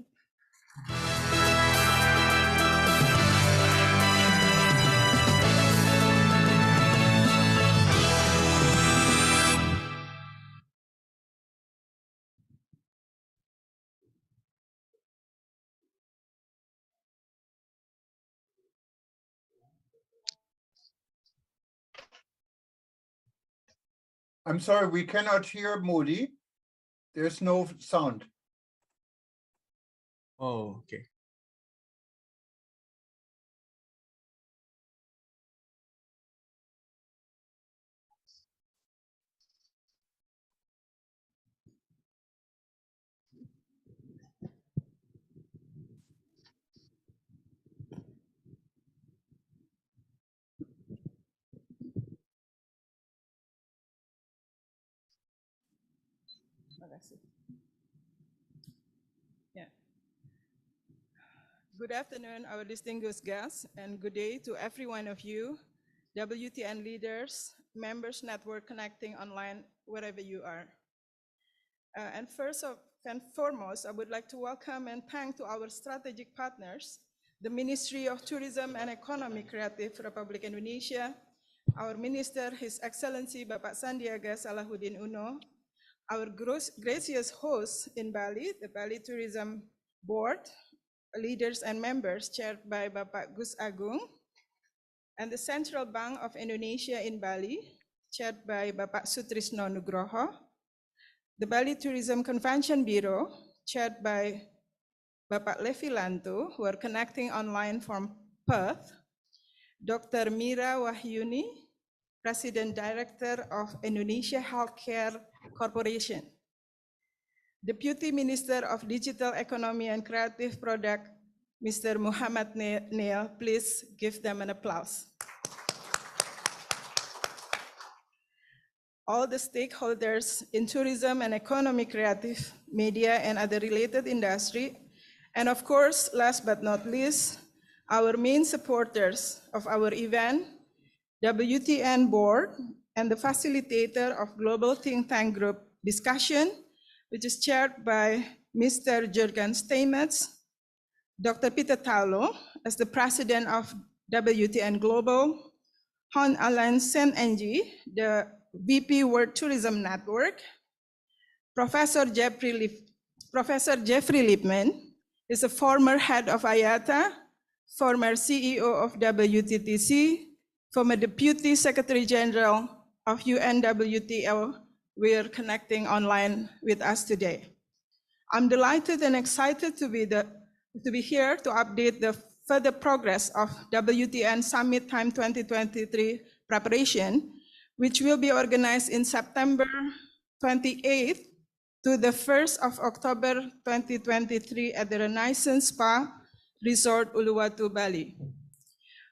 I'm sorry, we cannot hear Modi. There's no sound. Oh, okay. Yeah. Good afternoon, our distinguished guests, and good day to every one of you, WTN leaders, members network connecting online, wherever you are. And first and foremost, I would like to welcome and thank to our strategic partners, the Ministry of Tourism and Economy Creative Republik Indonesia, our Minister, His Excellency Bapak Sandiaga Salahuddin Uno, our gracious hosts in Bali, the Bali Tourism Board, leaders and members chaired by Bapak Gus Agung, and the Central Bank of Indonesia in Bali, chaired by Bapak Sutrisno Nugroho, the Bali Tourism Convention Bureau, chaired by Bapak Levi Lantu, who are connecting online from Perth, Dr. Mira Wahyuni, President Director of Indonesia Healthcare Corporation, Deputy Minister of Digital Economy and Creative Product, Mr. Muhammad Neil. Please give them an applause. All the stakeholders in tourism and economy, creative, media, and other related industry, and of course, last but not least, our main supporters of our event, WTN Board, and the facilitator of Global Think Tank Group discussion, which is chaired by Mr. Jurgen Steinmetz, Dr. Peter Taulo, as the president of WTN Global, Hon Alan Sen-Enji, the VP World Tourism Network, Professor Jeffrey Lippman is a former head of IATA, former CEO of WTTC, former Deputy Secretary General of UNWTO. We are connecting online with us today. I'm delighted and excited to be here to update the further progress of WTN Summit Time 2023 preparation, which will be organized in September 28th to the 1st of October 2023 at the Renaissance Spa Resort Uluwatu, Bali.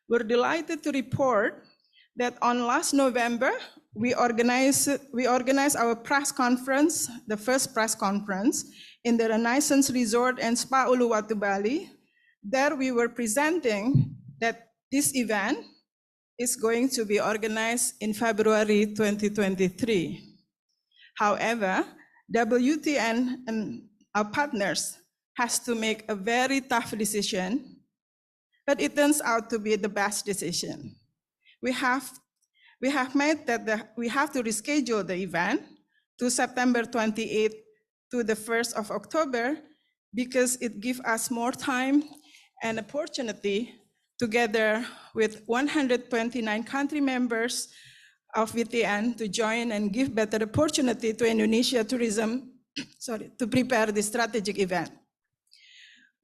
We're delighted to report that on last November, we organized our press conference, the first press conference in the Renaissance Resort and Spa Uluwatu, Bali. There we were presenting that this event is going to be organized in February 2023. However, WTN and our partners has to make a very tough decision but it turns out to be the best decision. We have made that we have to reschedule the event to September 28th to the 1st of October because it gives us more time and opportunity together with 129 country members of WTN to join and give better opportunity to Indonesia tourism, to prepare the strategic event.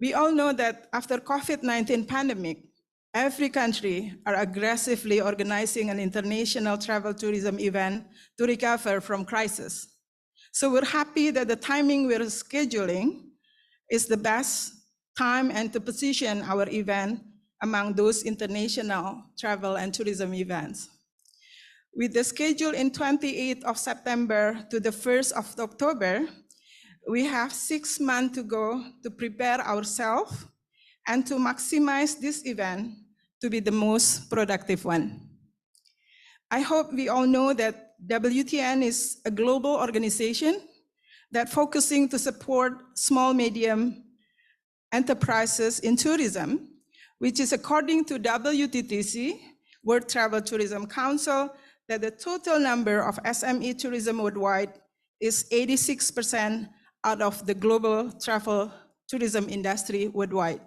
We all know that after COVID-19 pandemic, every country are aggressively organizing an international travel tourism event to recover from crisis. So we're happy that the timing we're scheduling is the best time and to position our event among those international travel and tourism events. With the schedule in 28th of September to the 1st of October, we have 6 months to go to prepare ourselves and to maximize this event to be the most productive one. I hope we all know that WTN is a global organization that focusing to support small, medium enterprises in tourism, which is according to WTTC, World Travel Tourism Council, that the total number of SME tourism worldwide is 86% out of the global travel tourism industry worldwide.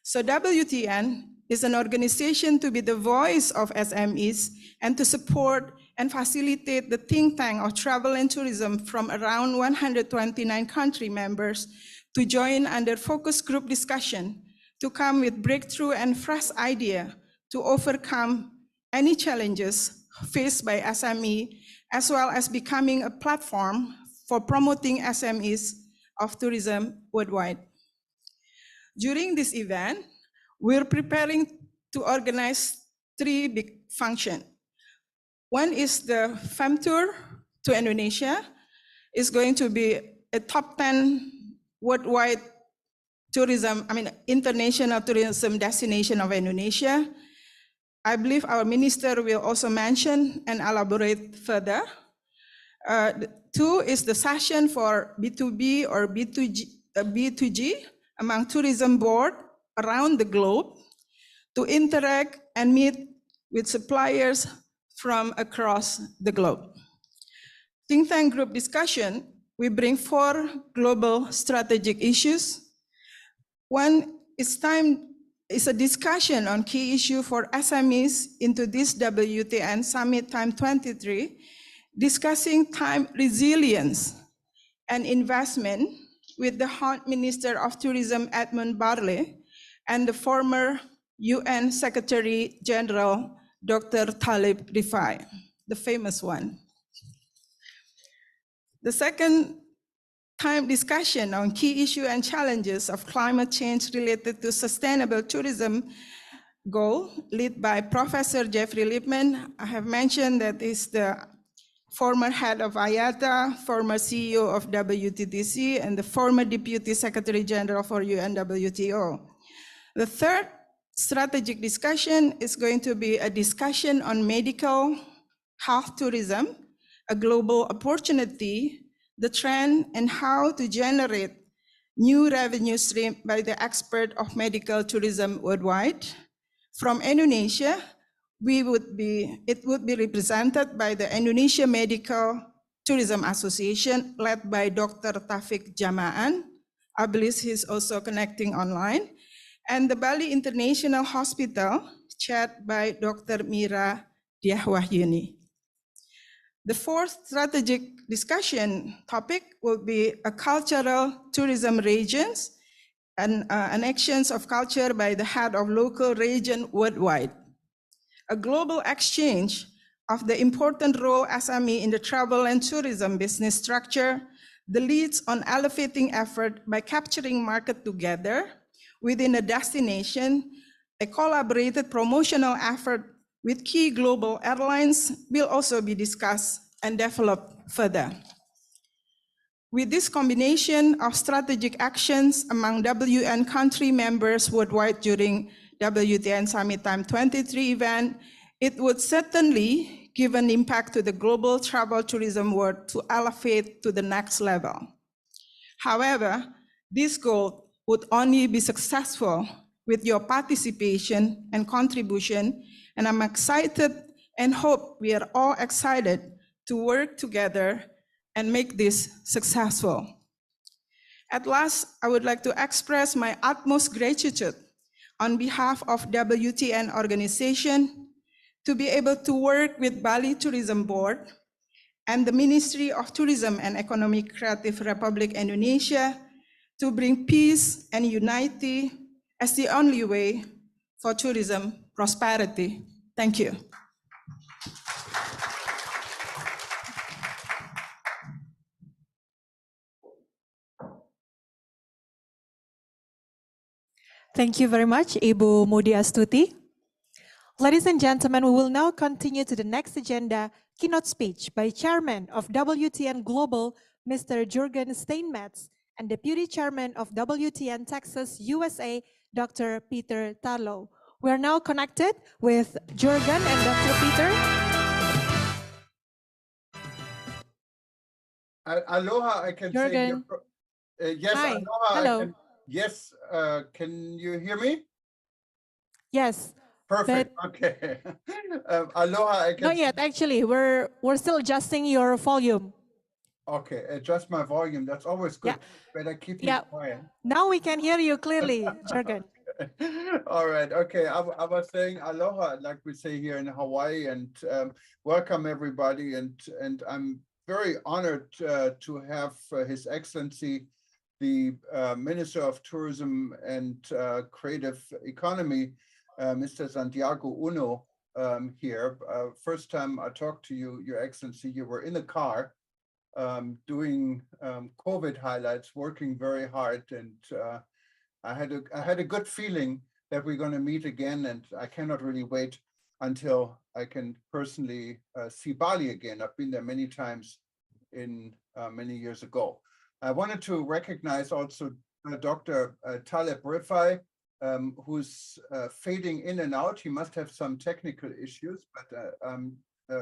So WTN is an organization to be the voice of SMEs and to support and facilitate the think tank of travel and tourism from around 129 country members to join under focus group discussion to come with breakthrough and fresh idea to overcome any challenges faced by SME, as well as becoming a platform for promoting SMEs of tourism worldwide. During this event, we're preparing to organize 3 big functions. One is the FAM Tour to Indonesia. It's going to be a top 10 worldwide international tourism destination of Indonesia. I believe our minister will also mention and elaborate further. 2 is the session for B2B or B2G among tourism board around the globe to interact and meet with suppliers from across the globe. Think tank group discussion, we bring 4 global strategic issues. One is a discussion on key issue for SMEs into this WTN Summit Time 23, discussing time resilience and investment with the Hon Minister of Tourism Edmund Barley and the former UN Secretary General Dr. Talib Rifai, the famous one. The second time discussion on key issue and challenges of climate change related to sustainable tourism goal, led by Professor Jeffrey Lippman. I have mentioned that is the former head of IATA, former CEO of WTTC, and the former Deputy Secretary General for UNWTO. The third strategic discussion is going to be a discussion on medical health tourism, a global opportunity, the trend, and how to generate new revenue stream by the expert of medical tourism worldwide. From Indonesia, it would be represented by the Indonesia Medical Tourism Association, led by Dr. Taufik Jamaan. I believe he's also connecting online. And the Bali International Hospital, chaired by Dr. Mira Diahwahyuni. The fourth strategic discussion topic will be a cultural tourism regions and actions of culture by the head of local region worldwide. A global exchange of the important role SME in the travel and tourism business structure, the leads on elevating effort by capturing market together within a destination, a collaborated promotional effort with key global airlines will also be discussed and developed further. With this combination of strategic actions among WN country members worldwide during WTN Summit Time 23 event, it would certainly give an impact to the global travel tourism world to elevate to the next level. However, this goal would only be successful with your participation and contribution, and I'm excited and hope we are all excited to work together and make this successful. At last, I would like to express my utmost gratitude on behalf of WTN organization to be able to work with Bali Tourism Board and the Ministry of Tourism and Economic Creative Republic Indonesia to bring peace and unity as the only way for tourism prosperity. Thank you. Thank you very much, Ibu Mudi Astuti. Ladies and gentlemen, we will now continue to the next agenda, keynote speech by Chairman of WTN Global, Mr. Jürgen Steinmetz, and Deputy Chairman of WTN Texas, USA, Dr. Peter Tarlow. We are now connected with Jürgen and Dr. Peter. Aloha, I can Jürgen. say. Yes, Hi. aloha. Hello. Yes, can you hear me? Yes. Perfect. Okay. Aloha, I can. Not yet, actually. We're still adjusting your volume. Okay, adjust my volume. That's always good. Yeah. Better keep me quiet. Now we can hear you clearly, Jürgen. All right. Okay. I was saying aloha, like we say here in Hawaii, and welcome everybody. And I'm very honored to have His Excellency, the Minister of Tourism and Creative Economy, Mr. Santiago Uno, here. First time I talked to you, Your Excellency, you were in the car doing COVID highlights, working very hard, and I had a good feeling that we're going to meet again, and I cannot really wait until I can personally see Bali again. I've been there many times in many years ago. I wanted to recognize also Dr. Taleb Rifai, who's fading in and out. He must have some technical issues, but I'm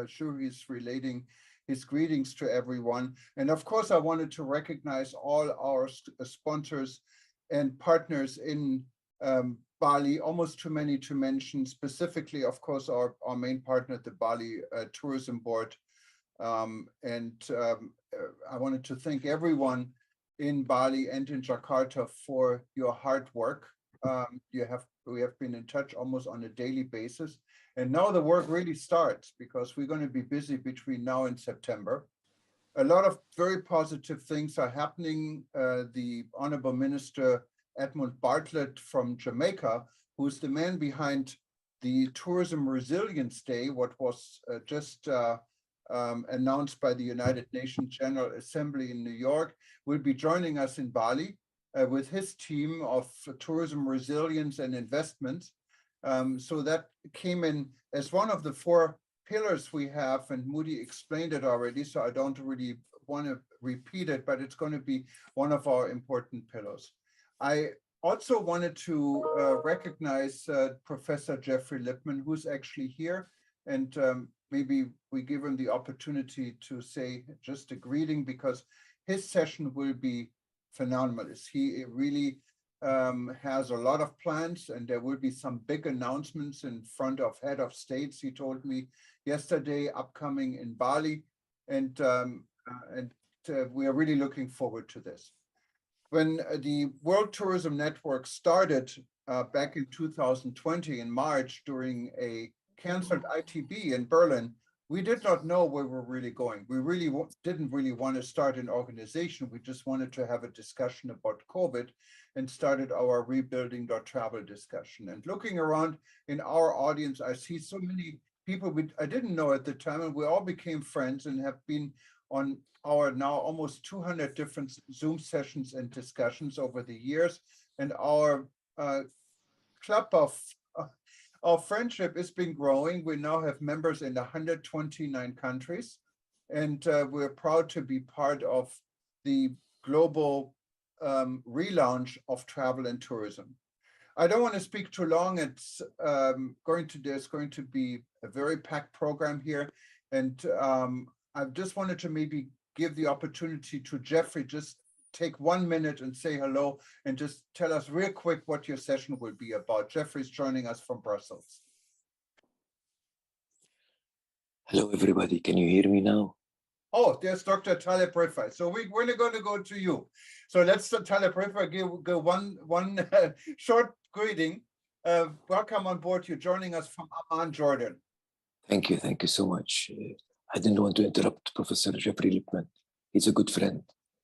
sure he's relating his greetings to everyone. And of course, I wanted to recognize all our sponsors and partners in Bali, almost too many to mention, specifically, of course, our main partner, the Bali Tourism Board. I wanted to thank everyone in Bali and in Jakarta for your hard work. We have been in touch almost on a daily basis. And now the work really starts because we're going to be busy between now and September. A lot of very positive things are happening. The Honorable Minister Edmund Bartlett from Jamaica, who's the man behind the Tourism Resilience Day, what was just announced by the United Nations General Assembly in New York, will be joining us in Bali with his team of tourism resilience and investments. So that came in as one of the 4 pillars we have, and Moody explained it already, so I don't really want to repeat it, but it's going to be one of our important pillars. I also wanted to recognize Professor Jeffrey Lipman, who's actually here, and maybe we give him the opportunity to say just a greeting, because his session will be phenomenal. He really has a lot of plans, and there will be some big announcements in front of head of states, he told me yesterday, upcoming in Bali, and we are really looking forward to this. When the World Tourism Network started back in 2020 in March during a canceled ITB in Berlin, we did not know where we're really going. We really didn't really want to start an organization. We just wanted to have a discussion about COVID and started our rebuilding.travel discussion. And looking around in our audience, I see so many people I didn't know at the time, and we all became friends and have been on our now almost 200 different Zoom sessions and discussions over the years. And our club of our friendship has been growing. We now have members in 129 countries, and we're proud to be part of the global relaunch of travel and tourism. I don't want to speak too long. It's there's going to be a very packed program here, and I just wanted to maybe give the opportunity to Jeffrey just take 1 minute and say hello and just tell us real quick what your session will be about. Jeffrey's joining us from Brussels. Hello, everybody. Can you hear me now? Oh, there's Dr. Taleb Rifai. So we're going to go to you. So let's Taleb Rifai give one short greeting. Welcome on board. You're joining us from Amman, Jordan. Thank you. Thank you so much. I didn't want to interrupt Professor Jeffrey Lippman. He's a good friend.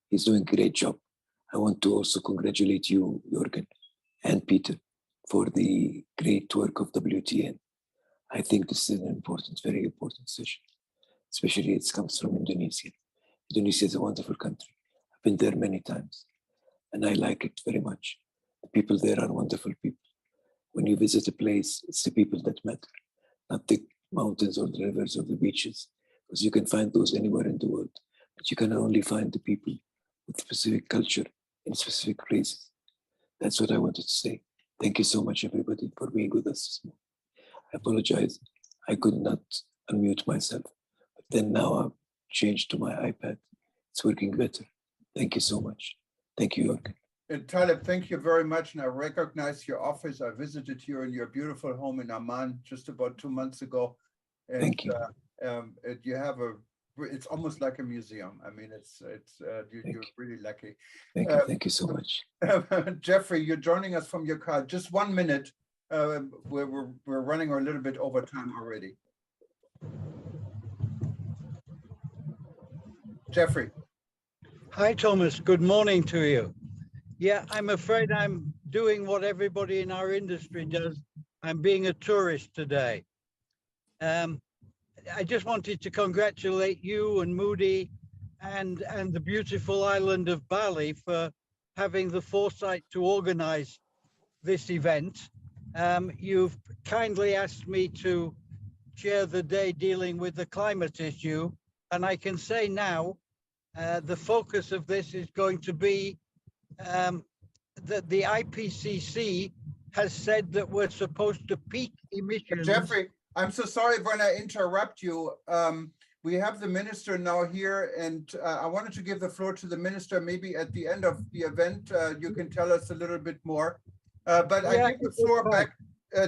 He's doing a great job. I want to also congratulate you, Jürgen, and Peter for the great work of WTN. I think this is an important, very important session, especially it comes from Indonesia. Indonesia is a wonderful country. I've been there many times, and I like it very much. The people there are wonderful people. When you visit a place, it's the people that matter, not the mountains or the rivers or the beaches, because you can find those anywhere in the world, but you can only find the people with specific culture in specific places. That's what I wanted to say. Thank you so much, everybody, for being with us this morning. I apologize. I could not unmute myself, but then now I've changed to my iPad. It's working better. Thank you so much. Thank you, Jürgen. And Taleb, thank you very much. And I recognize your office. I visited you in your beautiful home in Amman just about 2 months ago. And, thank you. You have it's almost like a museum. I mean, you're really lucky. Thank you so much. Jeffrey, you're joining us from your car. Just 1 minute. We're running a little bit over time already. Jeffrey. Hi, Thomas. Good morning to you. Yeah, I'm afraid I'm doing what everybody in our industry does. I'm being a tourist today. I just wanted to congratulate you and Moody and the beautiful island of Bali for having the foresight to organize this event. You've kindly asked me to chair the day dealing with the climate issue, and I can say now the focus of this is going to be that the IPCC has said that we're supposed to peak emissions. Jeffrey, I'm so sorry when I interrupt you. We have the minister now here, and I wanted to give the floor to the minister. Maybe at the end of the event, you can tell us a little bit more. But yeah, I give the floor back.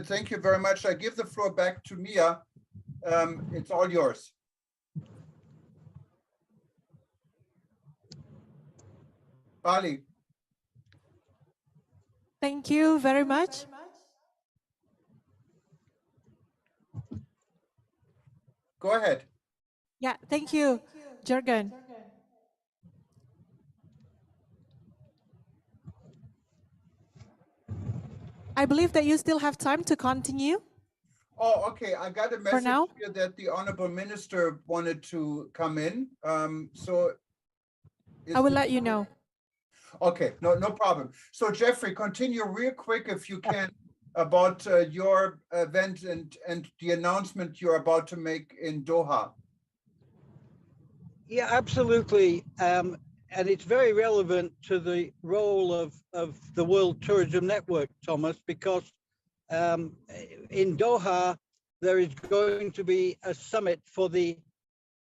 Thank you very much. I give the floor back to Mia. It's all yours. Bali. Thank you very much. Go ahead. Yeah, thank you, Jürgen. I believe that you still have time to continue. Oh, okay. I got a message here that the Honorable Minister wanted to come in. So I will let you know. Okay, no problem. So Jeffrey, continue real quick if you can about your event and the announcement you're about to make in Doha. Yeah, absolutely. And it's very relevant to the role of the World Tourism Network, Thomas, because in Doha, there is going to be a summit for the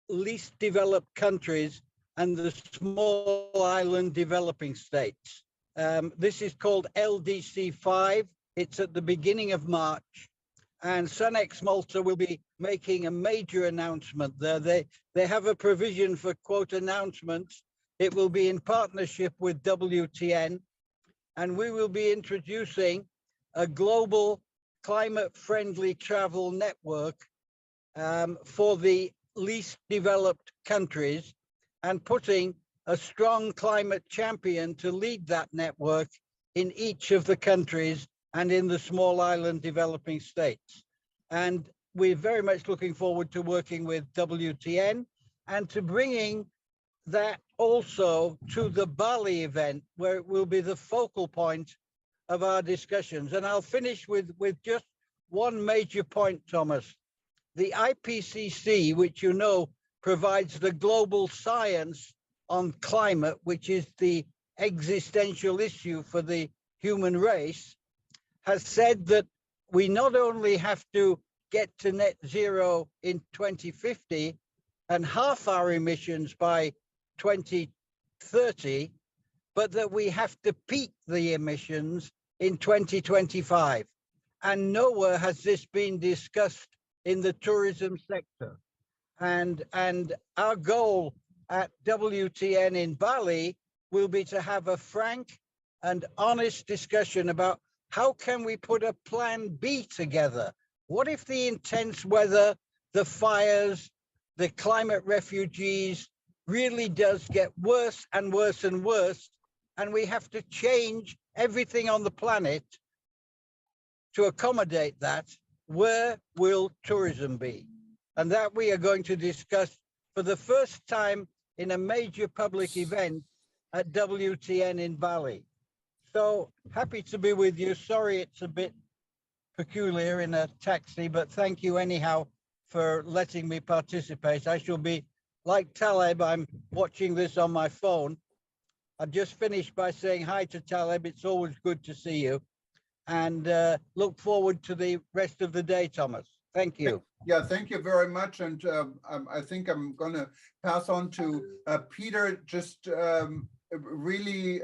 least developed countries and the small island developing states. This is called LDC 5. It's at the beginning of March, and Sunex Malta will be making a major announcement there. They have a provision for quote announcements. It will be in partnership with WTN, and we will be introducing a global climate-friendly travel network for the least developed countries, and putting a strong climate champion to lead that network in each of the countries and in the small island developing states. And we're very much looking forward to working with WTN and to bringing that also to the Bali event, where it will be the focal point of our discussions. And I'll finish with just one major point, Thomas. The IPCC, which you know provides the global science on climate, which is the existential issue for the human race, has said that we not only have to get to net zero in 2050 and half our emissions by 2030, but that we have to peak the emissions in 2025. And nowhere has this been discussed in the tourism sector. And our goal at WTN in Bali will be to have a frank and honest discussion about how can we put a plan B together? What if the intense weather, the fires, the climate refugees really does get worse and worse and worse, and we have to change everything on the planet to accommodate that? Where will tourism be? And that we are going to discuss for the first time in a major public event at WTN in Bali. So happy to be with you. Sorry it's a bit peculiar in a taxi, but thank you anyhow for letting me participate. I shall be like Taleb, I'm watching this on my phone. I've just finished by saying hi to Taleb. It's always good to see you. And look forward to the rest of the day, Thomas. Thank you. Yeah, thank you very much. And I think I'm going to pass on to Peter. Just really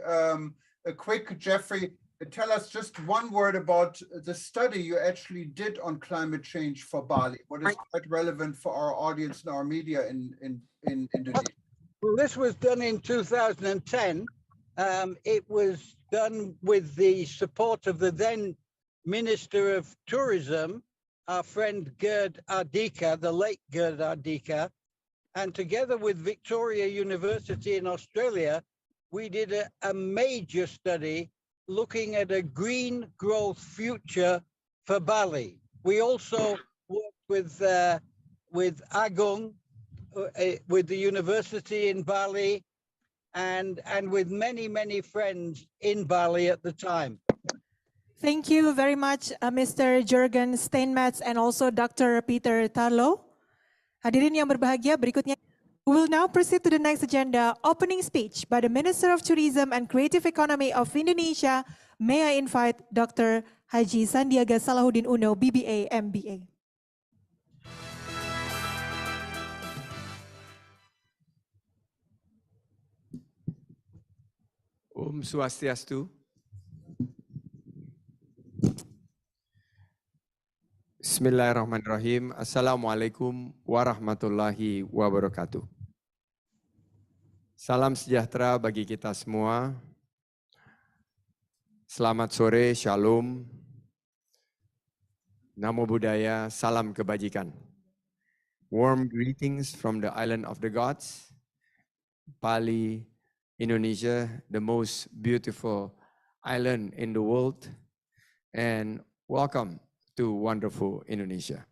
a quick, Jeffrey, tell us just one word about the study you actually did on climate change for Bali. What is quite relevant for our audience and our media in Indonesia? Well, this was done in 2010. It was done with the support of the then Minister of Tourism, our friend Gerd Ardika, the late Gerd Ardika, and together with Victoria University in Australia, we did a major study looking at a green growth future for Bali. We also worked with Agung, with the university in Bali, and with many, many friends in Bali at the time. Thank you very much, Mr. Jurgen Steinmetz and also Dr. Peter Tarlo. Hadirin yang berbahagia, berikutnya we will now proceed to the next agenda, opening speech by the Minister of Tourism and Creative Economy of Indonesia. May I invite Dr. Haji Sandiaga Salahuddin Uno, BBA, MBA. Om Swastiastu. Bismillahirrahmanirrahim. Assalamualaikum warahmatullahi wabarakatuh. Salam sejahtera bagi kita semua. Selamat sore, shalom. Namo Buddhaya, salam kebajikan. Warm greetings from the island of the gods, Bali, Indonesia, the most beautiful island in the world, and welcome to wonderful Indonesia.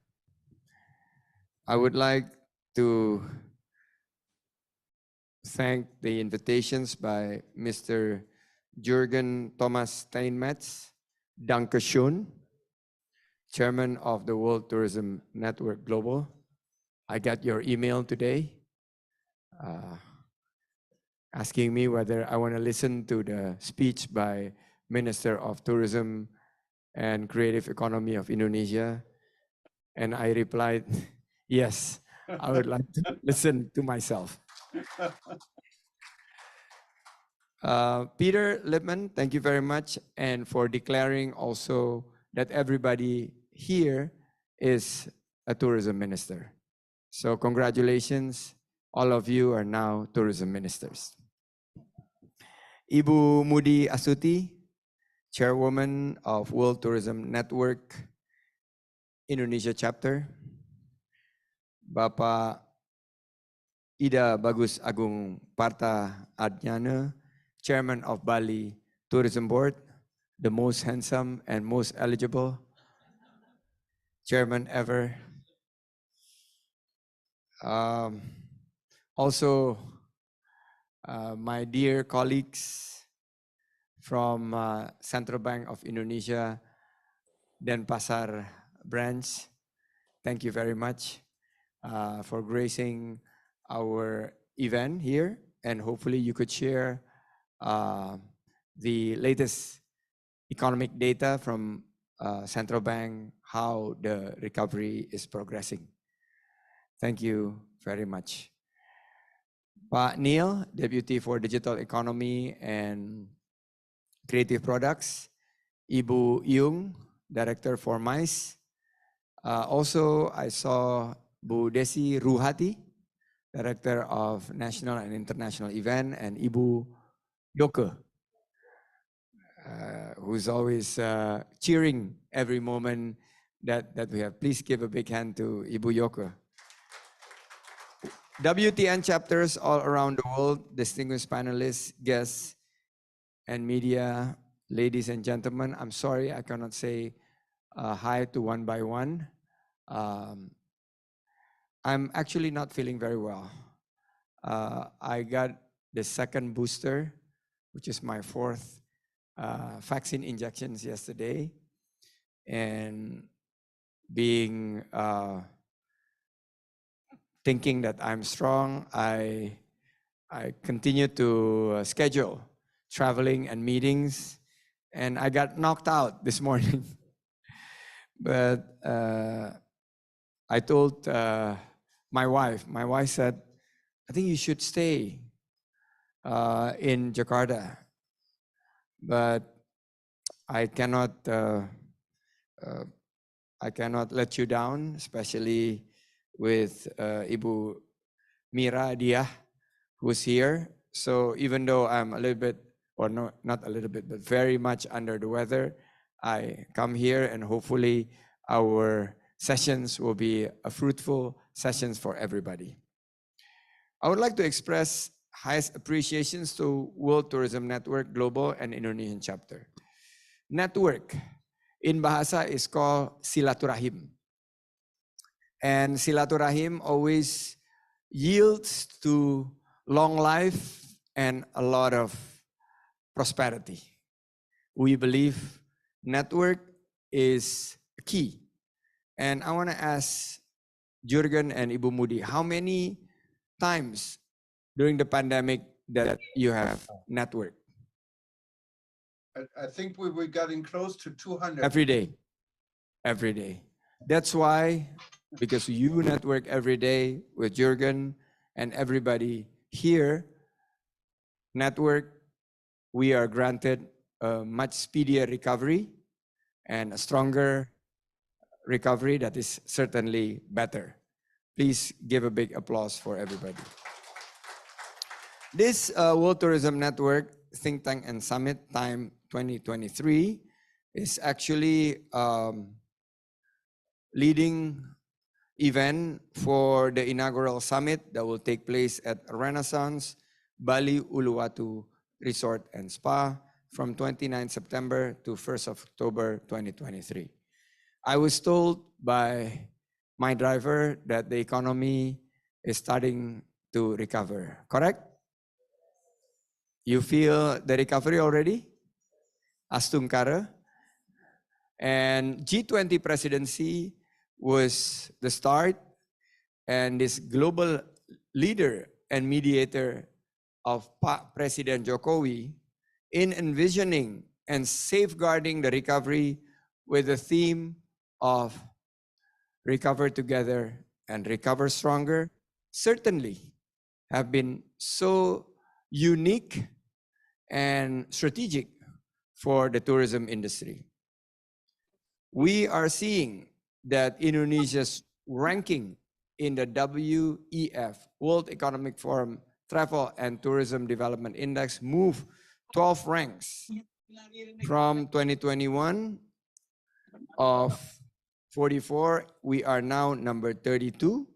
I would like to thank the invitations by Mr. Jurgen Thomas Steinmetz, Dankeschön, Chairman of the World Tourism Network Global. I got your email today asking me whether I want to listen to the speech by Minister of Tourism and Creative Economy of Indonesia. And I replied, yes, I would like to listen to myself. Peter Lipman, thank you very much. And for declaring also that everybody here is a tourism minister. So congratulations, all of you are now tourism ministers. Ibu Mudi Asuti, Chairwoman of World Tourism Network Indonesia Chapter. Bapak Ida Bagus Agung Parta Adnyana, Chairman of Bali Tourism Board, the most handsome and most eligible chairman ever. Also, my dear colleagues from Central Bank of Indonesia, Denpasar branch, thank you very much for gracing our event here, and hopefully you could share the latest economic data from Central Bank, how the recovery is progressing. Thank you very much. Pak Neil, Deputy for Digital Economy and Creative Products. Ibu Yung, Director for MICE. Also, I saw Bu Desi Ruhati, Director of National and International Event, and Ibu Yoke, who's always cheering every moment that we have. Please give a big hand to Ibu Yoke. WTN chapters all around the world, distinguished panelists, guests, and media, ladies and gentlemen, I'm sorry I cannot say hi to one by one. I'm actually not feeling very well. I got the second booster, which is my fourth vaccine injections yesterday. And being thinking that I'm strong, I continue to schedule traveling and meetings, and I got knocked out this morning. But I told my wife said, I think you should stay in Jakarta. But I cannot let you down, especially with Ibu Mira Diah, who's here. So even though I'm a little bit, or no, not a little bit, but very much under the weather, I come here and hopefully our sessions will be a fruitful sessions for everybody. I would like to express highest appreciations to World Tourism Network Global and Indonesian Chapter. Network in Bahasa is called silaturahim. And silaturahim always yields to long life and a lot of prosperity. We believe network is key. And I want to ask Jurgen and Ibu Mudi, how many times during the pandemic that you have network? I think we were getting close to 200. Every day. Every day. That's why, because you network every day with Jurgen and everybody here, network, we are granted a much speedier recovery and a stronger recovery that is certainly better. Please give a big applause for everybody. This World Tourism Network Think Tank and Summit Time 2023 is actually leading event for the inaugural summit that will take place at Renaissance Bali Uluwatu Resort and Spa from 29 September to 1st of October 2023. I was told by my driver that the economy is starting to recover, correct? You feel the recovery already? Astungkara. And G20 presidency was the start, and this global leader and mediator of President Jokowi in envisioning and safeguarding the recovery with the theme of recover together and recover stronger, certainly have been so unique and strategic for the tourism industry. We are seeing that Indonesia's ranking in the WEF, World Economic Forum Travel and Tourism Development Index, moved 12 ranks from 2021 of 44. We are now number 32,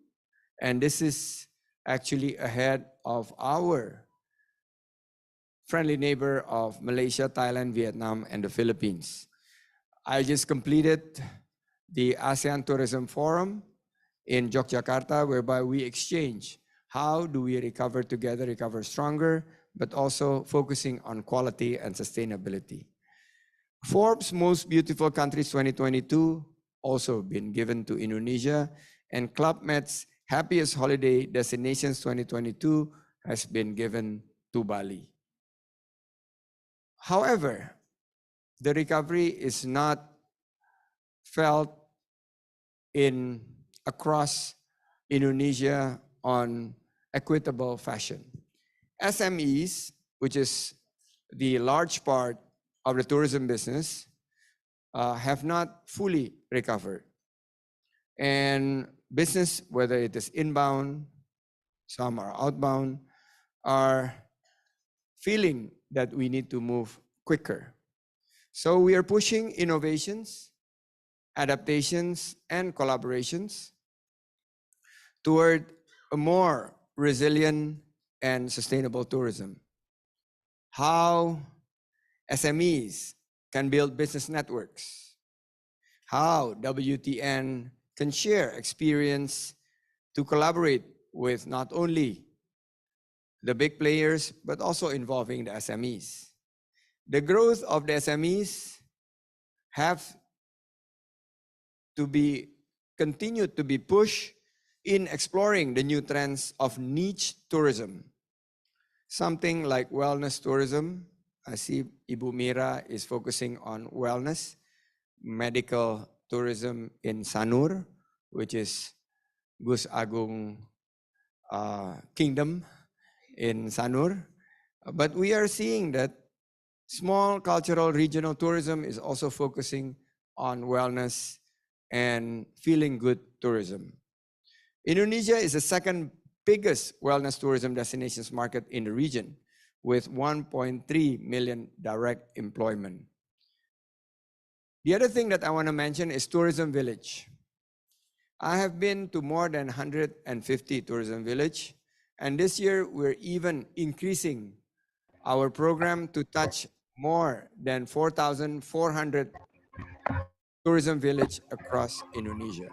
and this is actually ahead of our friendly neighbor of Malaysia, Thailand, Vietnam, and the Philippines. I just completed the ASEAN Tourism Forum in Yogyakarta, whereby we exchange how do we recover together, recover stronger, but also focusing on quality and sustainability. Forbes Most Beautiful Countries 2022 also been given to Indonesia, and Club Med's Happiest Holiday Destinations 2022 has been given to Bali. However, the recovery is not felt across Indonesia on equitable fashion. SMEs, which is the large part of the tourism business, have not fully recovered. And business, whether it is inbound, some are outbound, are feeling that we need to move quicker. So we are pushing innovations, adaptations, and collaborations toward a more resilient and sustainable tourism. How SMEs can build business networks. How WTN can share experience to collaborate with not only the big players, but also involving the SMEs. The growth of the SMEs have to be continued to be pushed in exploring the new trends of niche tourism. Something like wellness tourism. I see Ibu Mira is focusing on wellness, medical tourism in Sanur, which is Gus Agung Kingdom in Sanur. But we are seeing that small cultural regional tourism is also focusing on wellness and feeling good tourism. Indonesia is the second biggest wellness tourism destinations market in the region, with 1.3 million direct employment. The other thing that I want to mention is tourism village. I have been to more than 150 tourism village, and this year we're even increasing our program to touch more than 4,400 tourism village across Indonesia.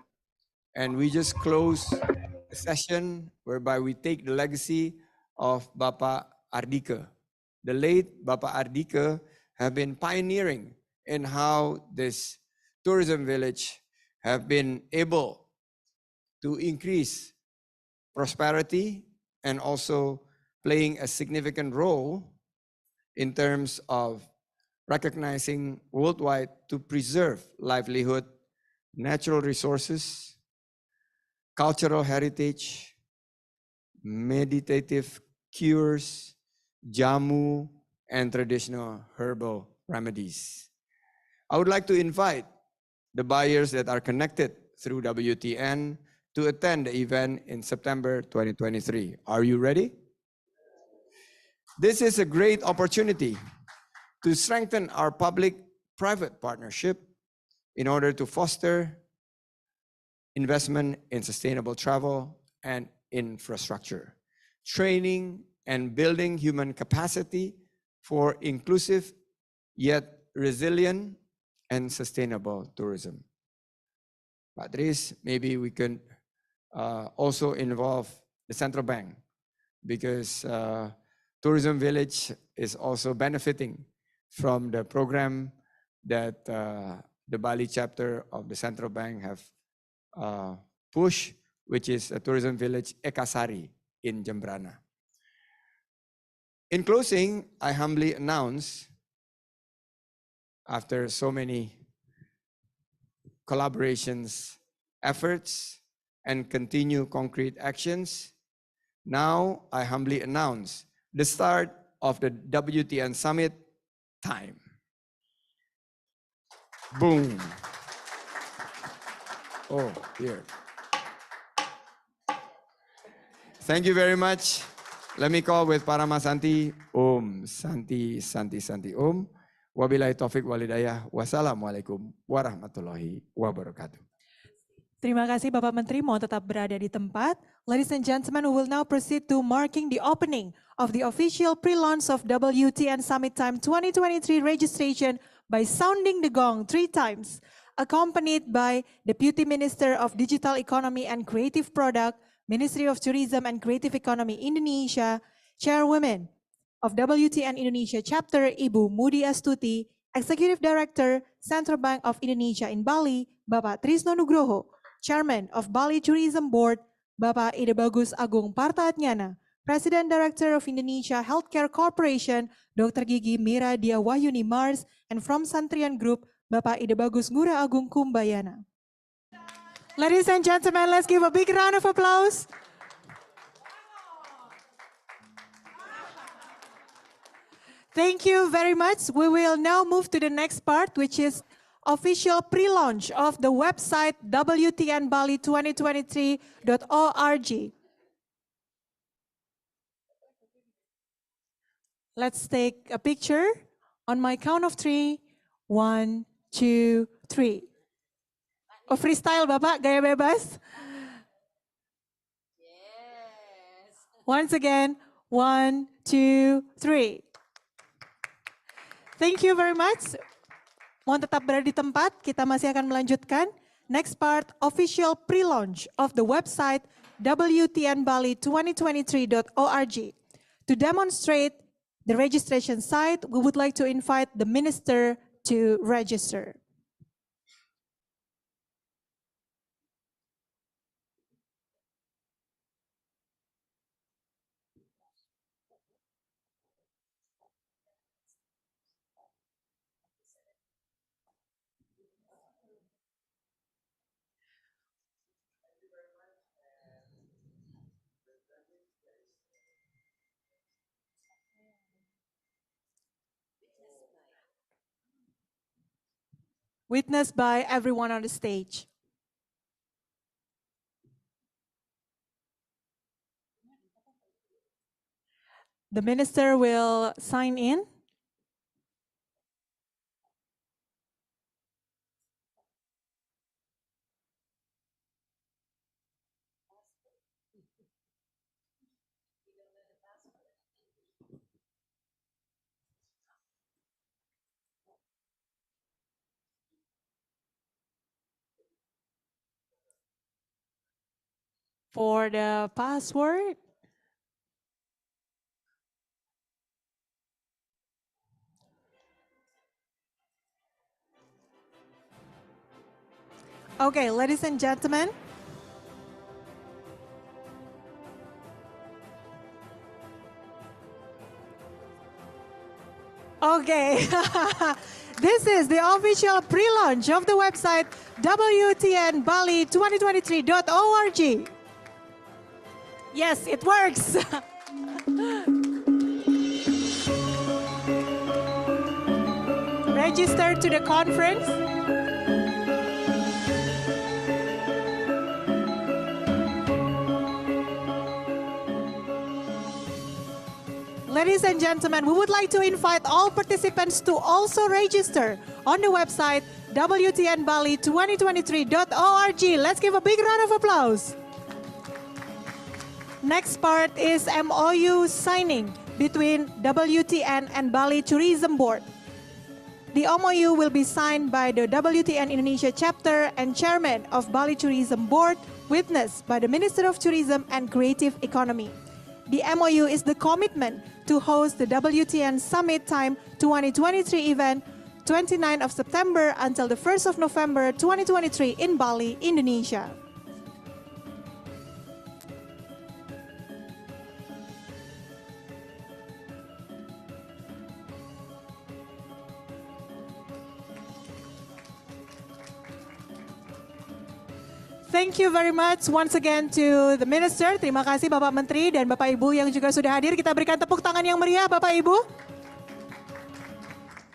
And we just closed a session whereby we take the legacy of Bapak Ardike. The late Bapak Ardike have been pioneering in how this tourism village have been able to increase prosperity and also playing a significant role in terms of recognizing worldwide to preserve livelihood, natural resources, cultural heritage, meditative cures, jamu, and traditional herbal remedies. I would like to invite the buyers that are connected through WTN to attend the event in September 2023. Are you ready? This is a great opportunity to strengthen our public-private partnership in order to foster investment in sustainable travel and infrastructure, training and building human capacity for inclusive yet resilient and sustainable tourism. Patrice, maybe we can also involve the central bank, because Tourism Village is also benefiting from the program that the Bali chapter of the central bank have pushed, which is a tourism village Ekasari in Jembrana. In closing, I humbly announce, after so many collaborations, efforts, and continue concrete actions, now I humbly announce the start of the WTN Summit time. Boom. Oh, here. Thank you very much. Let me call with Parama Santi. Om Santi Santi Santi Om. Wabillahi taufiq walhidayah. Wassalamualaikum warahmatullahi wabarakatuh. Terima kasih Bapak Menteri, mohon tetap berada di tempat. Ladies and gentlemen, we will now proceed to marking the opening of the official pre-launch of WTN Summit Time 2023 registration by sounding the gong 3 times, accompanied by Deputy Minister of Digital Economy and Creative Product, Ministry of Tourism and Creative Economy Indonesia, Chairwoman of WTN Indonesia Chapter, Ibu Mudi Astuti, Executive Director, Central Bank of Indonesia in Bali, Bapak Trisno Nugroho, Chairman of Bali Tourism Board, Bapak Ide Bagus Agung Partaatnyana, President Director of Indonesia Healthcare Corporation, Dr. Gigi Mira Dia Wahyuni Mars, and from Santrian Group, Bapak Ide Bagus Ngurah Agung Kumbayana. Ladies and gentlemen, let's give a big round of applause. Thank you very much. We will now move to the next part, which is official pre-launch of the website WTNBali2023.org. Let's take a picture. On my count of 3, 1, 2, 3. Oh, freestyle Bapak, gaya bebas. Once again, 1, 2, 3. Thank you very much. Mohon tetap berada di tempat, kita masih akan melanjutkan. Next part, official pre-launch of the website WTNBali2023.org. To demonstrate the registration site, we would like to invite the minister to register. Witnessed by everyone on the stage. The minister will sign in. For the password, okay, ladies and gentlemen. Okay, this is the official pre-launch of the website WTNBali2023.org. Yes, it works. Register to the conference. Ladies and gentlemen, we would like to invite all participants to also register on the website WTNBali2023.org. Let's give a big round of applause. Next part is MOU signing between WTN and Bali Tourism Board. The MOU will be signed by the WTN Indonesia chapter and chairman of Bali Tourism Board, witnessed by the Minister of Tourism and Creative Economy. The MOU is the commitment to host the WTN Summit Time 2023 event 29th of September until the 1st of November 2023 in Bali, Indonesia. Thank you very much once again to the Minister. Terima kasih Bapak Menteri dan Bapak Ibu yang juga sudah hadir. Kita berikan tepuk tangan yang meriah Bapak Ibu.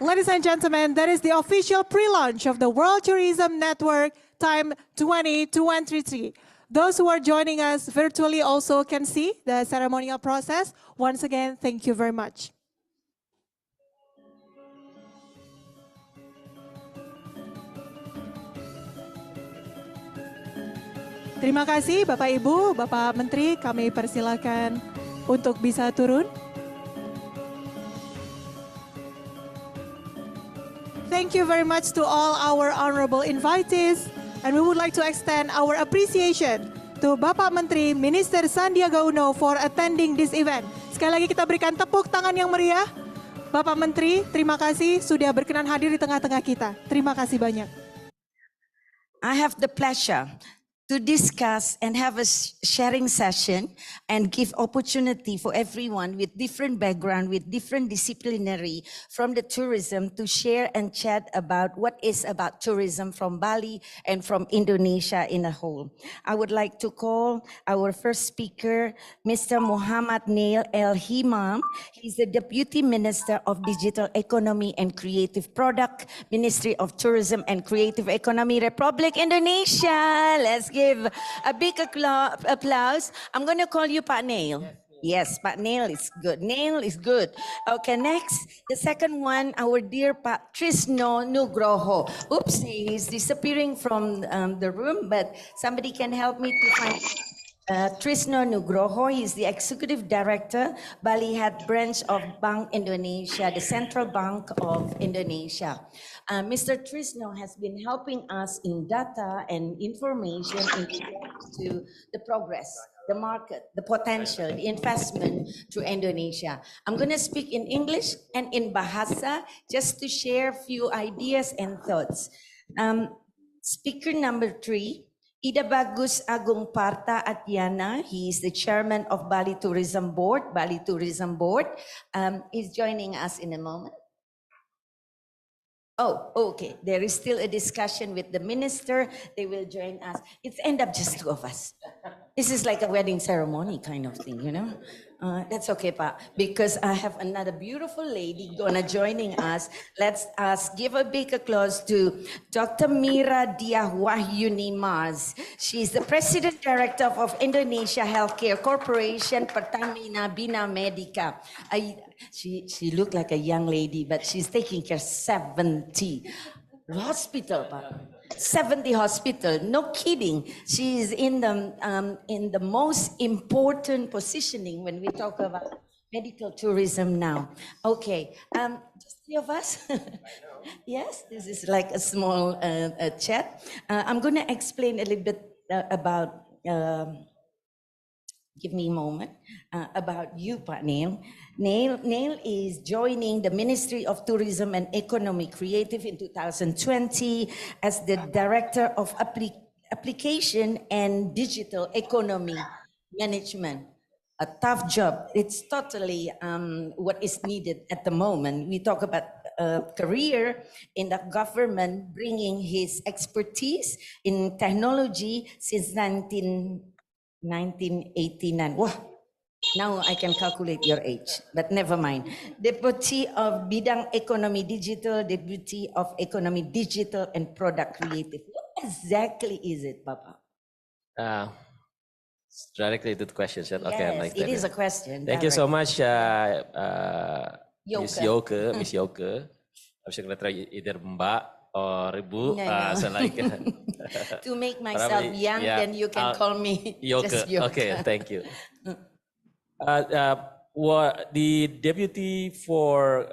Ladies and gentlemen, that is the official pre-launch of the World Tourism Network Time 2023. Those who are joining us virtually also can see the ceremonial process. Once again, thank you very much. Terima kasih Bapak Ibu, Bapak Menteri, kami persilakan untuk bisa turun. Thank you very much to all our honorable invitees, and we would like to extend our appreciation to Bapak Menteri Minister Sandiaga Uno for attending this event. Sekali lagi kita berikan tepuk tangan yang meriah. Bapak Menteri, terima kasih sudah berkenan hadir di tengah-tengah kita. Terima kasih banyak. I have the pleasure to discuss and have a sharing session and give opportunity for everyone with different background, with different disciplinary from the tourism to share and chat about what is about tourism from Bali and from Indonesia in a whole. I would like to call our first speaker, Mr. Muhammad Nail El Himam. He's the Deputy Minister of Digital Economy and Creative Product, Ministry of Tourism and Creative Economy, Republic Indonesia. Let's give a big applause. I'm going to call you Pak Nail. Yes, Pak Nail is good. Nail is good. Okay, next, the second one, our dear Pak Trisno Nugroho. Oops, he's disappearing from the room, but somebody can help me to find Trisno Nugroho. He is the Executive Director, Bali Head Branch of Bank Indonesia, the Central Bank of Indonesia. Mr. Trisno has been helping us in data and information in regards to the progress, the market, the potential, the investment to Indonesia. I'm going to speak in English and in Bahasa just to share a few ideas and thoughts. Speaker number 3, Ida Bagus Agung Parta Atyana. He is the chairman of Bali Tourism Board. Bali Tourism Board is joining us in a moment. Oh, okay. There is still a discussion with the minister. They will join us. It's end up just 2 of us. This is like a wedding ceremony kind of thing, you know. That's okay, Pa, because I have another beautiful lady gonna joining us. Let's give a big applause to Dr. Mira Diah Wahyuni Mars. She's the President Director of Indonesia Healthcare Corporation, Pertamina Bina Medica. She looked like a young lady, but she's taking care of 70 hospital, Pa. 70 hospital, no kidding. She is in the most important positioning when we talk about medical tourism now. Okay, just 3 of us. Yes, this is like a small chat. I'm going to explain a little bit about. Give me a moment about you, Pak Nail. Nail is joining the Ministry of Tourism and Economy Creative in 2020 as the Director of Application and Digital Economy Management. A tough job. It's totally what is needed at the moment. We talk about a career in the government, bringing his expertise in technology since 1989. Wow, now I can calculate your age, but never mind. Deputy of Bidang Ekonomi Digital, Deputy of Economy Digital and Product Creative. What exactly is it, Papa? Directly to the question. Yes, okay, like it is a question. Thank you so much, Miss Yoke. Miss Yoke. I was going to try either Mbak or Ibu. No. So like, to make myself young, then you can call me Yoke. just Yoke. Okay, thank you. The Deputy for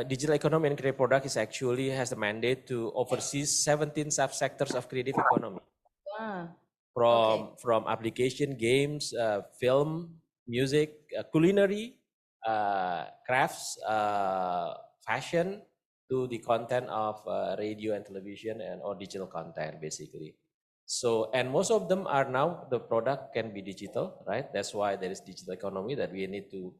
Digital Economy and Creative Product is actually has the mandate to oversee 17 subsectors of creative economy. Wow. From application, games, film, music, culinary, crafts, fashion, to the content of radio and television or digital content, basically. So, and most of them are now, the product can be digital, right? That's why there is digital economy, that we need to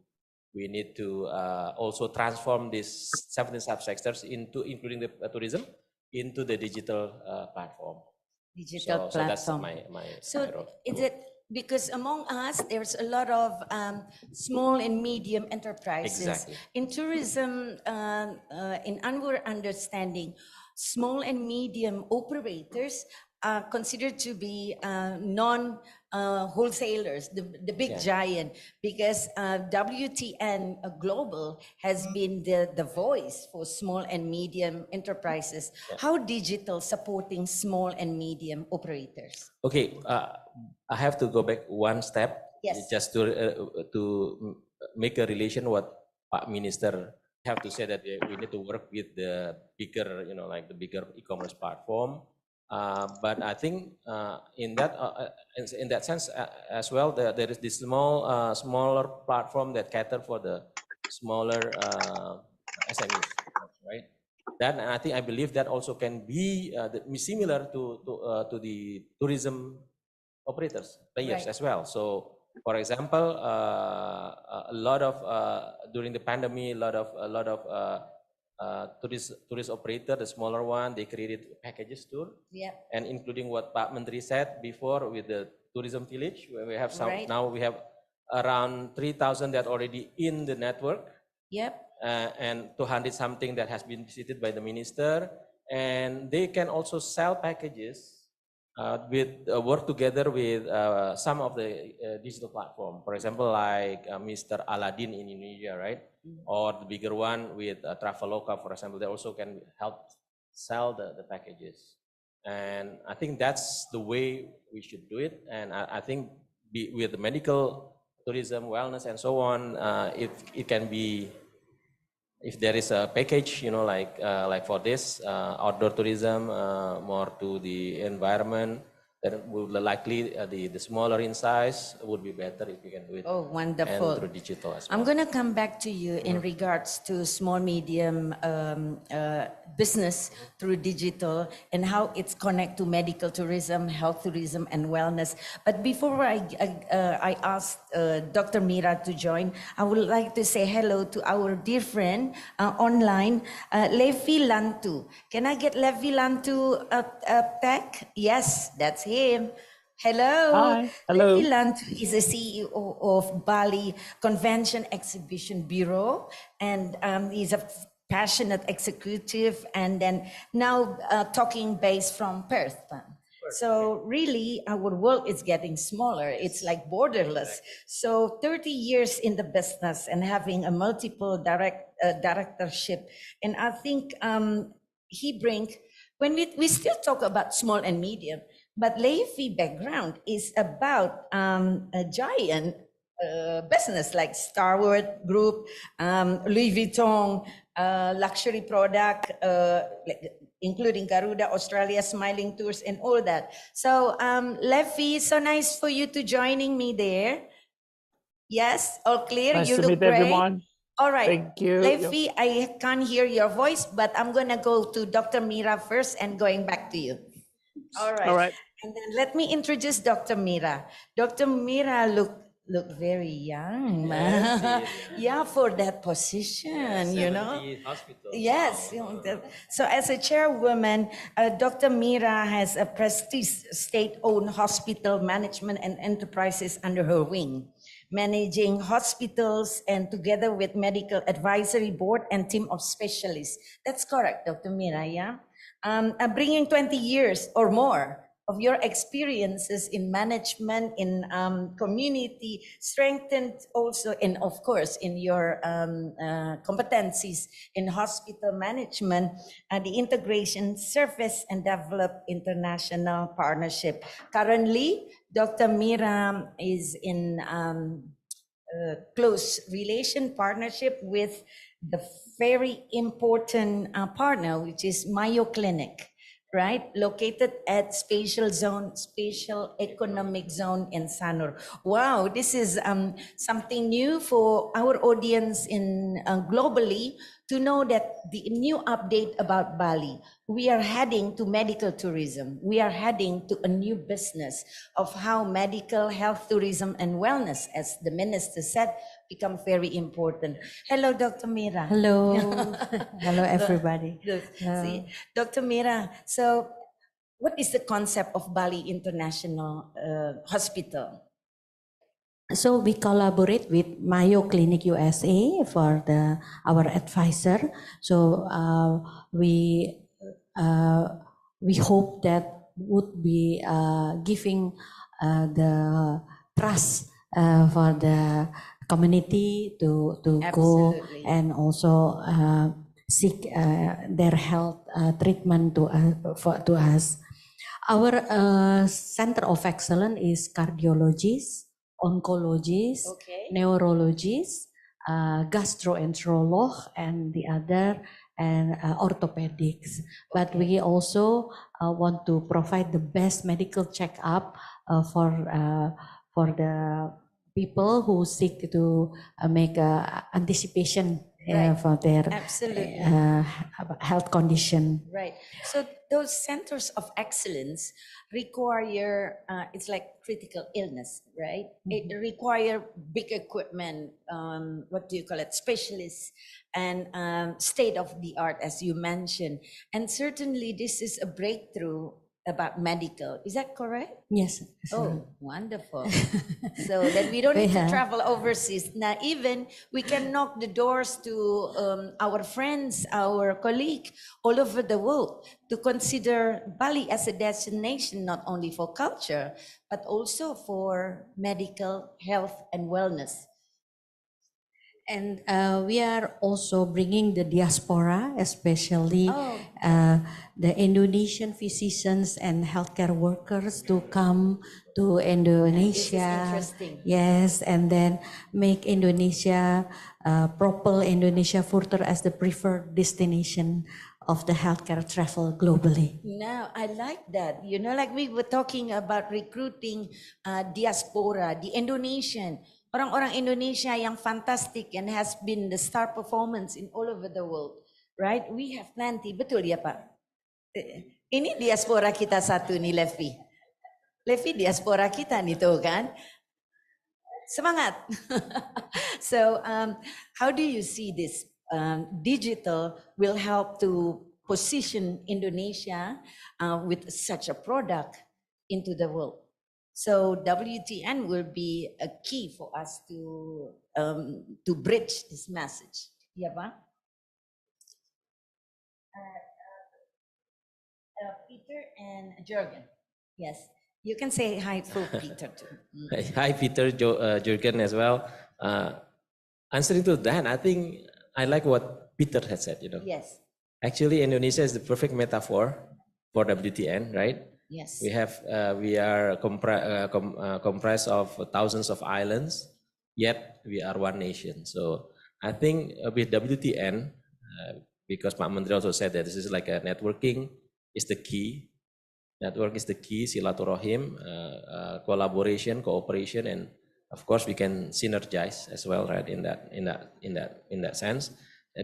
also transform these 17 subsectors into, including the tourism, into the digital platform. Digital So that's platform. my So role. is it because among us there's a lot of small and medium enterprises Exactly. in tourism? In our understanding, small and medium operators are considered to be non-wholesalers, the big giant, because WTN Global has been the voice for small and medium enterprises. How digital supporting small and medium operators? Okay, I have to go back one step, Yes. just to make a relation what Pak Minister have to say, that we need to work with the bigger, like the bigger e-commerce platform. But I think in that sense as well, there is this smaller platform that cater for the smaller SMEs, right? That, and I believe that also can be similar to the tourism operators, players Right. as well. So, for example, a lot of during the pandemic, a lot of tourist operator, the smaller one, they created packages tour. Yep. And including what Pak Menteri said before with the tourism village, where we have some Right. now we have around 3,000 that already in the network. Yep. And 200 something that has been visited by the minister, and they can also sell packages with work together with some of the digital platform. For example, like Mr. Aladdin in Indonesia, right? Or the bigger one with Traveloka, for example, they also can help sell the packages. And I think that's the way we should do it. And I think with the medical tourism, wellness, and so on, it can be, if there is a package, you know, like for this outdoor tourism, more to the environment, then would likely the smaller in size would be better if you can do it. Oh, wonderful. And through digital as well. I'm going to come back to you in regards to small, medium business through digital and how it's connect to medical tourism, health tourism, and wellness. But before I ask Dr. Mira to join, I would like to say hello to our dear friend online, Levi Lantu. Can I get Levi Lantu tag? Yes, that's him. Hello. Hi. Hello. Levi Lantu is the CEO of Bali Convention Exhibition Bureau, and he's a passionate executive, and then now talking based from Perth. So really, our world is getting smaller. It's like borderless. So 30 years in the business and having a multiple directorship, and I think he brings, when we still talk about small and medium, but Levi background is about a giant business like Star Wars Group, Louis Vuitton, luxury product, including Garuda, Australia, Smiling Tours, and all that. So Levi, so nice for you to joining me there. Yes, all clear. Nice You to look meet great. everyone. All right. Thank you. Levi, I can't hear your voice, but I'm going to go to Dr. Mira first and going back to you. All right. All right. And then let me introduce Dr. Mira. Dr. Mira look very young. Yes, Yeah, for that position, you know. Hospital. Yes. So as a chairwoman, Dr. Mira has a prestigious state-owned hospital management and enterprises under her wing, managing hospitals and together with medical advisory board and team of specialists. That's correct, Dr. Mira, yeah? Bringing 20 years or more of your experiences in management, in community, strengthened also, and of course, in your competencies in hospital management, the integration, service, and develop international partnership. Currently, Dr. Mira is in close relation partnership with the very important partner, which is Mayo Clinic, right? Located at Spatial Economic Zone in Sanur. Wow, this is something new for our audience in globally to know that the new update about Bali. We are heading to medical tourism. We are heading to a new business of how medical, health, tourism, and wellness, as the minister said, become very important. Hello, Dr. Mira. Hello. Hello, everybody. See, Dr. Mira, so what is the concept of Bali International Hospital? So we collaborate with Mayo Clinic USA for our advisor. So we hope that would be giving the trust for the community to go and also seek their health treatment to us. Our center of excellence is cardiologists, oncologists, neurologists, gastroenterologist, and the other, and orthopedics. But we also want to provide the best medical checkup for the people who seek to make anticipation Right. for their Absolutely. health condition. Right. So those centers of excellence require, it's like critical illness, right? It require big equipment, what do you call it, specialists, and state of the art, as you mentioned. And certainly this is a breakthrough about medical. Is that correct? Yes. Oh, wonderful. So that we don't need to travel overseas. Now, even we can knock the doors to our friends, our colleagues all over the world to consider Bali as a destination, not only for culture, but also for medical health and wellness. And we are also bringing the diaspora, especially the Indonesian physicians and healthcare workers to come to Indonesia. This is interesting. Yes, and then make Indonesia, propel Indonesia further as the preferred destination of the healthcare travel globally. Now, I like that. You know, like we were talking about recruiting diaspora, the Indonesian. Orang-orang Indonesia yang fantastic and has been the star performance in all over the world, right? We have plenty, betul ya Pak? Ini diaspora kita satu nih, Levi. Levi diaspora kita nih tuh kan? Semangat. So, how do you see this? Digital will help to position Indonesia with such a product into the world. So WTN will be a key for us to bridge this message. Yeah, Pak? Peter and Jürgen. Yes, you can say hi for Peter too. Hi, Peter, Jürgen as well. Answering to that, I think I like what Peter has said. Yes. Actually, Indonesia is the perfect metaphor for WTN, right? Yes. We are comprised of thousands of islands, yet we are one nation. So I think with WTN, because Pak Menteri also said that this is like a networking is the key. Network is the key, silaturahim, collaboration, cooperation, and of course we can synergize as well, right? In that sense,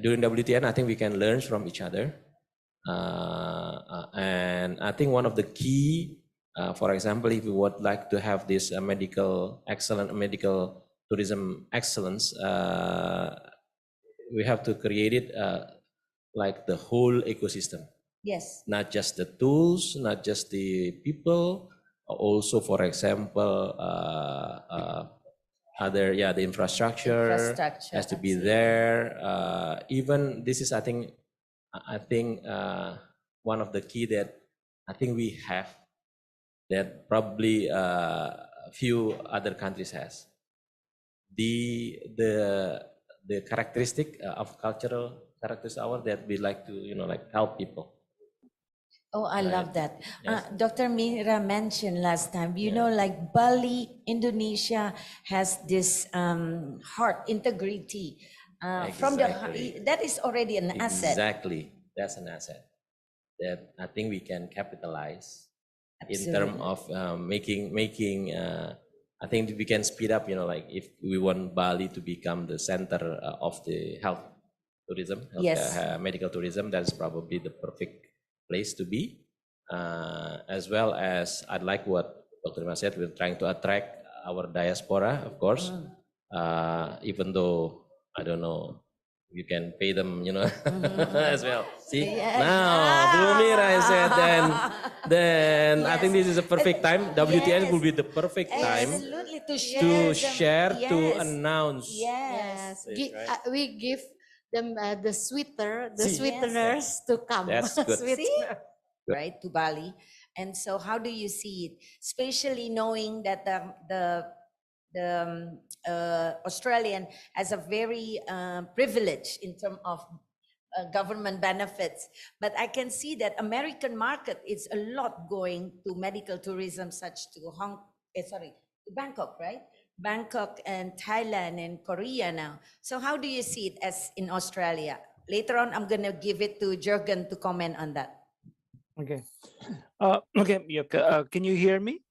during WTN, I think we can learn from each other. And I think one of the key, for example, if we would like to have this medical tourism excellence, we have to create it like the whole ecosystem. Yes. Not just the tools, not just the people, also, for example, the infrastructure has to be there. Even this is, I think one of the key that I think we have that probably few other countries has. The characteristic of cultural characteristics that we like to help people. Oh, I love that. Yes. Dr. Mira mentioned last time, you know, like Bali, Indonesia has this heart integrity. From the that is already an asset. Exactly, that's an asset that I think we can capitalize. Absolutely. In terms of making. I think we can speed up. Like if we want Bali to become the center of the health tourism, medical tourism, that's probably the perfect place to be. As well as I like what Dr. Mas said, we're trying to attract our diaspora, of course. Even though I don't know, you can pay them, as well. See, now Blue Mira said, then I think this is a perfect time. WTN will be the perfect time to share, to announce. Yes. We give them the sweeteners to come. That's good. Right, to Bali. And so how do you see it? Especially knowing that the Australian has a very privilege in terms of government benefits, but I can see that American market is a lot going to medical tourism, such to to Bangkok, right? Bangkok and Thailand and Korea now. So how do you see it as in Australia? Later on, I'm going to give it to Jürgen to comment on that. Okay. Can you hear me?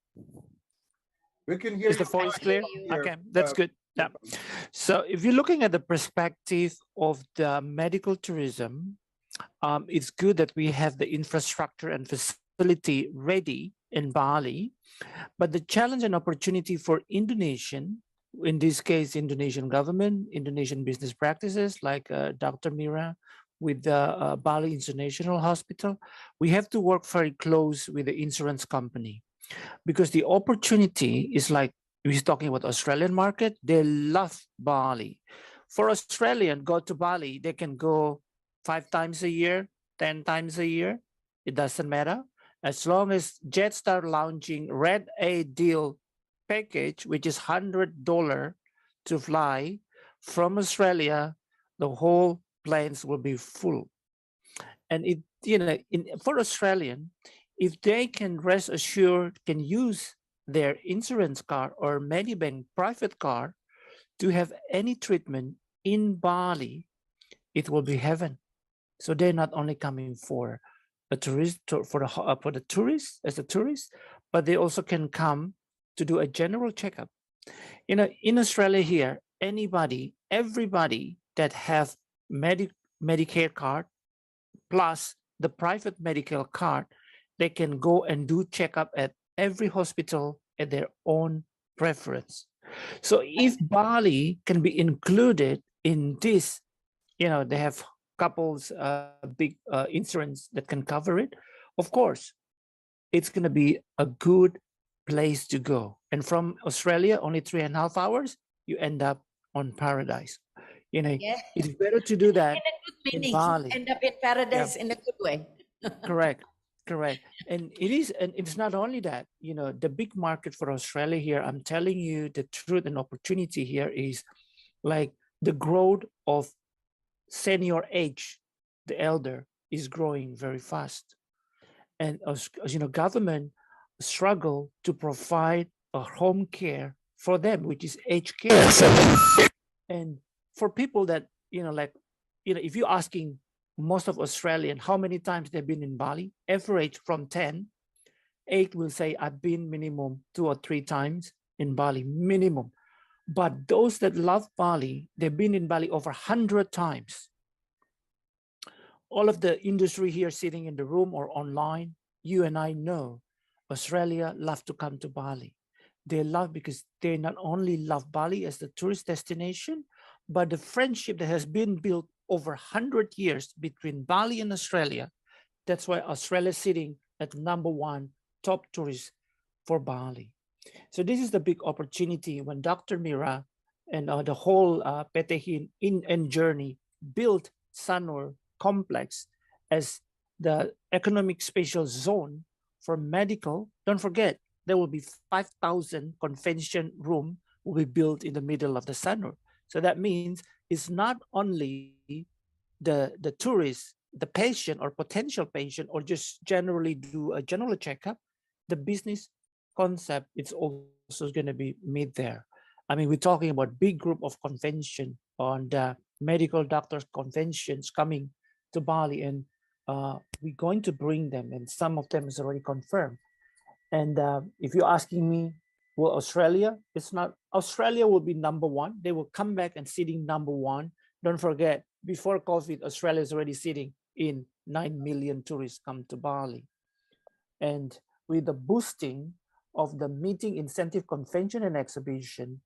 We can hear Is the voice clear? Okay, that's good. Yeah. So if you're looking at the perspective of the medical tourism, it's good that we have the infrastructure and facility ready in Bali. But the challenge and opportunity for Indonesian, in this case, Indonesian government, Indonesian business practices like Dr. Mira with the Bali International Hospital, we have to work very close with the insurance company, because the opportunity is like, we're talking about Australian market, they love Bali. For Australian, go to Bali, they can go 5 times a year, 10 times a year. It doesn't matter. As long as Jetstar launching Red A deal package, which is $100 to fly from Australia, the whole planes will be full. And it, for Australian, if they can rest assured, can use their insurance card or Medibank private card to have any treatment in Bali, it will be heaven. So they're not only coming for a tourist, for the tourist as a tourist, but they also can come to do a general checkup. In Australia here, everybody that have Medicare card plus the private medical card, they can go and do checkup at every hospital at their own preference. So if Bali can be included in this, they have couples big insurance that can cover it, of course, it's going to be a good place to go. And from Australia, only 3.5 hours, you end up on paradise. It's better to do that in Bali. End up in paradise in a good way. Correct. And it's not only that, the big market for Australia here, I'm telling you the truth and opportunity here is like the growth of senior age, the elder is growing very fast. And as government struggle to provide a home care for them, which is aged care. And for people that, if you're asking most of Australian, how many times they've been in Bali, average from 10, 8 will say, I've been minimum 2 or 3 times in Bali, minimum. But those that love Bali, they've been in Bali over 100 times. All of the industry here sitting in the room or online, you and I know Australia love to come to Bali. They love because they not only love Bali as the tourist destination, but the friendship that has been built over 100 years between Bali and Australia. That's why Australia is sitting at #1 top tourist for Bali. So this is the big opportunity when Dr. Mira and the whole PT in journey built Sanur complex as the economic spatial zone for medical. Don't forget, there will be 5,000 convention room will be built in the middle of the Sanur. So that means it's not only the tourist, the patient or potential patient, or just generally do a general checkup, the business concept is also going to be made there. I mean, we're talking about big group of convention on the medical doctors conventions coming to Bali, and we're going to bring them, and some of them is already confirmed. And if you're asking me, will Australia? It's not. Australia will be #1. They will come back and sitting #1. Don't forget, before COVID, Australia is already sitting in 9 million tourists come to Bali. And with the boosting of the meeting incentive convention and exhibition,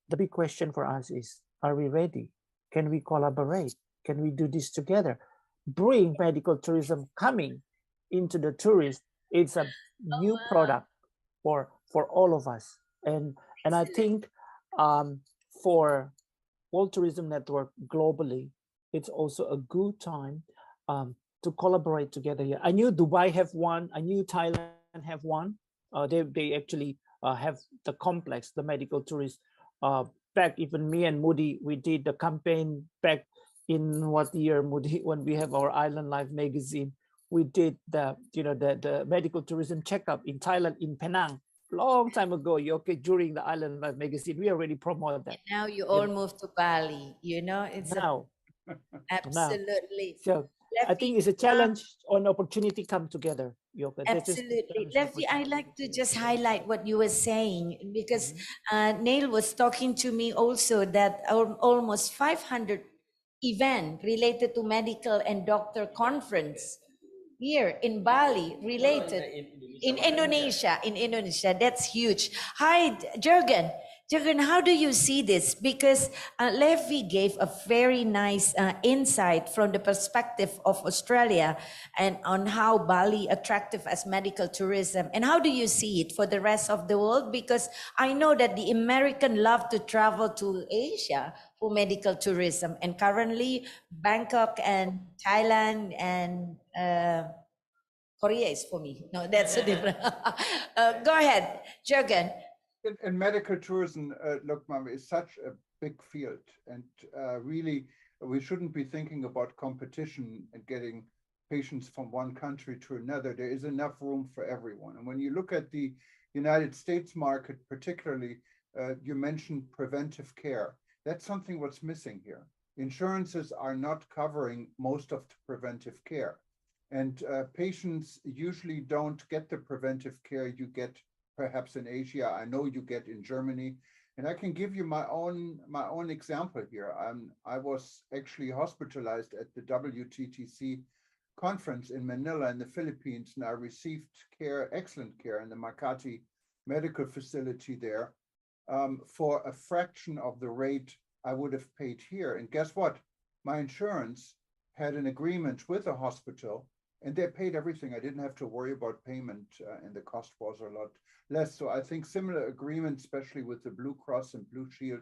the big question for us is, are we ready? Can we collaborate? Can we do this together? Bring medical tourism coming into the tourist. It's a new product for all of us. And I think for World Tourism Network globally, it's also a good time to collaborate together here. I knew Dubai have one. I knew Thailand have one. They actually have the complex, the medical tourist. Back even me and Moody, we did the campaign back in what year, Moody, when we have our Island Life magazine. We did the medical tourism checkup in Thailand, in Penang, long time ago. Okay, during the Island Life magazine, we already promoted that. Now you all move to Bali. It's now. absolutely. So I think it's a challenge or an opportunity come together. Yoka. Absolutely. Leffy, I like to just highlight what you were saying because Neil was talking to me also that almost 500 event related to medical and doctor conference here in Bali related in Indonesia. That's huge. Hi, Jurgen. Jurgen, how do you see this? Because Leffy gave a very nice insight from the perspective of Australia and on how Bali attractive as medical tourism. And how do you see it for the rest of the world? Because I know that the American love to travel to Asia for medical tourism. And currently Bangkok and Thailand and Korea is for me. No, that's a different. Go ahead, Jurgen. In medical tourism, look, Mama, is such a big field, and really, we shouldn't be thinking about competition and getting patients from one country to another. There is enough room for everyone. And when you look at the United States market, particularly, you mentioned preventive care. That's something what's missing here. Insurances are not covering most of the preventive care. And patients usually don't get the preventive care you get perhaps in Asia. I know you get in Germany. And I can give you my own example here. I was actually hospitalized at the WTTC conference in Manila in the Philippines, and I received care, excellent care in the Makati medical facility there for a fraction of the rate I would have paid here. And guess what? My insurance had an agreement with the hospital, and they paid everything. I didn't have to worry about payment, and the cost was a lot less. So I think similar agreements, especially with the Blue Cross and Blue Shield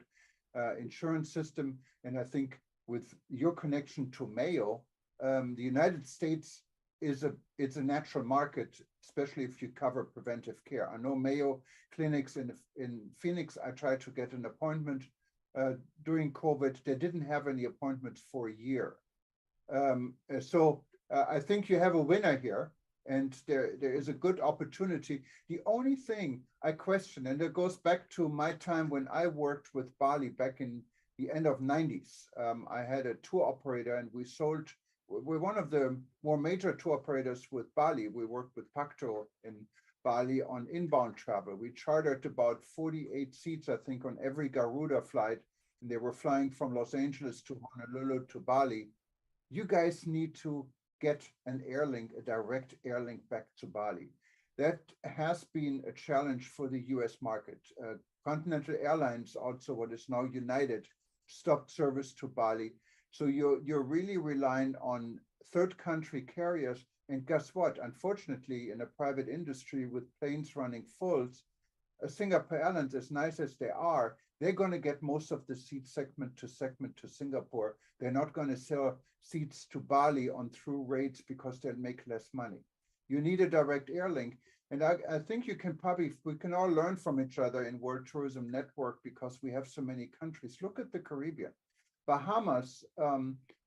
insurance system, and I think with your connection to Mayo, the United States it's a natural market, especially if you cover preventive care. I know Mayo clinics in Phoenix. I tried to get an appointment during COVID. They didn't have any appointments for a year. So I think you have a winner here, and there is a good opportunity. The only thing I question, and it goes back to my time when I worked with Bali back in the end of 90s. I had a tour operator, and we're one of the more major tour operators with Bali. We worked with Pakto in Bali on inbound travel. We chartered about 48 seats, I think, on every Garuda flight, and they were flying from Los Angeles to Honolulu to Bali. You guys need to get an airlink, a direct airlink back to Bali. That has been a challenge for the US market. Continental Airlines, also what is now United, stopped service to Bali. So you're really relying on third country carriers. And guess what? Unfortunately, in a private industry with planes running fulls, Singapore Airlines, as nice as they are, they're going to get most of the seats segment to Singapore. They're not going to sell seats to Bali on through rates because they'll make less money. You need a direct airlink. And I think we can all learn from each other in World Tourism Network because we have so many countries. Look at the Caribbean. Bahamas,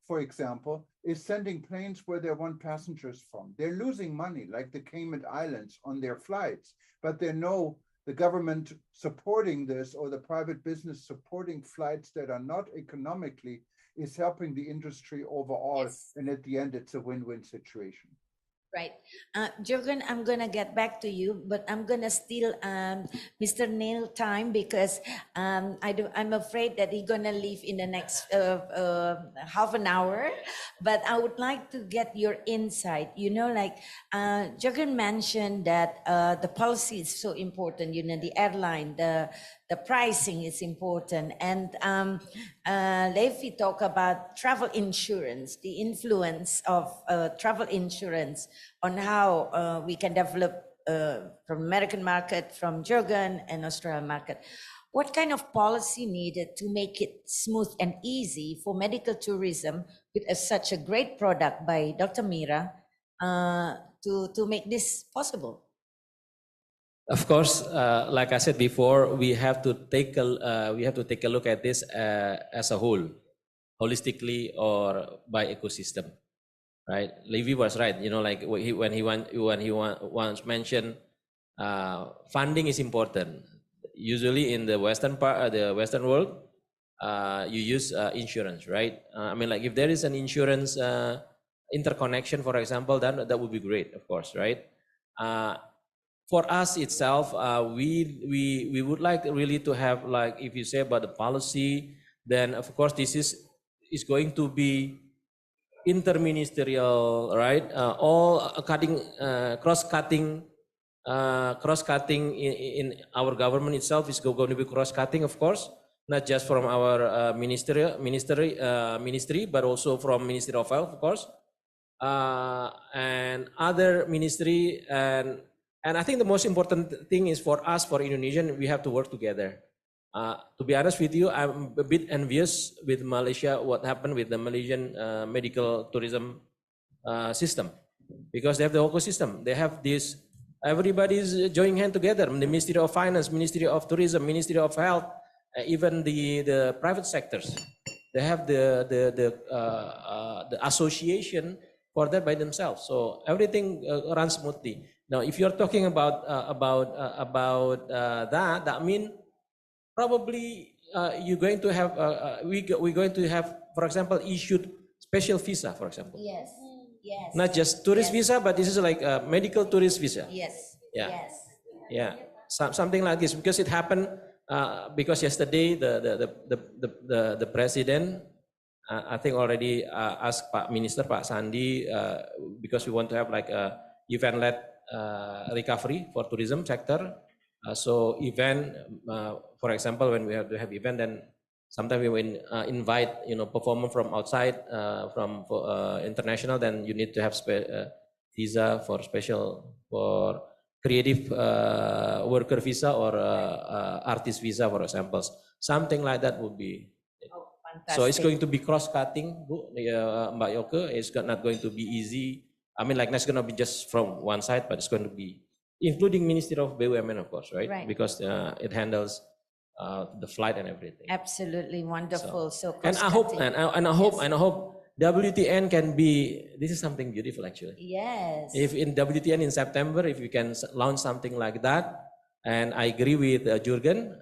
for example, is sending planes where they want passengers from. They're losing money, like the Cayman Islands, on their flights, but they know the government supporting this or the private business supporting flights that are not economically is helping the industry overall. Yes. And at the end, it's a win-win situation. Right. Jurgen, I'm going to get back to you, but I'm going to steal Mr. Neil time because I'm afraid that he's going to leave in the next half an hour. But I would like to get your insight. You know, like Jurgen mentioned that the policy is so important, you know, the airline, the pricing is important. And Leffy talked about travel insurance, the influence of travel insurance on how we can develop from American market, from Jurgen and Australian market. What kind of policy needed to make it smooth and easy for medical tourism with such a great product by Dr. Mira to make this possible? Of course, like I said before, we have to take a look at this as a whole, holistically or by ecosystem, right? Levy was right. You know, like when he once mentioned, funding is important. Usually in the Western part, the Western world, you use insurance, right? I mean, like if there is an insurance interconnection, for example, then that would be great, of course, right? For us itself, we would like really to have, like, if you say about the policy, then of course this is going to be interministerial, right? All cross-cutting in our government itself is going to be cross-cutting, of course, not just from our ministry, but also from Ministry of Health, of course, and other ministry. And I think the most important thing is for us, for Indonesian, we have to work together. To be honest with you, I'm a bit envious with Malaysia, what happened with the Malaysian medical tourism system, because they have the ecosystem. They have this, everybody's joining hand together. The Ministry of Finance, Ministry of Tourism, Ministry of Health, even the private sectors. They have the association for that by themselves. So everything runs smoothly. Now, if you're talking about that, that means probably you're going to have we're going to have, for example, issued special visa, for example. Yes. Yes. Not just tourist visa, but this is like a medical tourist visa. Yes. Yeah. Yes. Yeah. Something like this, because it happened because yesterday the president, I think, already asked Pak Minister, Pak Sandi, because we want to have like a event-led recovery for tourism sector. So event, for example, when we have to have event, then sometimes we will invite, performer from outside, from international. Then you need to have visa for special, for creative worker visa or artist visa, for examples. Something like that would be. So it's going to be cross-cutting, Bu, Mbak Yoke. It's not going to be easy. I mean, like, that's going to be just from one side, but it's going to be including Ministry of BUMN, of course, right? Because it handles the flight and everything. Absolutely wonderful. So and I hope, and I hope WTN can be. This is something beautiful, actually. Yes. If in WTN in September, if we can launch something like that, and I agree with Jurgen.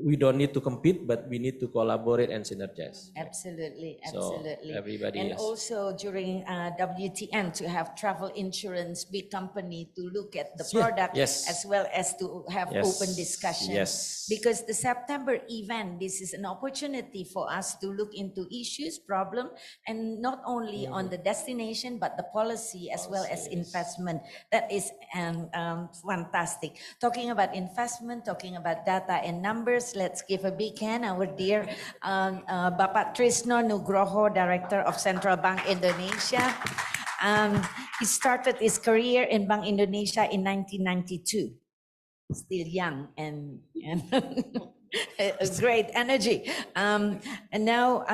We don't need to compete, but we need to collaborate and synergize. Absolutely, So absolutely. everybody and is. also during WTN to have travel insurance, big company to look at the Yeah, product yes. as well as to have Yes, open discussion. yes. Because the September event, this is an opportunity for us to look into issues, problem, and not only on the destination, but the policy as well as investment. That is fantastic. Talking about investment, talking about data and numbers, let's give a big hand our dear Bapak Trisno Nugroho, Director of Central Bank Indonesia. He started his career in Bank Indonesia in 1992. Still young and a great energy. And now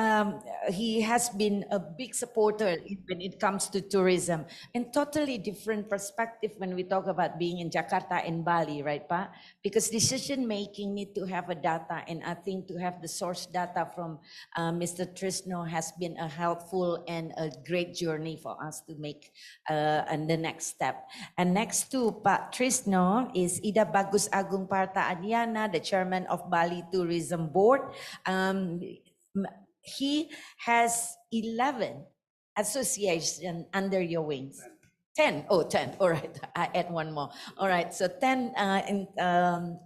he has been a big supporter when it comes to tourism, and totally different perspective when we talk about being in Jakarta and Bali, right, Pa? Because decision making need to have a data, and I think to have the source data from Mr. Trisno has been a helpful and a great journey for us to make and the next step. And next to Pak Trisno is Ida Bagus Agung Parta Adiana, the chairman of Bali Tourism Board. He has 11 associations under your wings. 10. Oh, 10. All right. I add one more. All right. So 10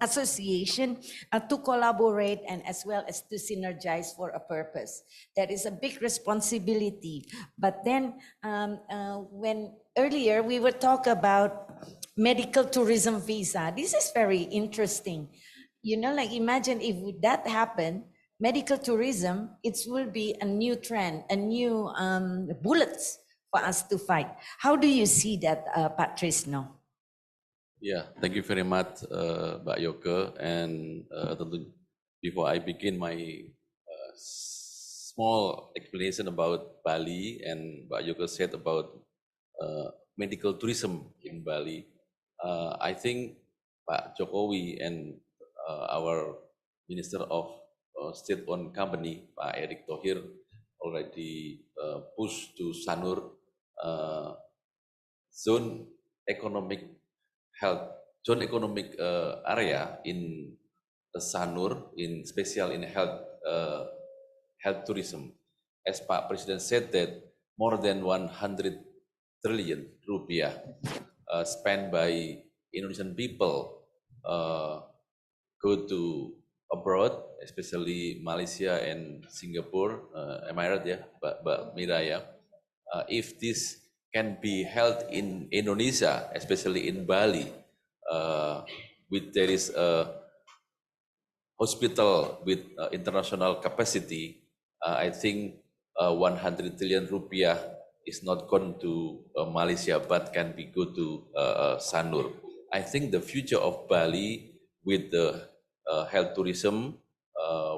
association to collaborate and as well as to synergize for a purpose. That is a big responsibility. But then when earlier we were talking about medical tourism visa, this is very interesting. Like imagine if that happened, medical tourism, it will be a new trend, a new bullets for us to fight. How do you see that, Pak Trisno? Yeah, thank you very much, Mbak Yoke. And before I begin my small explanation about Bali, and Mbak Yoke said about medical tourism in Bali, I think Pak Jokowi and our Minister of State-owned Company, Pak Erick Thohir, already pushed to Sanur zone economic area in Sanur, in special in health tourism. As Pak President said that more than 100 trillion rupiah spent by Indonesian people go to abroad, especially Malaysia and Singapore. Am I right? Yeah, but Mira, yeah. If this can be held in Indonesia, especially in Bali, there is a hospital with international capacity, I think 100 trillion rupiah is not gone to Malaysia, but can be go to Sanur. I think the future of Bali with the health tourism,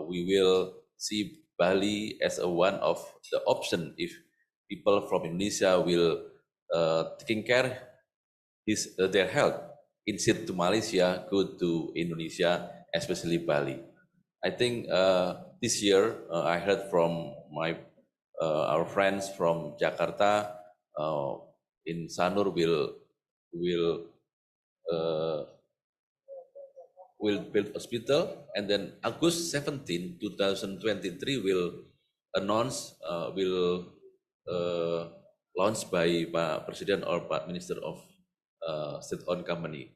we will see Bali as one of the option if people from Indonesia will taking care their health instead to Malaysia, go to Indonesia, especially Bali. I think this year I heard from our friends from Jakarta in Sanur will build hospital, and then August 17, 2023 will announce will launched by Pak Presiden or Pak Minister of State-owned company.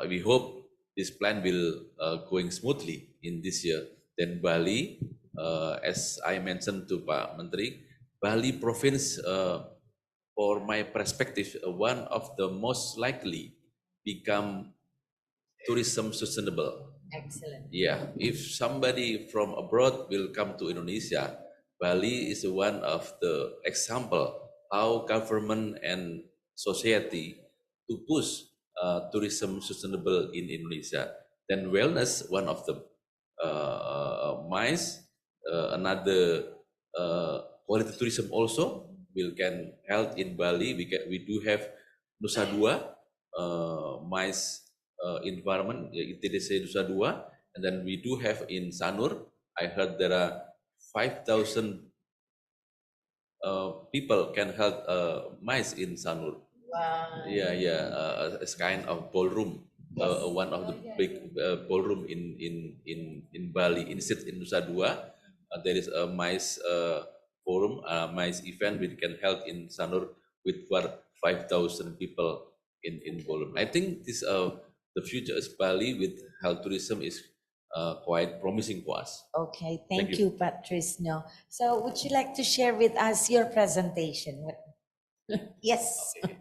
We hope this plan will going smoothly in this year. Then Bali, as I mentioned to Pak Menteri, Bali province, for my perspective, one of the most likely become tourism sustainable. Excellent. Yeah, if somebody from abroad will come to Indonesia, Bali is one of the example how government and society to push tourism sustainable in Indonesia. Then wellness, one of the MICE, another quality tourism also will can held in Bali. We do have Nusa Dua MICE environment, ITDC Nusa Dua, and then we do have in Sanur. I heard there are 5,000 people can hold MICE in Sanur. Wow. Yeah, it's kind of ballroom, one of the big ballroom in Bali. Instead in Nusa Dua, there is a MICE forum, MICE event we can held in Sanur with 5,000 people in ballroom. I think this the future is Bali with health tourism is quite promising for us. Okay, thank you, Patrisno. So would you like to share with us your presentation? Yes. Okay.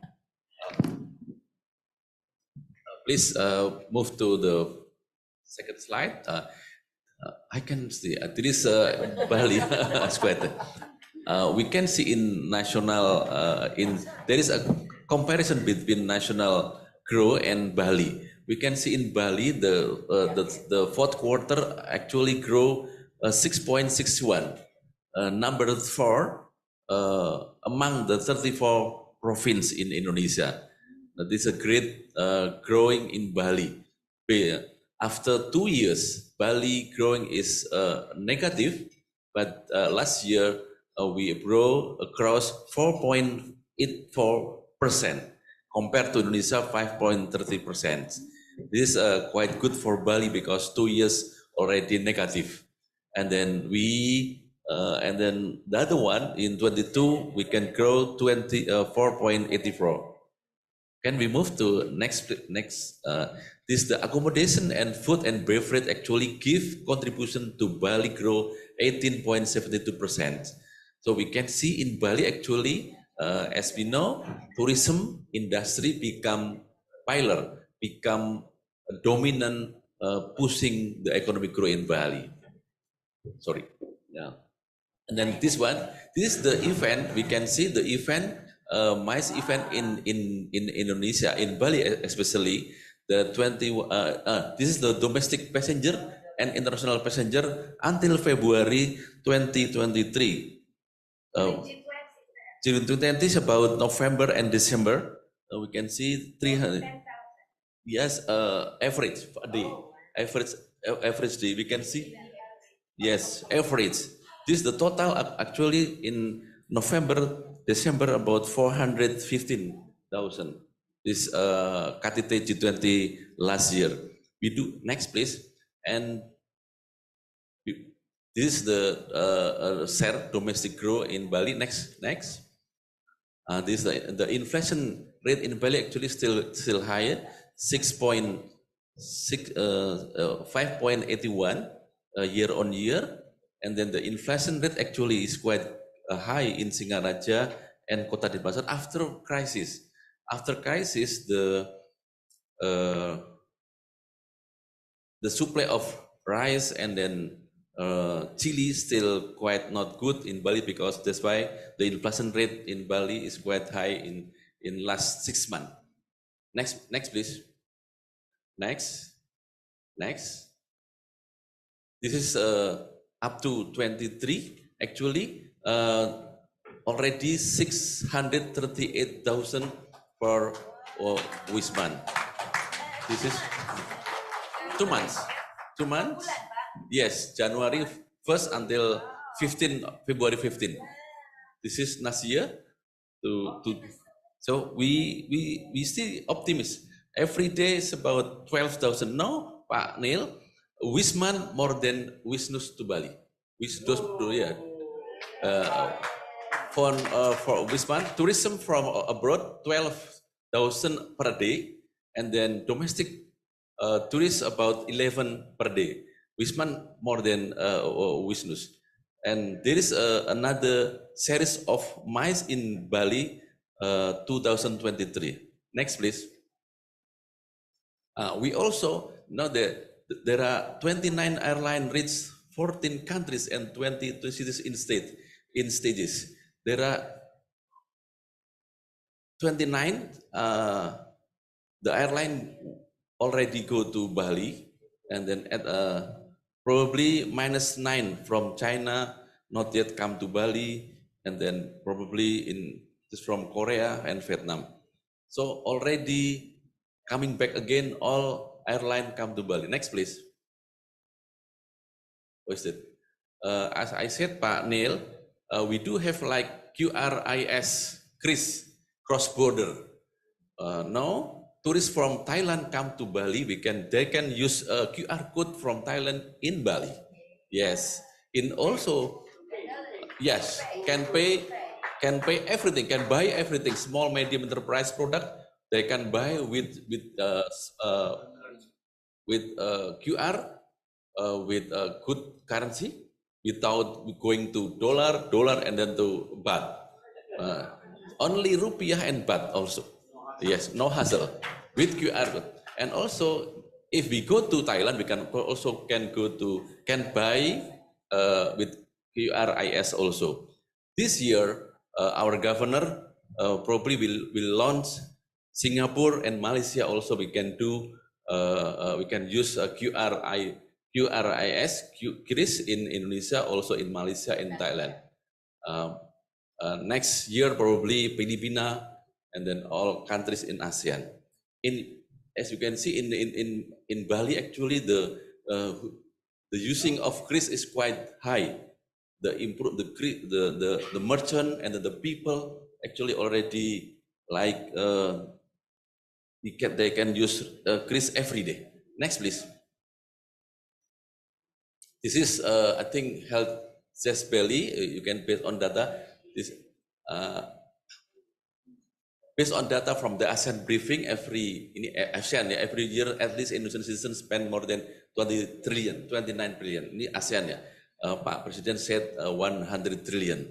Please move to the second slide. I can see this Bali square. We can see in national there is a comparison between national growth and Bali. We can see in Bali the fourth quarter actually grow 6.61, number 4 among the 34 province in Indonesia. This is a great growing in Bali. After 2 years, Bali growing is negative, but last year we grow across 4.84% compared to Indonesia 5.30%. This is quite good for Bali because 2 years already negative, and then and then the other one in 22 we can grow 4.84. Can we move to next? This the accommodation and food and beverage actually give contribution to Bali grow 18.72%. So we can see in Bali actually, as we know, tourism industry become pillar, become a dominant pushing the economic growth in Bali. Sorry, yeah. And then this one, this is the event. We can see the event. MICE event in Indonesia, in Bali especially, the this is the domestic passenger and international passenger until February 2023. June 2020 is about November and December. We can see 300. Yes, average day, average day. We can see. Yes, average. This is the total actually in November, December about 415,000. This KTT G20 last year. We do next please, and This is the share domestic growth in Bali. Next. This the inflation rate in Bali actually still higher, 5.81 year on year, and then the inflation rate actually is quite high in Singaraja and Kota Denpasar after crisis. After crisis, the supply of rice and then chili still quite not good in Bali, because that's why the inflation rate in Bali is quite high in last 6 months. Next please. Next. This is up to 23 actually, already 638,000 per Wisman. This is 2 months. 2 months? Yes, January 1st until February 15. This is last year. So we still optimistic. Every day is about 12,000. Now, Pak Neil, Wisman more than Wisnus to Bali. Wisnus to for Wisman, tourism from abroad 12,000 per day, and then domestic tourists about 11 per day. Wisman more than Wisnus. And there is another series of MICE in Bali 2023. Next, please. We also know that there are 29 airline reach 14 countries and 22 cities in stages. There are 29. The airline already go to Bali, and then at probably -9 from China not yet come to Bali, and then probably from Korea and Vietnam. So already coming back again, all airline come to Bali. Next, please. What is it? As I said, Pak Neil, we do have like QRIS, CRIS, cross-border. Now, tourists from Thailand come to Bali, they can use a QR code from Thailand in Bali. Yes. Yes, can pay everything, can buy everything, small, medium enterprise product, they can buy with QR, with good currency, without going to dollar, and then to baht. Only rupiah and baht also. Yes, no hassle with QR code. And also, if we go to Thailand, we can buy with QRIS also. This year, our governor probably will launch Singapore and Malaysia also. We can use QRIS, QRIS in Indonesia, also in Malaysia and Thailand. Next year, probably Filipina, and then all countries in ASEAN. As you can see in Bali, actually the using of QRIS is quite high. The merchant and the people actually already like they can use QRIS every day. Next, please. This is I think health just Bali. You can based on data. This based on data from the ASEAN briefing, every year at least Indonesian citizens spend more than 29 trillion. Ini ASEAN ya. Pak Presiden said 100 trillion.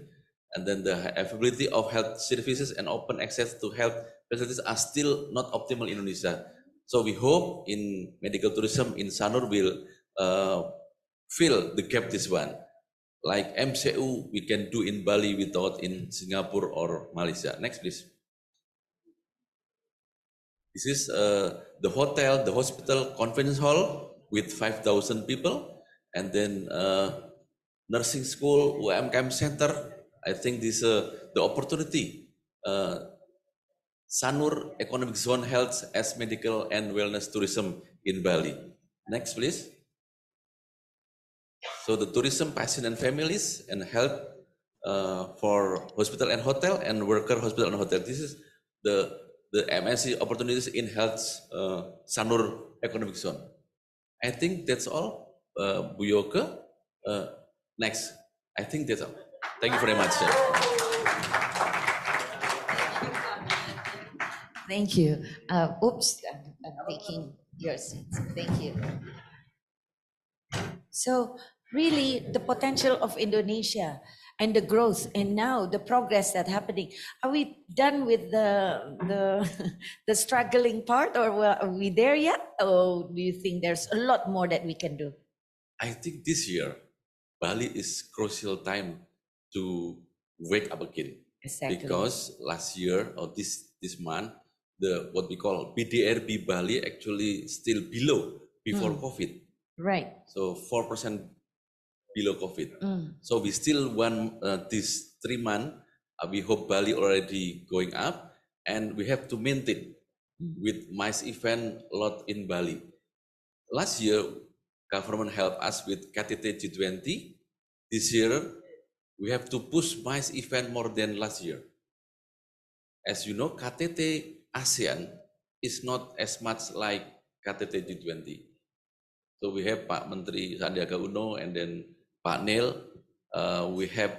And then the availability of health services and open access to health facilities are still not optimal in Indonesia. So we hope in medical tourism in Sanur will fill the gap this one. Like MCU we can do in Bali without in Singapore or Malaysia. Next, please. This is the hotel, the hospital, conference hall with 5,000 people, and then nursing school, UMKM center. I think this the opportunity. Sanur Economic Zone Health as medical and wellness tourism in Bali. Next, please. So the tourism, patient and families, and health for hospital and hotel, and worker hospital and hotel. This is the MSC opportunities in health Sanur Economic Zone. I think that's all, Bu Yoke. next. I think that's all. Thank you very much. Sir. Thank you. Oops, I'm taking your seat. Thank you. So really the potential of Indonesia and the growth and now the progress that's happening. Are we done with the the struggling part, or are we there yet? Or do you think there's a lot more that we can do? I think this year, Bali is crucial time to wake up again. Exactly. Because last year or this month, the what we call BDRB Bali actually still below before COVID. Right. So 4% below COVID. Mm. So we still want this 3 months. We hope Bali already going up, and we have to maintain with MICE event a lot in Bali. Last year, government helped us with KTT G20. This year, we have to push MICE event more than last year. As you know, KTT ASEAN is not as much like KTT G20. So we have Pak Menteri Sandiaga Uno and then Pak Neil. We have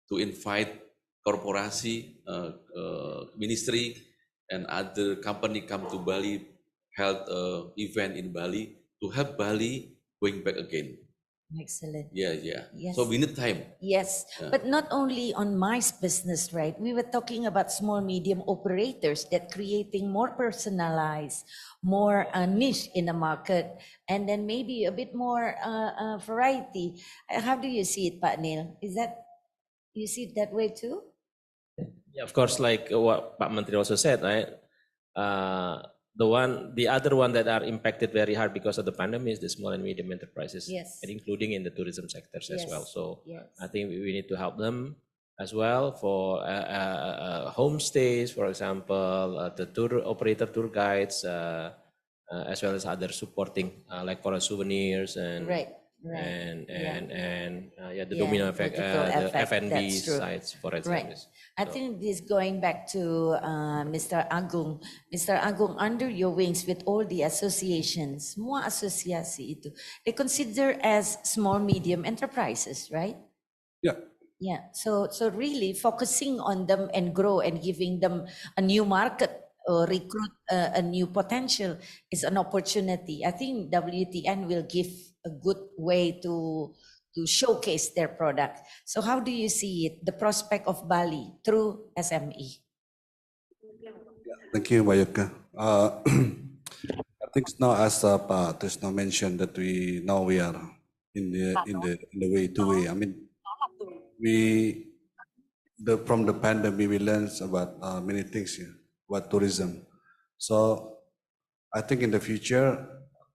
to invite korporasi, ministry, and other company come to Bali, held event in Bali to help Bali going back again. Excellent. Yeah, yeah. Yes. So we need time. Yes, but not only on MICE business, right? We were talking about small, medium operators that creating more personalized, more niche in the market, and then maybe a bit more variety. How do you see it, Pak Neil? Is that, you see it that way too? Yeah, of course, like what Pak Menteri also said, right? The other one that are impacted very hard because of the pandemic is the small and medium enterprises, Yes. and including in the tourism sectors as well. So Yes. I think we need to help them as well for homestays, for example, the tour operator, tour guides, as well as other supporting like for souvenirs and Right. the domino effect, the F&B That's true. sites, for example. Right. I think this going back to Mr. Agung. Mr. Agung, under your wings with all the associations, semua asosiasi itu, they consider as small, medium enterprises, right? Yeah. Yeah. So really focusing on them and grow and giving them a new market or recruit a new potential is an opportunity. I think WTN will give a good way to showcase their product. So how do you see it, the prospect of Bali through SME? Thank you, Mayuka. I think now, as Pak Trisno mentioned, that we are in the way to way. I mean, from the pandemic we learned about many things here about tourism. So I think in the future,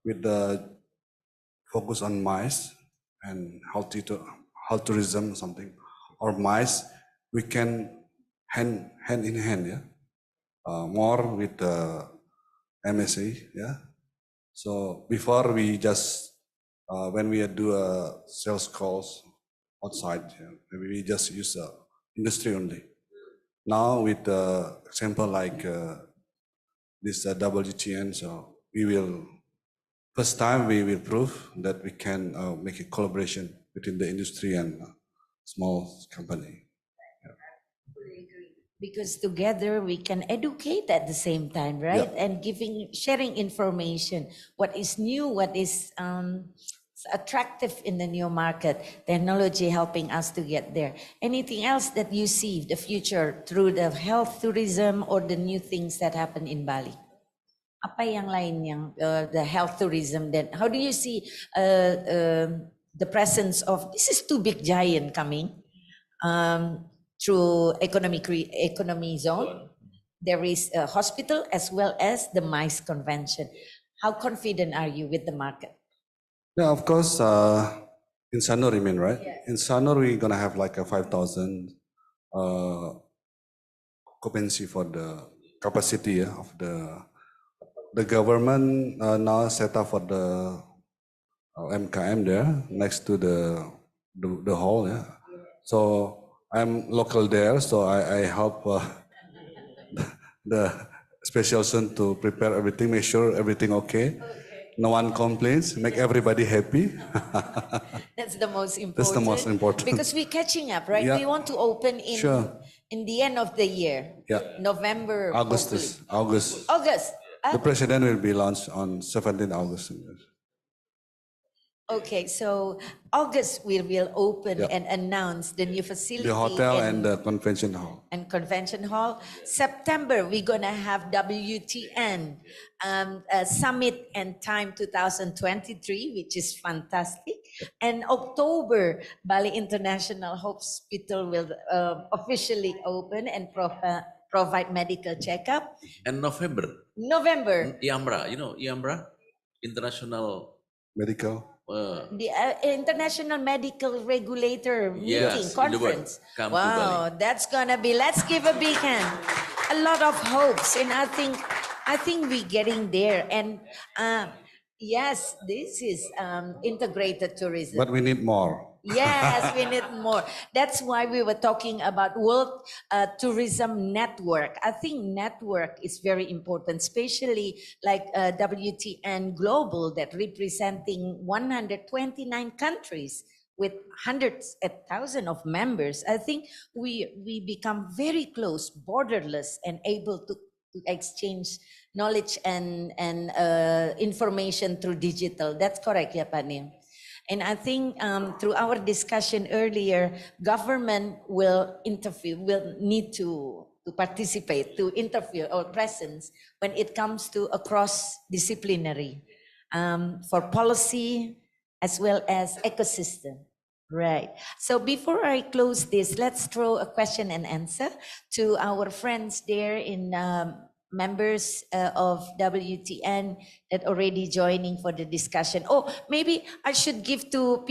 with the focus on MICE and health tourism, something, or MICE, we can hand in hand, yeah, more with the MSA, yeah. So before we just when we do sales calls outside, yeah, maybe we just use industry only. Now with the example like this WTN, so we will. First time we will prove that we can make a collaboration between the industry and small company. Yeah. Because together we can educate at the same time, right? Yeah. And sharing information, what is new, what is attractive in the new market, technology helping us to get there. Anything else that you see the future through the health tourism or the new things that happen in Bali? Apa yang lain yang the health tourism, then how do you see the presence of, this is two big giant coming through economy zone. There is a hospital as well as the MICE convention. How confident are you with the market? Yeah, of course, in Sanur, you mean, right? Yes. In Sanur, we're gonna have like a 5,000 occupancy for the capacity of the government now set up for the MKM there next to the hall. Yeah. So I'm local there, so I help the special son to prepare everything, make sure everything okay. No one complains. Make everybody happy. That's the most important. That's the most important. Because we're catching up, right? Yeah. We want to open Sure. in the end of the year. Yeah. November. August. August. The president will be launched on 17 August. Okay, so August we will open Yeah. and announce the new facility. The hotel and the convention hall. And convention hall. September, we're gonna have WTN Summit and Time 2023, which is fantastic. And October, Bali International Hospital will officially open and provide medical checkup. And November, IAMRA, you know IAMRA, International Medical. The International Medical Regulator meeting, Yes, conference. Come to Wow, Bali. that's gonna be, let's give a big hand. A lot of hopes, and I think we're getting there. And yes, this is integrated tourism. But we need more. Yes, we need more. That's why we were talking about World Tourism Network. I think network is very important, especially like WTN Global that representing 129 countries with hundreds and thousands of members. I think we become very close, borderless, and able to exchange knowledge and information through digital. That's correct, yeah, Pak Neil. And I think through our discussion earlier, government will need to participate, to interfere or presence when it comes to a cross-disciplinary for policy as well as ecosystem. Right. So before I close this, let's throw a question and answer to our friends there in members of WTN that already joining for the discussion. Oh, maybe I should give to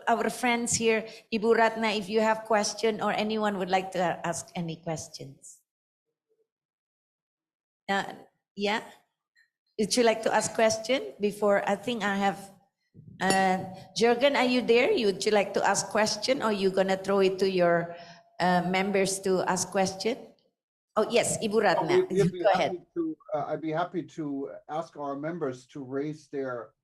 our friends here, Ibu Ratna, if you have question or anyone would like to ask any questions. Yeah, would you like to ask question before? I think I have. Jürgen, are you there? Would you like to ask question, or you gonna throw it to your members to ask question? Oh yes, Ibu Ratna, go ahead. I'd be happy to ask our members to raise their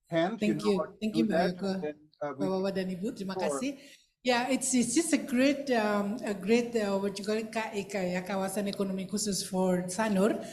hand. Thank you, Mbak Yoko, Bapak dan Ibu. Terima kasih. Yeah, it's just a great what you call it, KEK ya, kawasan ekonomi khusus for Sanur.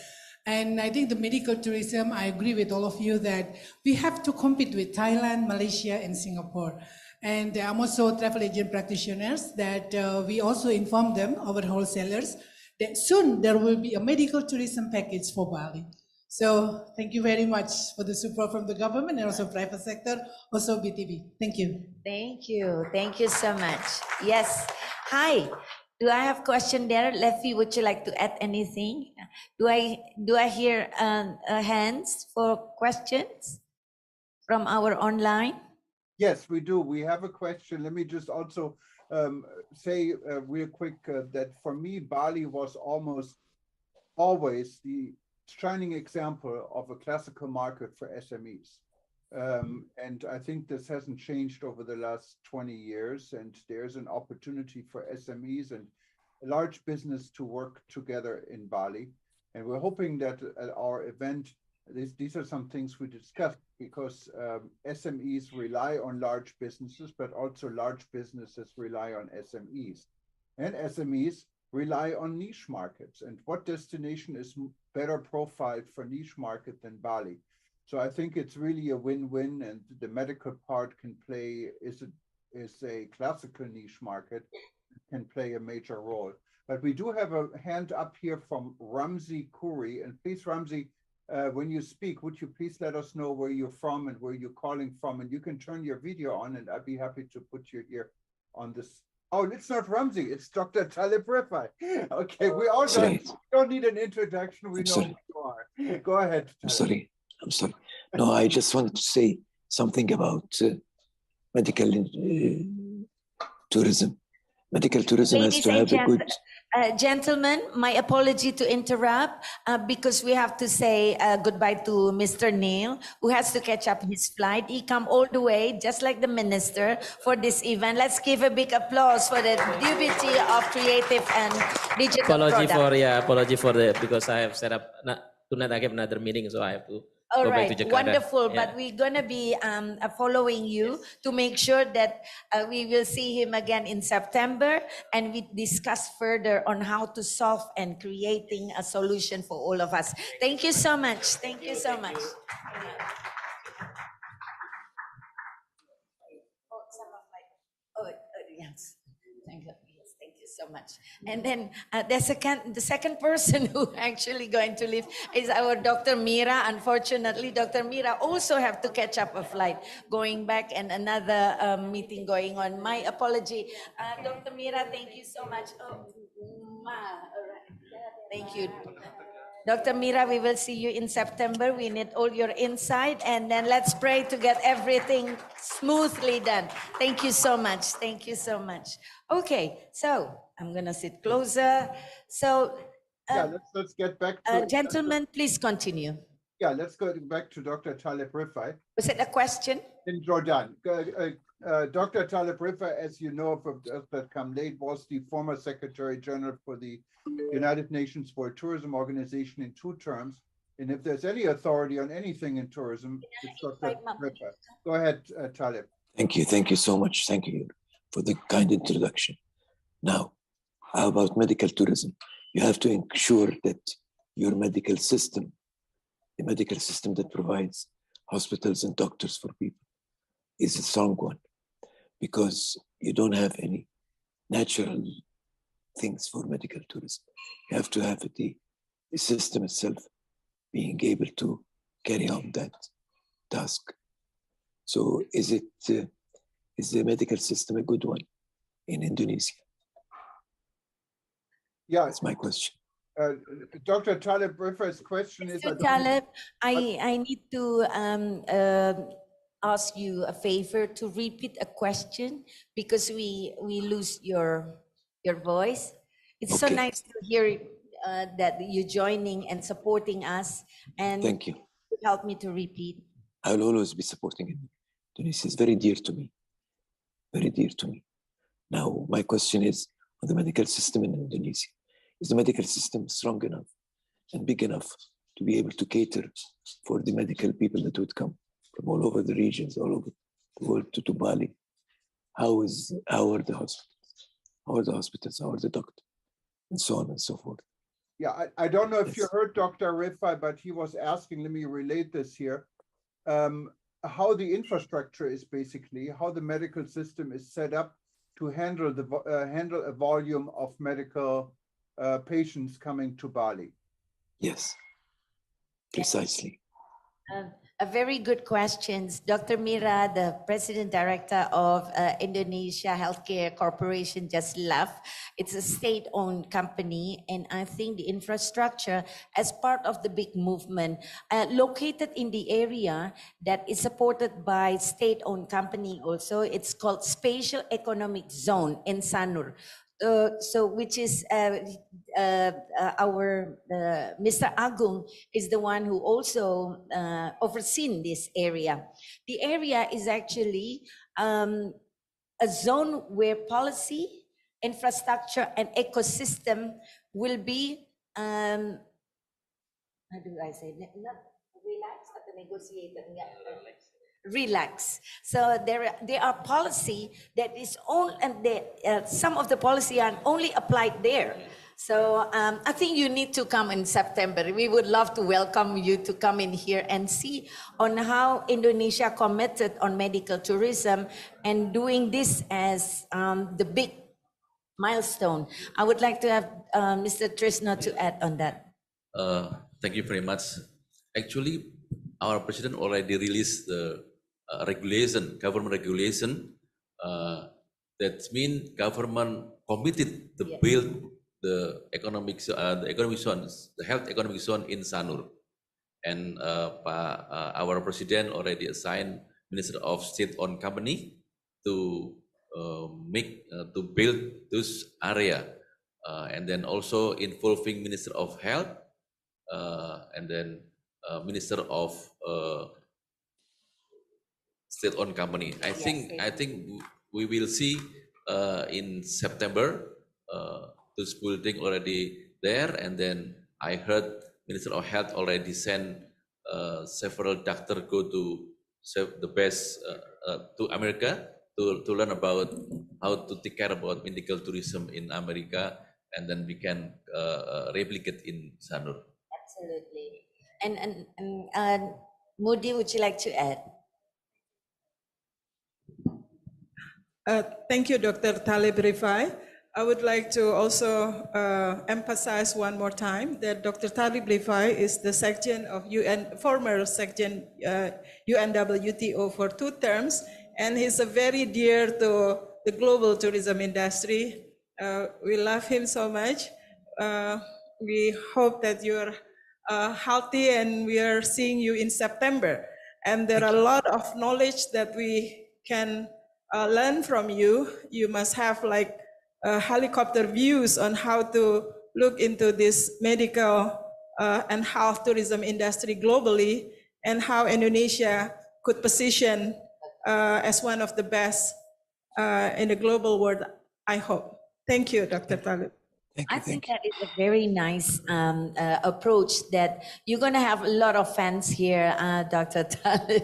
And I think the medical tourism, I agree with all of you that we have to compete with Thailand, Malaysia, and Singapore. And I'm also travel agent practitioners that we also inform them, our wholesalers, that soon there will be a medical tourism package for Bali. So thank you very much for the support from the government and also private sector, also BTB. Thank you. Thank you. Thank you so much. Yes. Hi. Do I have question there? Leffy, would you like to add anything? Do I hear hands for questions from our online? Yes, we do. We have a question. Let me just also say real quick that for me, Bali was almost always the shining example of a classical market for SMEs. And I think this hasn't changed over the last 20 years, and there's an opportunity for SMEs and large business to work together in Bali. And we're hoping that at our event, these are some things we discussed, because SMEs rely on large businesses, but also large businesses rely on SMEs. And SMEs rely on niche markets. And what destination is better profiled for niche market than Bali? So I think it's really a win-win, and the medical part is a classical niche market, can play a major role. But we do have a hand up here from Ramzi Kuri. And please, Ramzi, when you speak, would you please let us know where you're from and where you're calling from? And you can turn your video on, and I'd be happy to put you here on this. Oh, it's not Ramzi, it's Dr. Talib Rifai. Okay, we all don't need an introduction. We know who you are. Go ahead. Talib. I'm sorry. No, I just wanted to say something about medical tourism. Medical tourism has to have a good... Gentlemen, my apology to interrupt because we have to say goodbye to Mr. Neil, who has to catch up his flight. He come all the way, just like the minister, for this event. Let's give a big applause for the Deputy of Creative and Digital Apology for the because I have set up tonight. I have another meeting, so I have to All go back right, to Jakarta. wonderful. Yeah. But we're gonna be following you to make sure that we will see him again in September, and we discuss further on how to solve and creating a solution for all of us. Thank you so much. Thank you so much. Yes. Thank you. Yes, thank you so much. And then the second person who actually going to leave is our Dr. Mira. Unfortunately, Dr. Mira also have to catch up a flight going back and another meeting going on. My apology. Dr. Mira, thank you so much. Oh, all right. Thank you. Dr. Mira, we will see you in September. We need all your insight, and then let's pray to get everything smoothly done. Thank you so much. Thank you so much. Okay, so I'm gonna sit closer. So, Yeah, let's get back to gentlemen, please continue. Yeah, let's go back to Dr. Talib Rifai. Was it a question? In Jordan. Dr. Talib Rifai, as you know, from that come late, was the former Secretary General for the United Nations World Tourism Organization in 2 terms. And if there's any authority on anything in tourism, it's Dr. Rifai. Go ahead, Talib. Thank you. Thank you so much. Thank you for the kind introduction. Now, how about medical tourism? You have to ensure that your medical system, the medical system that provides hospitals and doctors for people, is a strong one, because you don't have any natural things for medical tourism. You have to have the system itself being able to carry on that task. So is the medical system a good one in Indonesia? Yeah, that's my question. Dr. Talib Rifai's question is, Talib, I need to ask you a favor to repeat a question, because we lose your voice. It's so nice to hear that you're joining and supporting us, and thank you. Help me to repeat. I will always be supporting Indonesia. It's very dear to me. Very dear to me. Now, my question is on the medical system in Indonesia. Is the medical system strong enough and big enough to be able to cater for the medical people that would come from all over the regions, all over the world to Bali? How are the hospitals? How are the hospitals? How are the doctors? And so on and so forth. Yeah, I don't know if you heard Dr. Rifai, but he was asking, let me relate this here, how the infrastructure is basically, how the medical system is set up to handle handle a volume of medical patients coming to Bali. Yes, precisely. A very good questions. Dr. Mira, the President Director of Indonesia Healthcare Corporation, just left. It's a state-owned company, and I think the infrastructure, as part of the big movement, located in the area that is supported by state-owned company also. It's called Spatial Economic Zone in Sanur. Which is our Mr. Agung is the one who also overseen this area. The area is actually a zone where policy, infrastructure, and ecosystem will be, how do I say, not relaxed, but negotiated. Relax. So there are policy that is on, and some of the policy are only applied there. So I think you need to come in September. We would love to welcome you to come in here and see on how Indonesia committed on medical tourism and doing this as the big milestone. I would like to have Mr. Trisno to add on that. Thank you very much. Actually, our president already released the government regulation. That means government committed to build the economic zones, the health economic zone in Sanur. And our president already assigned Minister of State-owned company to build this area, and then also involving Minister of Health, and then Minister of State-owned company. I think we will see in September this building already there, and then I heard Minister of Health already sent several doctors go to the best to America to learn about how to take care about medical tourism in America, and then we can replicate in Sanur. Absolutely. And Moody, would you like to add? Thank you, Dr. Talib Rifai. I would like to also emphasize one more time that Dr. Talib Rifai is the section of former section UNWTO for 2 terms, and he's a very dear to the global tourism industry. We love him so much. We hope that you're healthy, and we are seeing you in September. And there are a lot of knowledge that we can learn from you. You must have like helicopter views on how to look into this medical and health tourism industry globally, and how Indonesia could position as one of the best in the global world, I hope. Thank you, Dr. Talib. I think that is a very nice approach, that you're going to have a lot of fans here, Dr. Talib,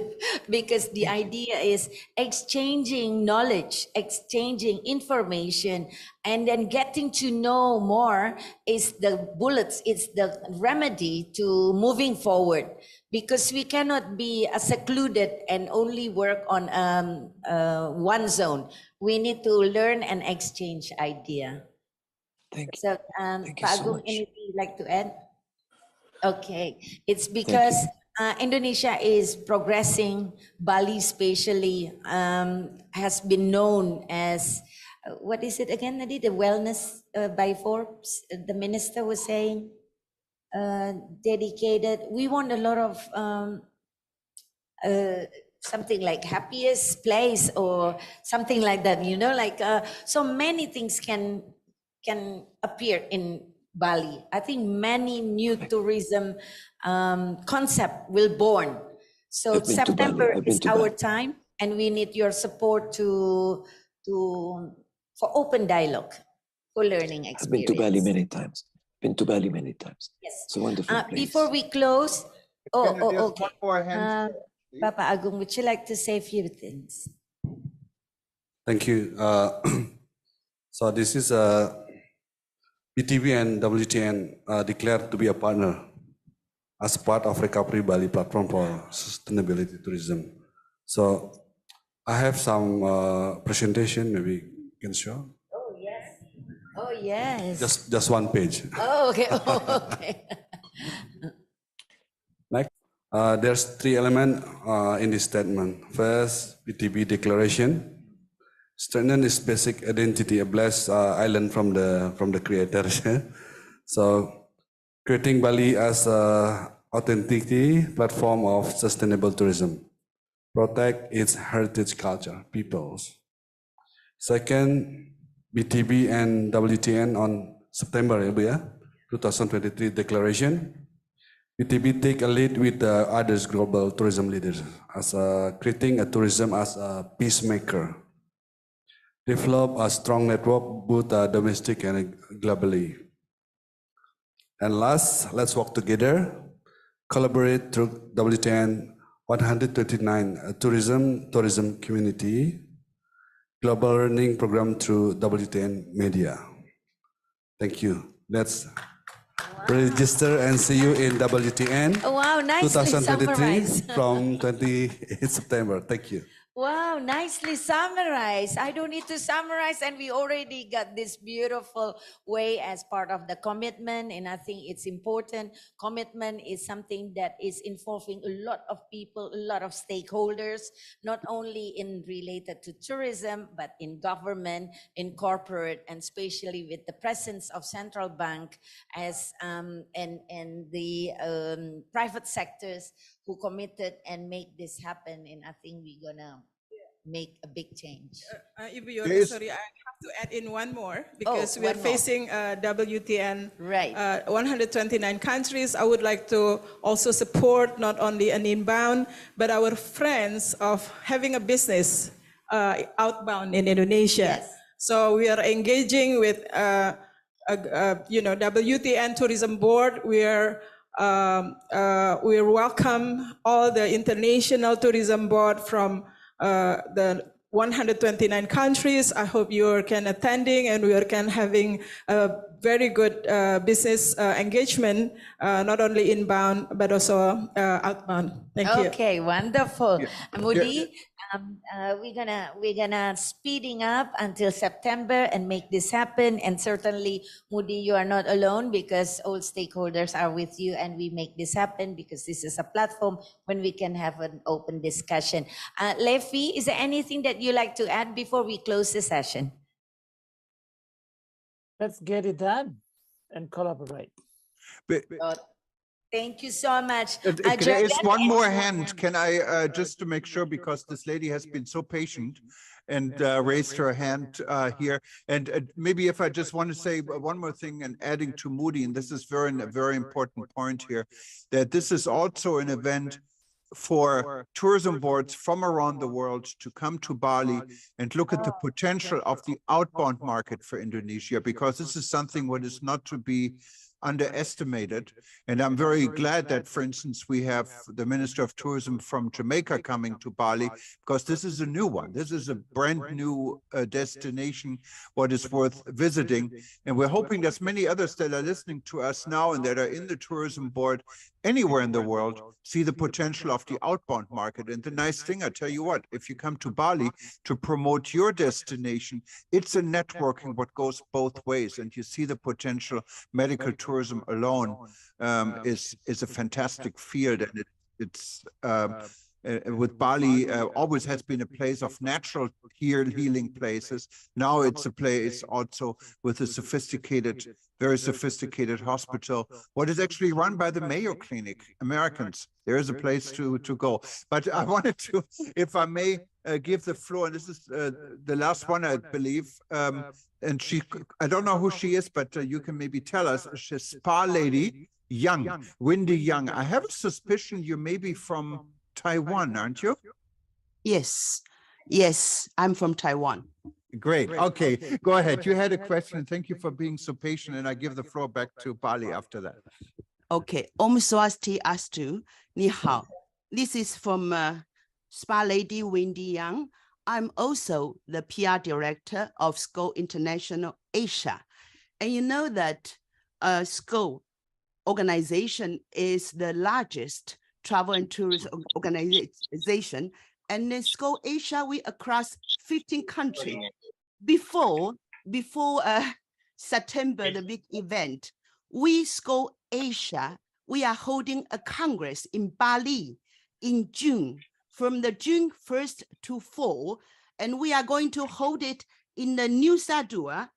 because the idea is exchanging knowledge, exchanging information, and then getting to know more is the bullets, it's the remedy to moving forward, because we cannot be secluded and only work on one zone. We need to learn and exchange idea. Thank you. So, Thank you Pak so Agung, much. anything you'd like to add? Okay, it's because Indonesia is progressing. Bali, especially, has been known as what is it again, Nadi? The wellness by Forbes. The minister was saying dedicated. We want a lot of something like happiest place or something like that. You know, like so many things can appear in Bali. I think many new tourism concept will born. So I've been to Bali. September I've been is to our Bali. time, and we need your support for open dialogue, for learning I've been to experience. Bali many times. Been to Bali many times. Yes. It's a wonderful place. Before we close, There's okay. one more hand. Papa Agung, would you like to say a few things? Thank you. So this is BTB and WTN declared to be a partner as part of Recovery Bali platform for sustainability tourism. So I have some presentation, maybe you can show. Oh yes. Oh yes. Just one page. Oh okay. Oh, okay. Next, there's 3 elements in this statement. First, BTB declaration. Strengthen its basic identity, a blessed island from the creators. So, creating Bali as a authenticity platform of sustainable tourism. Protect its heritage culture, peoples. Second, BTB and WTN on September 2023 declaration. BTB take a lead with the others global tourism leaders as creating a tourism as a peacemaker. Develop a strong network, both domestic and globally. And last, let's work together, collaborate through WTN 129 tourism community, global learning program through WTN media. Thank you. Let's register and see you in WTN Wow, nicely 2023 summarized. from 28 September. Thank you. Wow, nicely summarized. I don't need to summarize, and we already got this beautiful way as part of the commitment. And I think it's important. Commitment is something that is involving a lot of people, a lot of stakeholders, not only in related to tourism, but in government, in corporate, and especially with the presence of central bank as and the private sectors who committed and make this happen. And I think we're gonna make a big change. Ibu Yoga, sorry, I have to add in one more, because we are facing WTN 129 countries. I would like to also support not only an inbound, but our friends of having a business outbound in Indonesia. Yes. So we are engaging with WTN Tourism Board. We are We welcome all the International Tourism Board from the 129 countries. I hope you can attending and we can having a very good business engagement, not only inbound, but also outbound. Thank you. Okay, wonderful. Yeah. Moody, we're gonna speeding up until September and make this happen. And certainly, Moody, you are not alone because all stakeholders are with you, and we make this happen because this is a platform when we can have an open discussion. Lefi, is there anything that you like to add before we close the session? Let's get it done and collaborate. Thank you so much. There is one more hand. Can I, just to make sure, because this lady has been so patient and raised her hand here. And maybe if I just want to say one more thing and adding to Moody, and this is a very important point here, that this is also an event for tourism boards from around the world to come to Bali and look at the potential of the outbound market for Indonesia, because this is something what is not to be underestimated. And I'm very glad that, for instance, we have the Minister of Tourism from Jamaica coming to Bali, because this is a new one. This is a brand new destination, what is worth visiting. And we're hoping there's many others that are listening to us now and that are in the tourism board anywhere in the world see the potential of the outbound market. And the nice thing, I tell you what, if you come to Bali to promote your destination, it's a networking what goes both ways. And you see the potential. Medical tourism alone is a fantastic field, and it's with Bali always has been a place of natural healing places. Now it's a place also with a sophisticated, very sophisticated hospital, what is actually run by the Mayo Clinic, Americans. There is a place to go. But I wanted to, if I may, give the floor, and this is the last one, I believe, and I don't know who she is, but you can maybe tell us. She's Spa Lady Young, Wendy Young. I have a suspicion you may be from Taiwan, aren't you? Yes, I'm from Taiwan. Great. Okay, go ahead. You had a question. Thank you for being so patient, and I give the floor back to Bali after that. Okay, Om Swastiastu, Ni hao. This is from Spa Lady Wendy Young. I'm also the PR director of SCO International Asia. And you know that SCO organization is the largest travel and tourism organization. And in SCO Asia, we across 15 countries. Before September, the big event, we SCO Asia, we are holding a Congress in Bali in June, from the June 1st to 4th, and we are going to hold it in the Nusa Dua.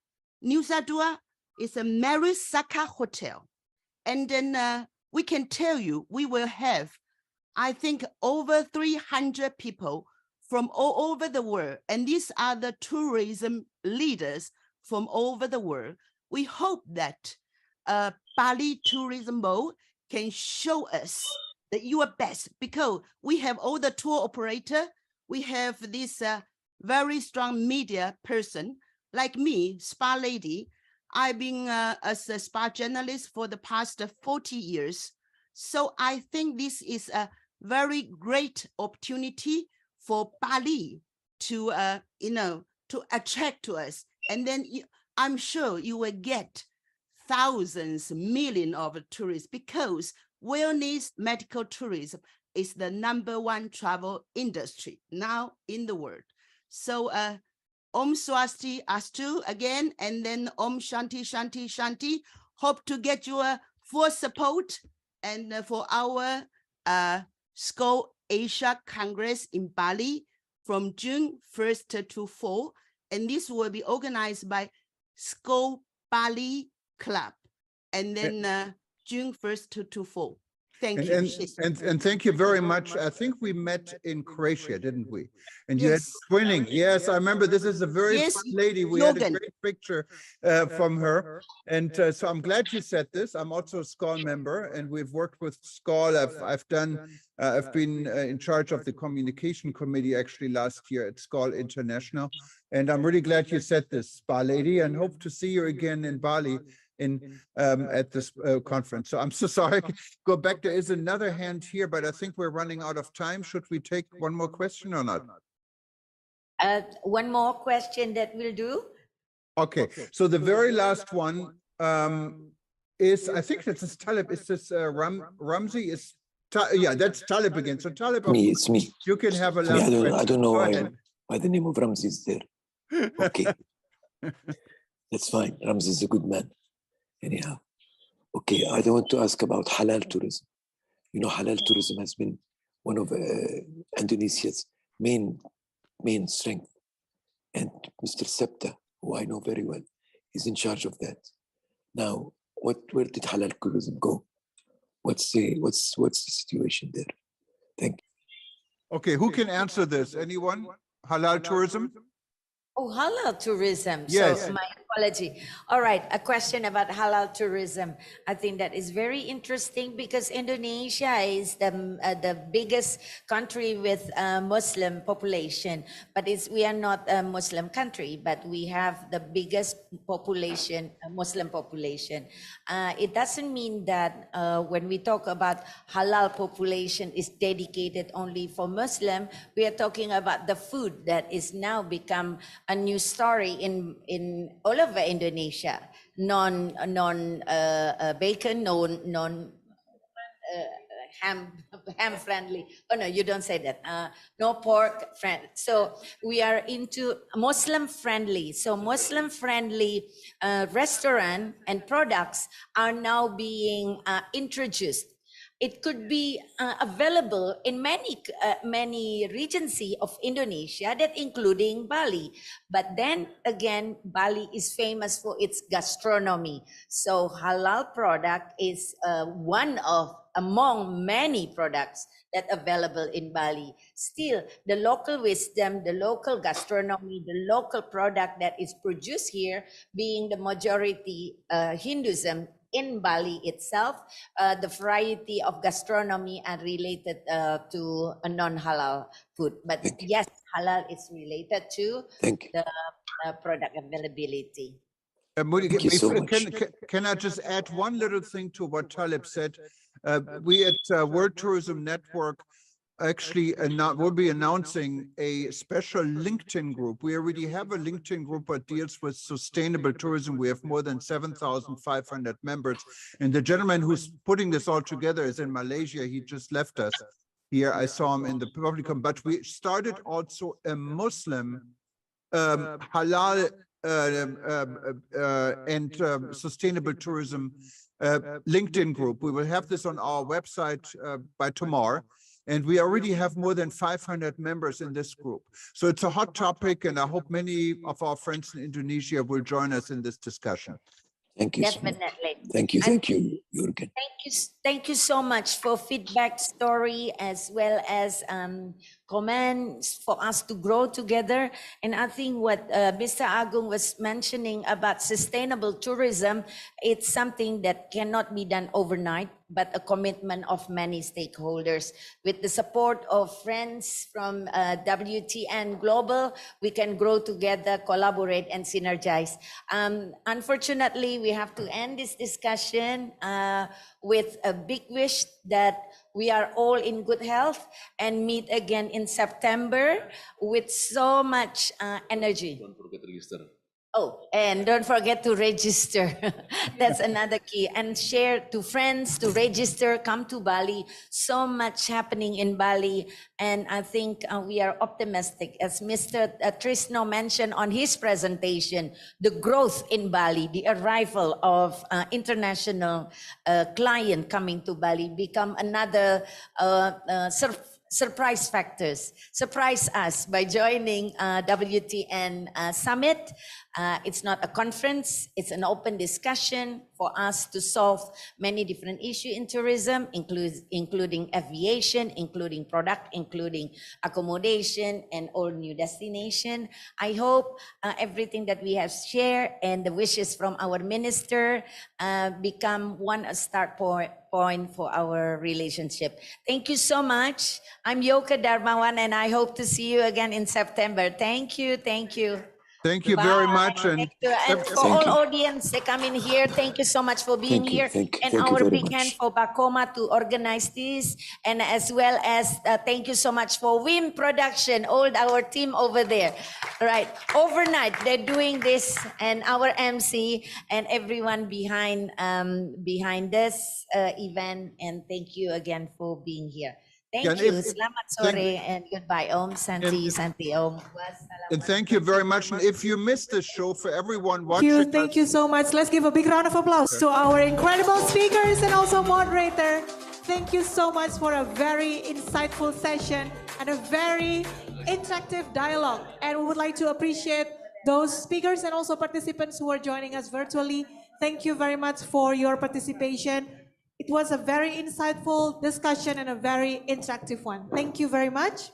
Nusa Dua is a Marisaka Hotel. And then we can tell you, we will have, I think, over 300 people from all over the world. And these are the tourism leaders from all over the world. We hope that Bali Tourism Board can show us that you are best, because we have all the tour operator, we have this very strong media person like me, Spa Lady. I've been as a spa journalist for the past 40 years. So I think this is a very great opportunity for Bali to, to attract to us. And then I'm sure you will get thousands, millions of tourists, because wellness medical tourism is the #1 travel industry now in the world. So Om Swasti Astu again, and then Om Shanti Shanti Shanti. Hope to get your full support and for our SCO Asia Congress in Bali from June 1st to 4th. And this will be organized by SCO Bali Club. And then June 1st to 4th. Thank you. And thank you very much. I think we met in Croatia, didn't we? And you had twinning. Yes, I remember. This is a very fun lady. We had a great picture from her. And so I'm glad you said this. I'm also a SCOL member, and we've worked with SCOL. I've been in charge of the communication committee actually last year at SCOL International. And I'm really glad you said this, Spa Lady, and hope to see you again in Bali in at this conference. So I'm so sorry. Go back. There is another hand here, but I think we're running out of time. Should we take one more question or not? One more question that we'll do. Okay, so the very last one is, I think this is Talib. Is this Ramzi? Is yeah, that's Talib again. So Talib, Me, it's me. you can have a It's me. last I question. don't know Go why, ahead. why the name of Ramzi is there. Okay, that's fine. Ramzi is a good man. Anyhow, okay, I want to ask about halal tourism. You know, halal tourism has been one of Indonesia's main strength. And Mr. Septa, who I know very well, is in charge of that. Now, where did halal tourism go? What's the situation there? Thank you. Okay, who can answer this? Anyone? Halal tourism? Oh, halal tourism. Yes. So my apology. All right, a question about halal tourism. I think that is very interesting because Indonesia is the biggest country with a Muslim population, but we are not a Muslim country, but we have the biggest population, Muslim population. It doesn't mean that when we talk about halal population is dedicated only for Muslim, we are talking about the food that is now become a new story in all over Indonesia. Non bacon, non ham friendly. Oh no, you don't say that. No pork friend. So we are into Muslim friendly. So Muslim friendly restaurant and products are now being introduced. It could be available in many regions of Indonesia, that including Bali. But then again, Bali is famous for its gastronomy. So halal product is one of among many products that are available in Bali. Still, the local wisdom, the local gastronomy, the local product that is produced here, being the majority Hinduism in Bali itself, the variety of gastronomy are related to a non-halal food. But yes, halal is related to the product availability. Thank you so much. Can I just add one little thing to what Talib said? We at World Tourism Network actually will be announcing a special LinkedIn group. We already have a LinkedIn group that deals with sustainable tourism. We have more than 7,500 members. And the gentleman who's putting this all together is in Malaysia. He just left us here. I saw him in the public, but we started also a Muslim halal and sustainable tourism LinkedIn group. We will have this on our website by tomorrow. And we already have more than 500 members in this group. So it's a hot topic, and I hope many of our friends in Indonesia will join us in this discussion. Thank you. Definitely. Thank you. Thank you, Jürgen. Thank you so much for feedback story as well as comments for us to grow together. And I think what Mr. Agung was mentioning about sustainable tourism, it's something that cannot be done overnight, but a commitment of many stakeholders. With the support of friends from WTN Global, we can grow together, collaborate, and synergize. Unfortunately, we have to end this discussion with a big wish that we are all in good health and meet again in September with so much energy. Don't forget to register. Oh, and don't forget to register. That's another key. And share to friends to register, come to Bali. So much happening in Bali. And I think we are optimistic. As Mr. Trisno mentioned on his presentation, the growth in Bali, the arrival of international client coming to Bali become another surprise factors. Surprise us by joining WTN Summit. It's not a conference, it's an open discussion for us to solve many different issues in tourism, including aviation, including product, including accommodation and all new destination. I hope everything that we have shared and the wishes from our minister become one start point for our relationship. Thank you so much. I'm Yoka Darmawan and I hope to see you again in September. Thank you. Thank you. Thank you very much. And Thank you. And for all audience that come in here, thank you so much for being here. And our big hand for Bakoma to organize this. And as well as thank you so much for WIM Production, all our team over there. Right. Overnight, they're doing this, and our MC and everyone behind this event. And thank you again for being here. Thank you. Selamat sore and goodbye. Om Santi Santi Om. And thank you very much. And if you missed this show, for everyone watching, Thank you so much. Let's give a big round of applause to our incredible speakers and also moderator. Thank you so much for a very insightful session and a very interactive dialogue. And we would like to appreciate those speakers and also participants who are joining us virtually. Thank you very much for your participation. It was a very insightful discussion and a very interactive one. Thank you very much.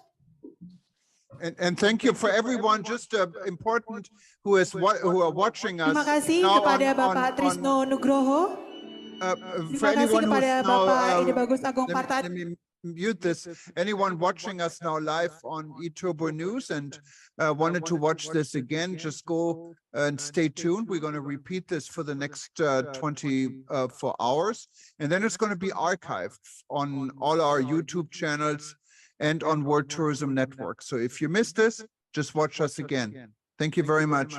And thank you for everyone, just important who are watching us. Terima kasih kepada Bapak Trisno Nugroho. For Terima kasih anyone kepada who's Bapak now, Ide Bagus Agung Partat. let me mute this. Anyone watching us now live on eTurbo News and wanted to watch this again, just go and stay tuned. We're going to repeat this for the next 24 hours. And then it's going to be archived on all our YouTube channels and on World Tourism Network. So if you missed this, just watch us again. Thank you very much.